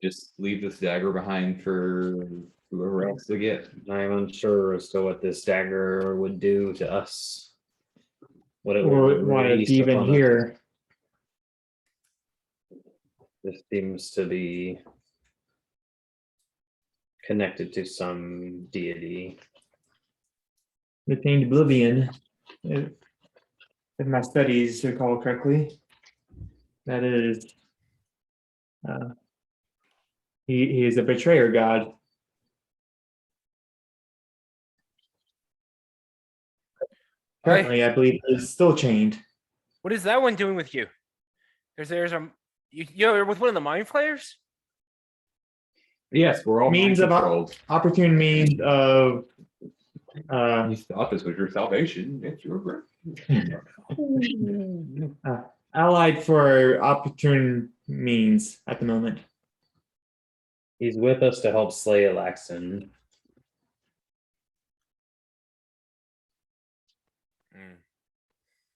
Just leave this dagger behind for whoever else to get. I'm unsure as to what this dagger would do to us. What it Or would want to release even upon us. here. This seems to be connected to some deity. Retained oblivion. If my studies recall correctly. That is. He is a betrayer god. Currently, I believe he's still chained. What is that one doing with you? There's you're with one of the mind flayers? Yes, we're all Means mind of controlled. opportune means of You thought this was your salvation. It's your breath. allied for opportune means at the moment. He's with us to help slay Alaxon.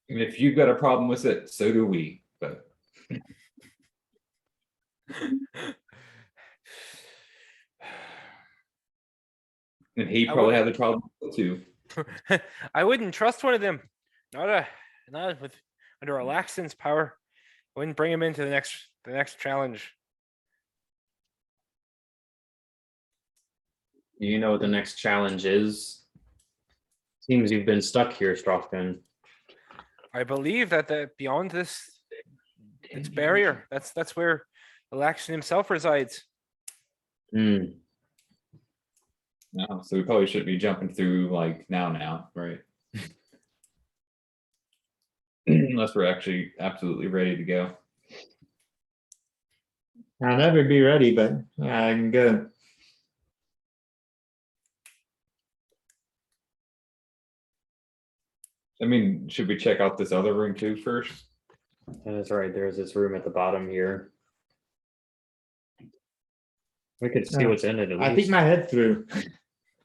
And if you've got a problem with it, so do we. But and he I probably would- has a problem with it too. I wouldn't trust one of them. Not with under Alaxon's power. I wouldn't bring him into the next challenge. Do you know what the next challenge is? Seems you've been stuck here, Strofkin. I believe that beyond this barrier, that's where Alaxon himself resides. Hmm. No, so we probably shouldn't be jumping through like now, right? Unless we're actually absolutely ready to go. I'll never be ready, but yeah, I can go. I mean, should we check out this other room too first? That's right. There's this room at the bottom here. We could see Yeah. what's in it at I least. peeked my head through.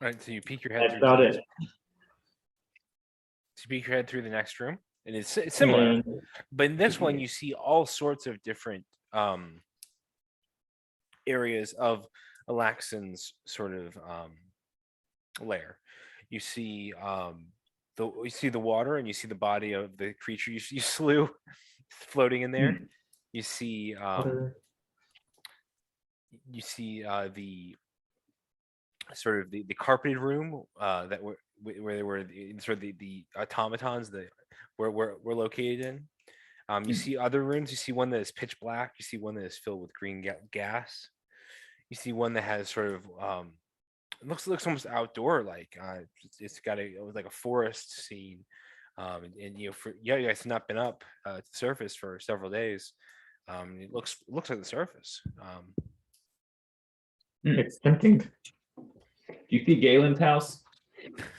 Right, so you peek your head That's through. about the it. next- So you peek your head through the next room, and it's similar. And But in this one, you see all sorts of different areas of Alaxon's sort of lair. You see the water, and you see the body of the creature you slew floating in there. You see the sort of the carpeted room that where they were sort of the automatons that we're located in. You see other rooms. You see one that is pitch black. You see one that is filled with green gas. You see one that has sort of it looks almost outdoor like. It's got like a forest scene, and you guys have not been up to the surface for several days. It looks like the surface. it's tempting. Do you see Galen's house?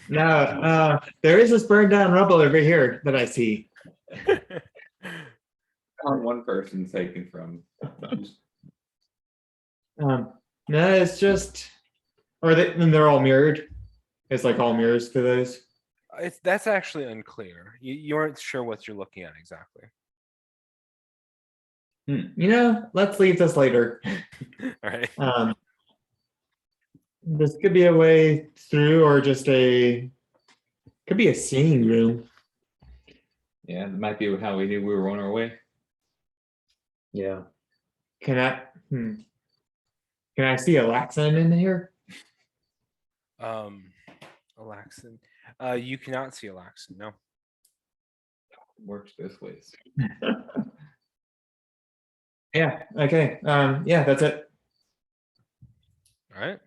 No, there is this burned down rubble over here that I see. One person taken from. No, it's just, then they're all mirrored. It's like all mirrors to those. That's actually unclear. You aren't sure what you're looking at exactly. Let's leave this later. All right. This could be a way through, or just could be a seeing room. Yeah, that might be how we knew we were on our way. Yeah. Can I see a Laxan in here? Alaxin. You cannot see Alaxin. No. Works both ways. Yeah. Okay. Yeah, that's it. All right.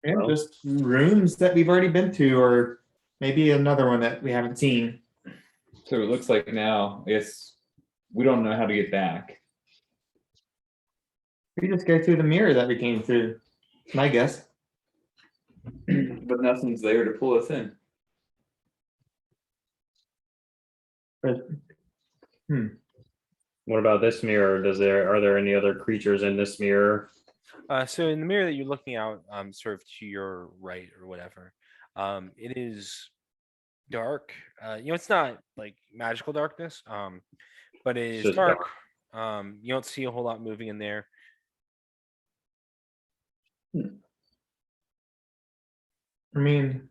And Well- just rooms that we've already been to, or maybe another one that we haven't seen. So it looks like now, I guess we don't know how to get back. We just go through the mirror that we came through. My guess. But nothing's there to pull us in. But What about this mirror? Are there any other creatures in this mirror? So in the mirror that you're looking out, sort of to your right or whatever, it is dark. It's not like magical darkness, but it It's is just dark. You don't see a whole lot moving in there. I mean,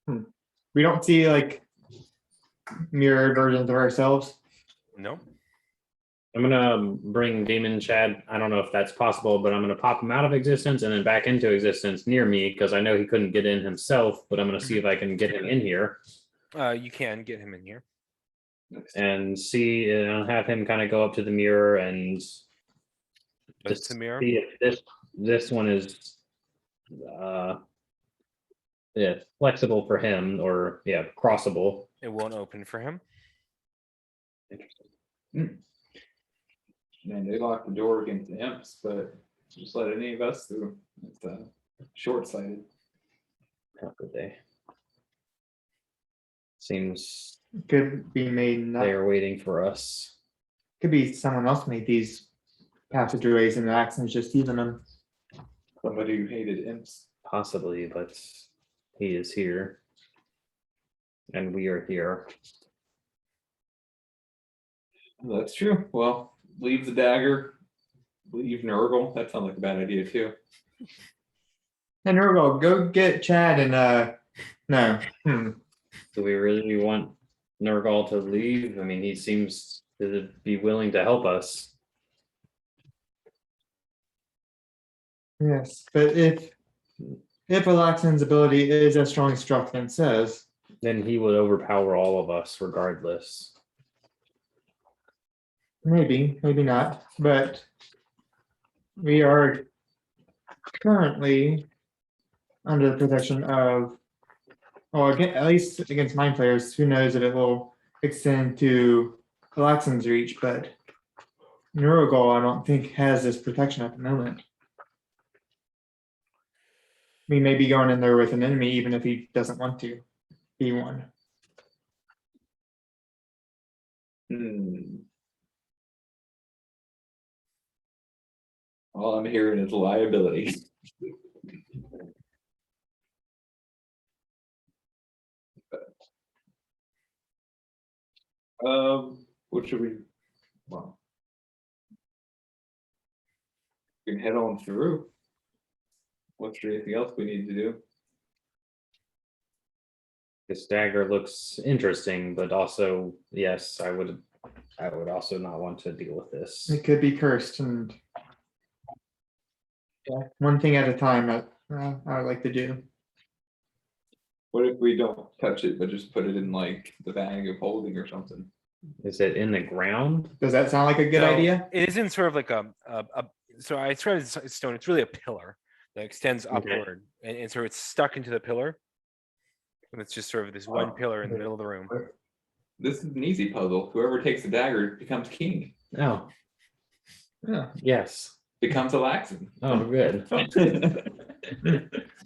we don't see like mirrored versions of ourselves. No. I'm gonna bring Demon Chad. I don't know if that's possible, but I'm gonna pop him out of existence and then back into existence near me because I know he couldn't get in himself. But I'm gonna see if I can get him in here You can get him in here. and see and have him kind of go up to the mirror and That's just the mirror. see if this one is yeah, flexible for him, or yeah, crossable. It won't open for him. Man, they locked the door against the imps, but just let any of us through. It's short-sighted. How could they? Seems Could be made. they are waiting for us. Could be someone else made these passageways and the accents just even them. Somebody who hated imps. Possibly, but he is here. And we are here. That's true. Well, leave the dagger. Leave Nurgle. That sounds like a bad idea too. And Nurgle, go get Chad and no. Do we really want Nurgle to leave? I mean, he seems to be willing to help us. Yes, but if Alaxan's ability is as strong as Struckman says, Then he would overpower all of us regardless. maybe not, but we are currently under the protection of, well, again, at least against mind players, who knows if it will extend to Alaxan's reach, but Nurgle, I don't think has this protection at the moment. We may be going in there with an enemy even if he doesn't want to be one. All I'm hearing is liability. What should we? Well, we can head on through. What's there anything else we need to do? This dagger looks interesting, but also, yes, I would also not want to deal with this. It could be cursed, and one thing at a time. I would like to do. What if we don't touch it, but just put it in like the bag of holding or something? Is it in the ground? Does that sound like a good No, idea? It isn't sort of like so I tried stone. It's really a pillar that extends Okay. upward, and so it's stuck into the pillar. And it's just sort of this one pillar in the middle of the room. This is an easy puzzle. Whoever takes the dagger becomes king, Oh, Yeah. yes. becomes a Laxan. Oh, good.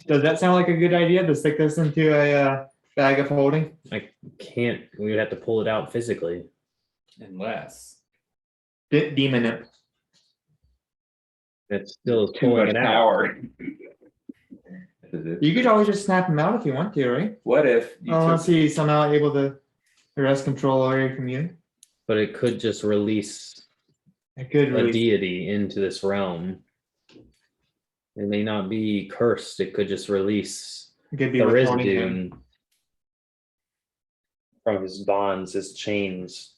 Does that sound like a good idea to stick this into a bag of holding? I can't. We would have to pull it out physically. Unless Demon it. It still is Too pulling much it out. power. You could always just snap them out if you want to, right? What if you Unless took, he's somehow able to wrest control away from you. But it could just release I could a really. deity into this realm. It may not be cursed. It could just release Could be the withholding residue him. from his bonds, his chains.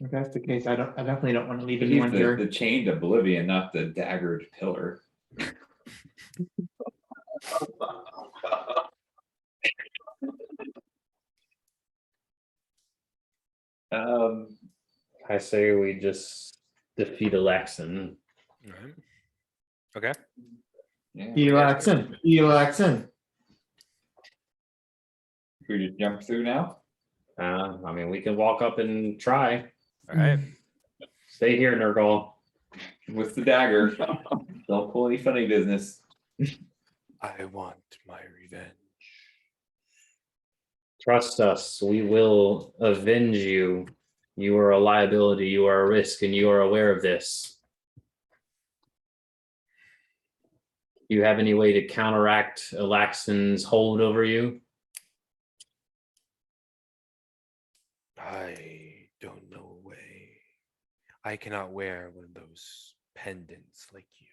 If that's the case, I definitely don't want to leave he's anyone the here. chained oblivion, not the daggered pillar. Um, I say we just defeat Alaxon. Alright. Okay. yeah. Elaxin. Should we just jump through now? I mean, we can walk up and try. All right. Stay here, Nurgle. With the dagger. Don't pull any funny business. I want my revenge. Trust us. We will avenge you. You are a liability. You are a risk, and you are aware of this. Do you have any way to counteract Alaxon's hold over you? I don't know a way. I cannot wear one of those pendants like you.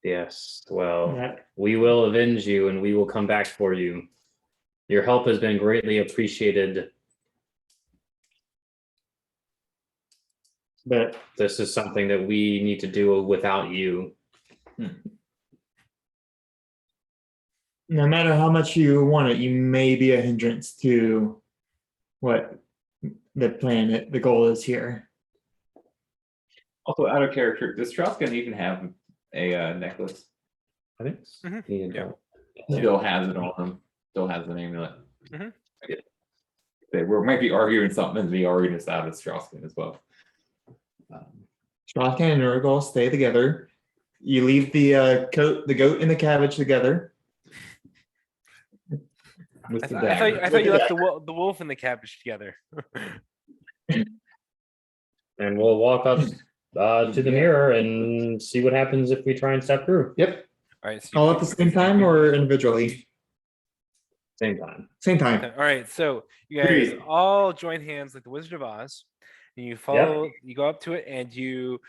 Yes. Well, That- we will avenge you, and we will come back for you. Your help has been greatly appreciated. But this is something that we need to do without you. No matter how much you want it, you may be a hindrance to what the plan, the goal is here. Also, out of character, does Strauss-Gun even have a necklace? I think Mhm. yeah. Still has it on him. Still has the amulet. Mhm. Okay. We might be arguing something and be arguing this out of Strauss-Gun as well. Strachan and Urgal stay together. You leave the goat and the cabbage together. With I, the th- I thought dagger. I thought you left the wolf and the cabbage together. And we'll walk up to the mirror and see what happens if we try and step through. Yep. All right. So All at the same time or individually? Same time. Same time. All right. So you guys Agreed. all join hands like the Wizard of Oz, and you follow. You go up to it and you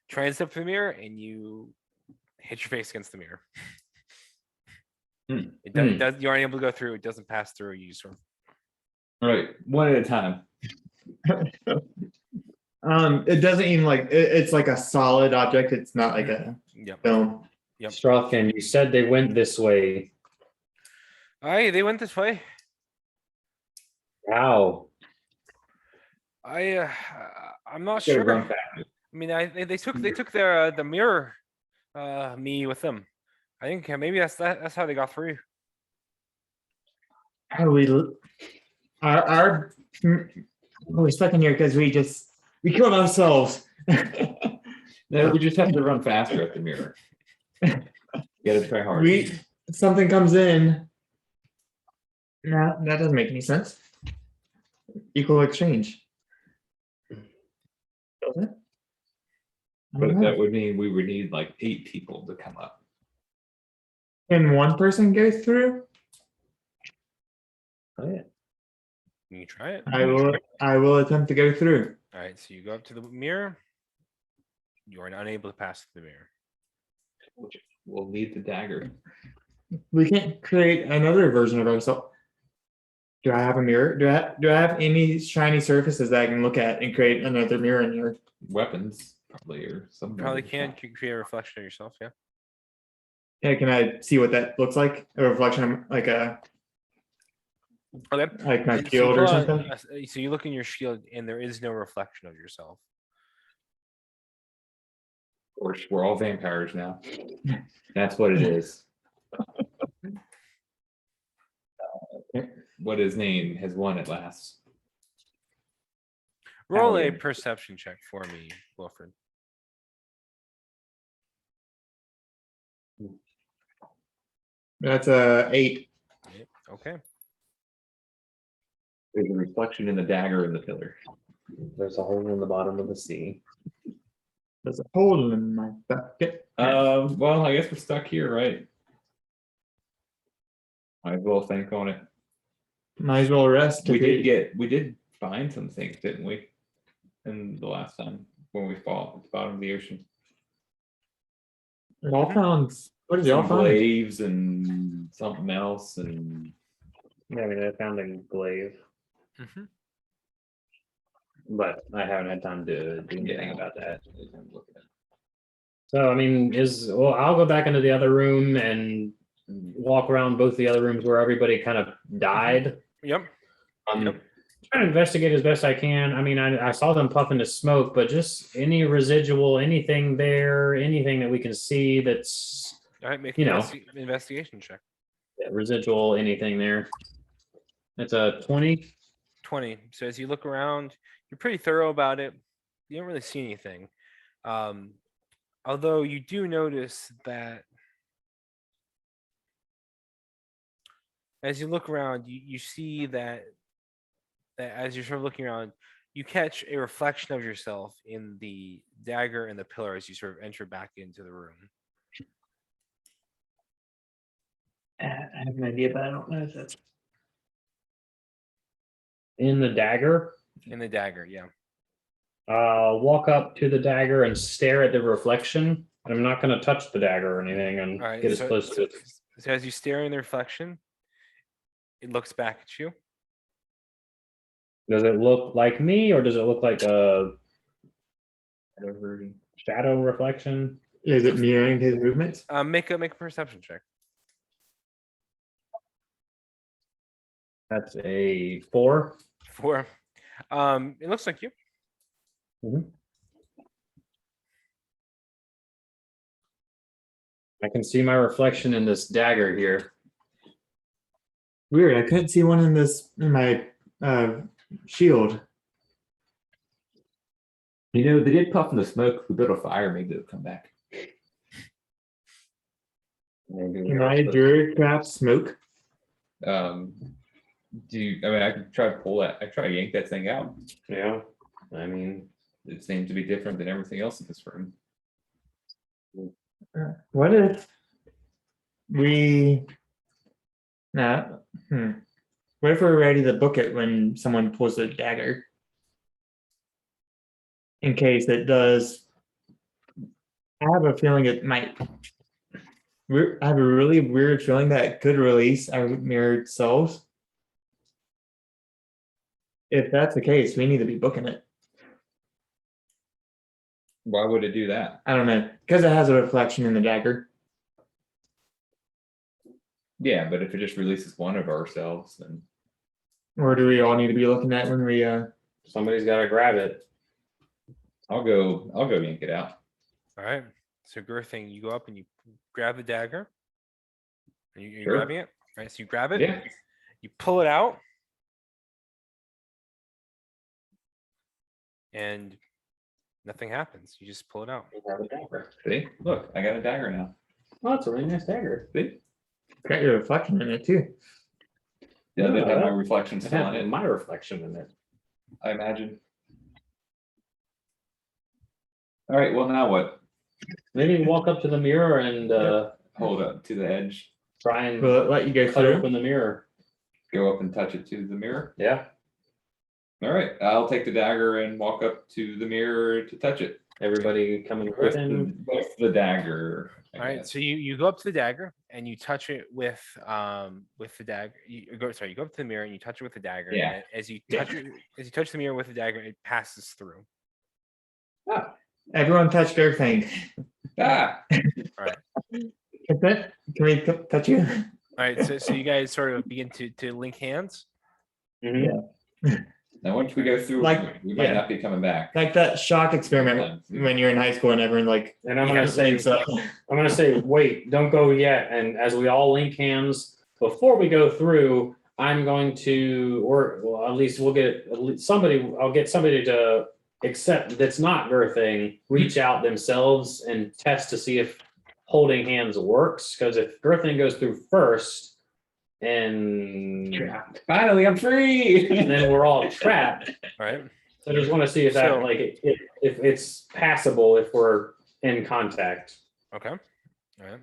try and step through the mirror, and you hit your face against the mirror. It does. You aren't able to go through. It doesn't pass through. You sort of. All right, one at a time. It doesn't even it's like a solid object. It's not like a Yep. film. Yep. Strauss-Gun, you said they went this way. All right. They went this way. How? I'm not Gotta sure. run I back. mean, they took their the mirror, me with them. I think maybe that's how they got through. How do we're stuck in here because we killed ourselves. No, we just have to run faster at the mirror. Gotta try hard. Something comes in. No, that doesn't make any sense. Equal exchange. Does it? I But don't know. that would mean we would need like 8 people to come up. Can one person go through? Oh, yeah. You try it. I will attempt to go through. All right. So you go up to the mirror. You are unable to pass through the mirror. We'll need the dagger. We can't create another version of ourselves. Do I have a mirror? Do I have any shiny surfaces that I can look at and create another mirror in here? Weapons, probably, or something. Probably can. You can create a reflection of yourself. Yeah. Yeah, can I see what that looks like? A reflection, like Okay. my And so you shield pull or out- something? So you look in your shield, and there is no reflection of yourself. Of course, we're all vampires now. That's what it is. What his name has won at last. Roll a Paladin. perception check for me, Wilfred. That's a 8. Okay. There's a reflection in the dagger in the pillar. There's a hole in the bottom of the sea. There's a hole in my bucket. Well, I guess we're stuck here, right? Might as well think on it. Might as well rest. We did find some things, didn't we? In the last time when we fought at the bottom of the ocean. Y'all found, what did y'all Some find? glaives and something else and Yeah, I mean, I found a glaive, Mhm. but I haven't had time to do anything Yeah. about that. look at it. So, I mean, well, I'll go back into the other room and walk around both the other rooms where everybody kind of died. Yep. Yep. Trying to investigate as best I can. I mean, I saw them puffing the smoke, but just any residual, anything there, anything that we can see that's All right, make You an know. investigation check. residual, anything there. That's a 20. 20. So as you look around, you're pretty thorough about it. You don't really see anything. Although you do notice that as you look around, you see that as you're sort of looking around, you catch a reflection of yourself in the dagger and the pillar as you sort of enter back into the room. I have an idea, but I don't know if that's in the dagger. In the dagger, yeah. Walk up to the dagger and stare at the reflection. I'm not going to touch the dagger or anything and All right. get as close to it. So as you stare in the reflection, it looks back at you. Does it look like me or does it look like a shadow reflection? Is it mirroring his movements? Make a perception check. That's a 4. 4. It looks like you. I can see my reflection in this dagger here. Weird, I couldn't see one in my shield. You know, they did puff in the smoke. We built a fire, maybe they'll come back. Can I druid craft smoke? I mean, I could try to pull that. I try to yank that thing out. Yeah. I mean, It seems to be different than everything else in this room. What if we what if we're ready to book it when someone pulls a dagger? In case it does. I have a feeling it might. I have a really weird feeling that it could release our mirrored selves. If that's the case, we need to be booking it. Why would it do that? I don't know, because it has a reflection in the dagger. Yeah, but if it just releases one of ourselves, then Or do we all need to be looking at when we somebody's got to grab it. I'll go yank it out. All right. So Girthing, you go up and you grab the dagger. Are you Sure. grabbing it? All right. So you grab it. Yeah. You pull it out. And nothing happens. You just pull it out. You have a dagger. See, look, I got a dagger now. Oh, it's a really nice dagger. See, got your reflection in it too? yeah, they have my Yeah. reflection I still on have it. my reflection in it. I imagine. All right, well now what? Maybe walk up to the mirror and Hold up to the edge, try and Will it let you go cut through? open the mirror. go up and touch it to the mirror. Yeah. All right, I'll take the dagger and walk up to the mirror to touch it Everybody coming with within. the dagger. I All right. guess. So you go up to the dagger and you touch it with the dagger. You go up to the mirror and you touch it with the dagger. Yeah. And as you touch the mirror with the dagger, it passes through. Everyone touch their thing. Ah, Can we touch you? All right. So you guys sort of begin to link hands. Mhm. now once we go through, Like, we might yeah. not be coming back. Like that shock experiment when you're in high school and everyone like. And I'm you gonna got say, things up. I'm gonna say, wait, don't go yet. And as we all link hands, before we go through, I'm going to, or well, at least we'll get somebody. I'll get somebody to accept that's not Girthing, reach out themselves and test to see if holding hands works. Because if Girthing goes through first, and Finally, I'm free. then we're all trapped. All right. I just want to see if that So- like if it's passable if we're in contact, Okay. All right.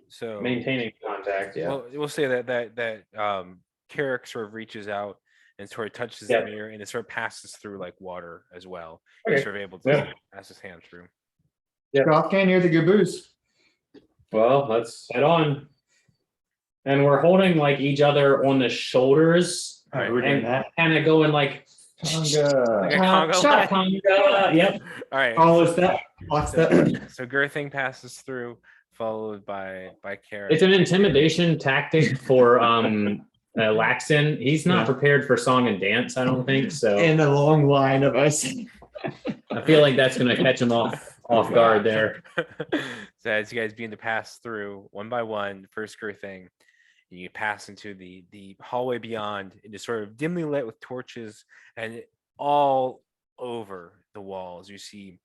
So maintaining contact. Yeah. well, we'll say that Carrick sort of reaches out and sort of touches Yeah. the mirror, and it sort of passes through like water as well. Okay. He's sort of able to Yeah. pass his hand through. Off can, here's a good boost. Well, let's head on. And we're holding like each other on the shoulders All right. We're doing and that. kind of going like Conga. Like a Congo shot, line. Conga. Yep. All right. Follow step, lock step. So Girthing passes through, followed by Carrick. It's an intimidation tactic for Laxton. He's not Yeah. prepared for song and dance, I don't think. So In a long line of us. I feel like that's gonna catch him off guard there. So as you guys begin to pass through one by one, first Girthing, you pass into the hallway beyond. It is sort of dimly lit with torches, and all over the walls you see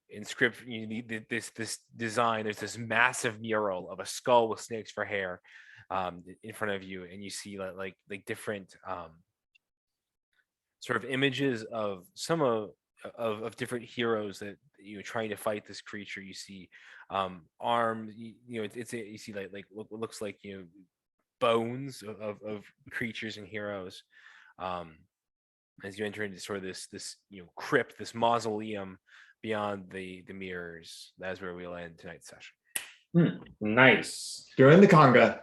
inscription. You need this design. There's this massive mural of a skull with snakes for hair in front of you, and you see like different sort of images of some of different heroes that you know trying to fight this creature. You see arms. You know you see like what looks like bones of creatures and heroes. As you enter into sort of this crypt, this mausoleum beyond the mirrors. That's where we'll end tonight's session. Nice. Join the conga.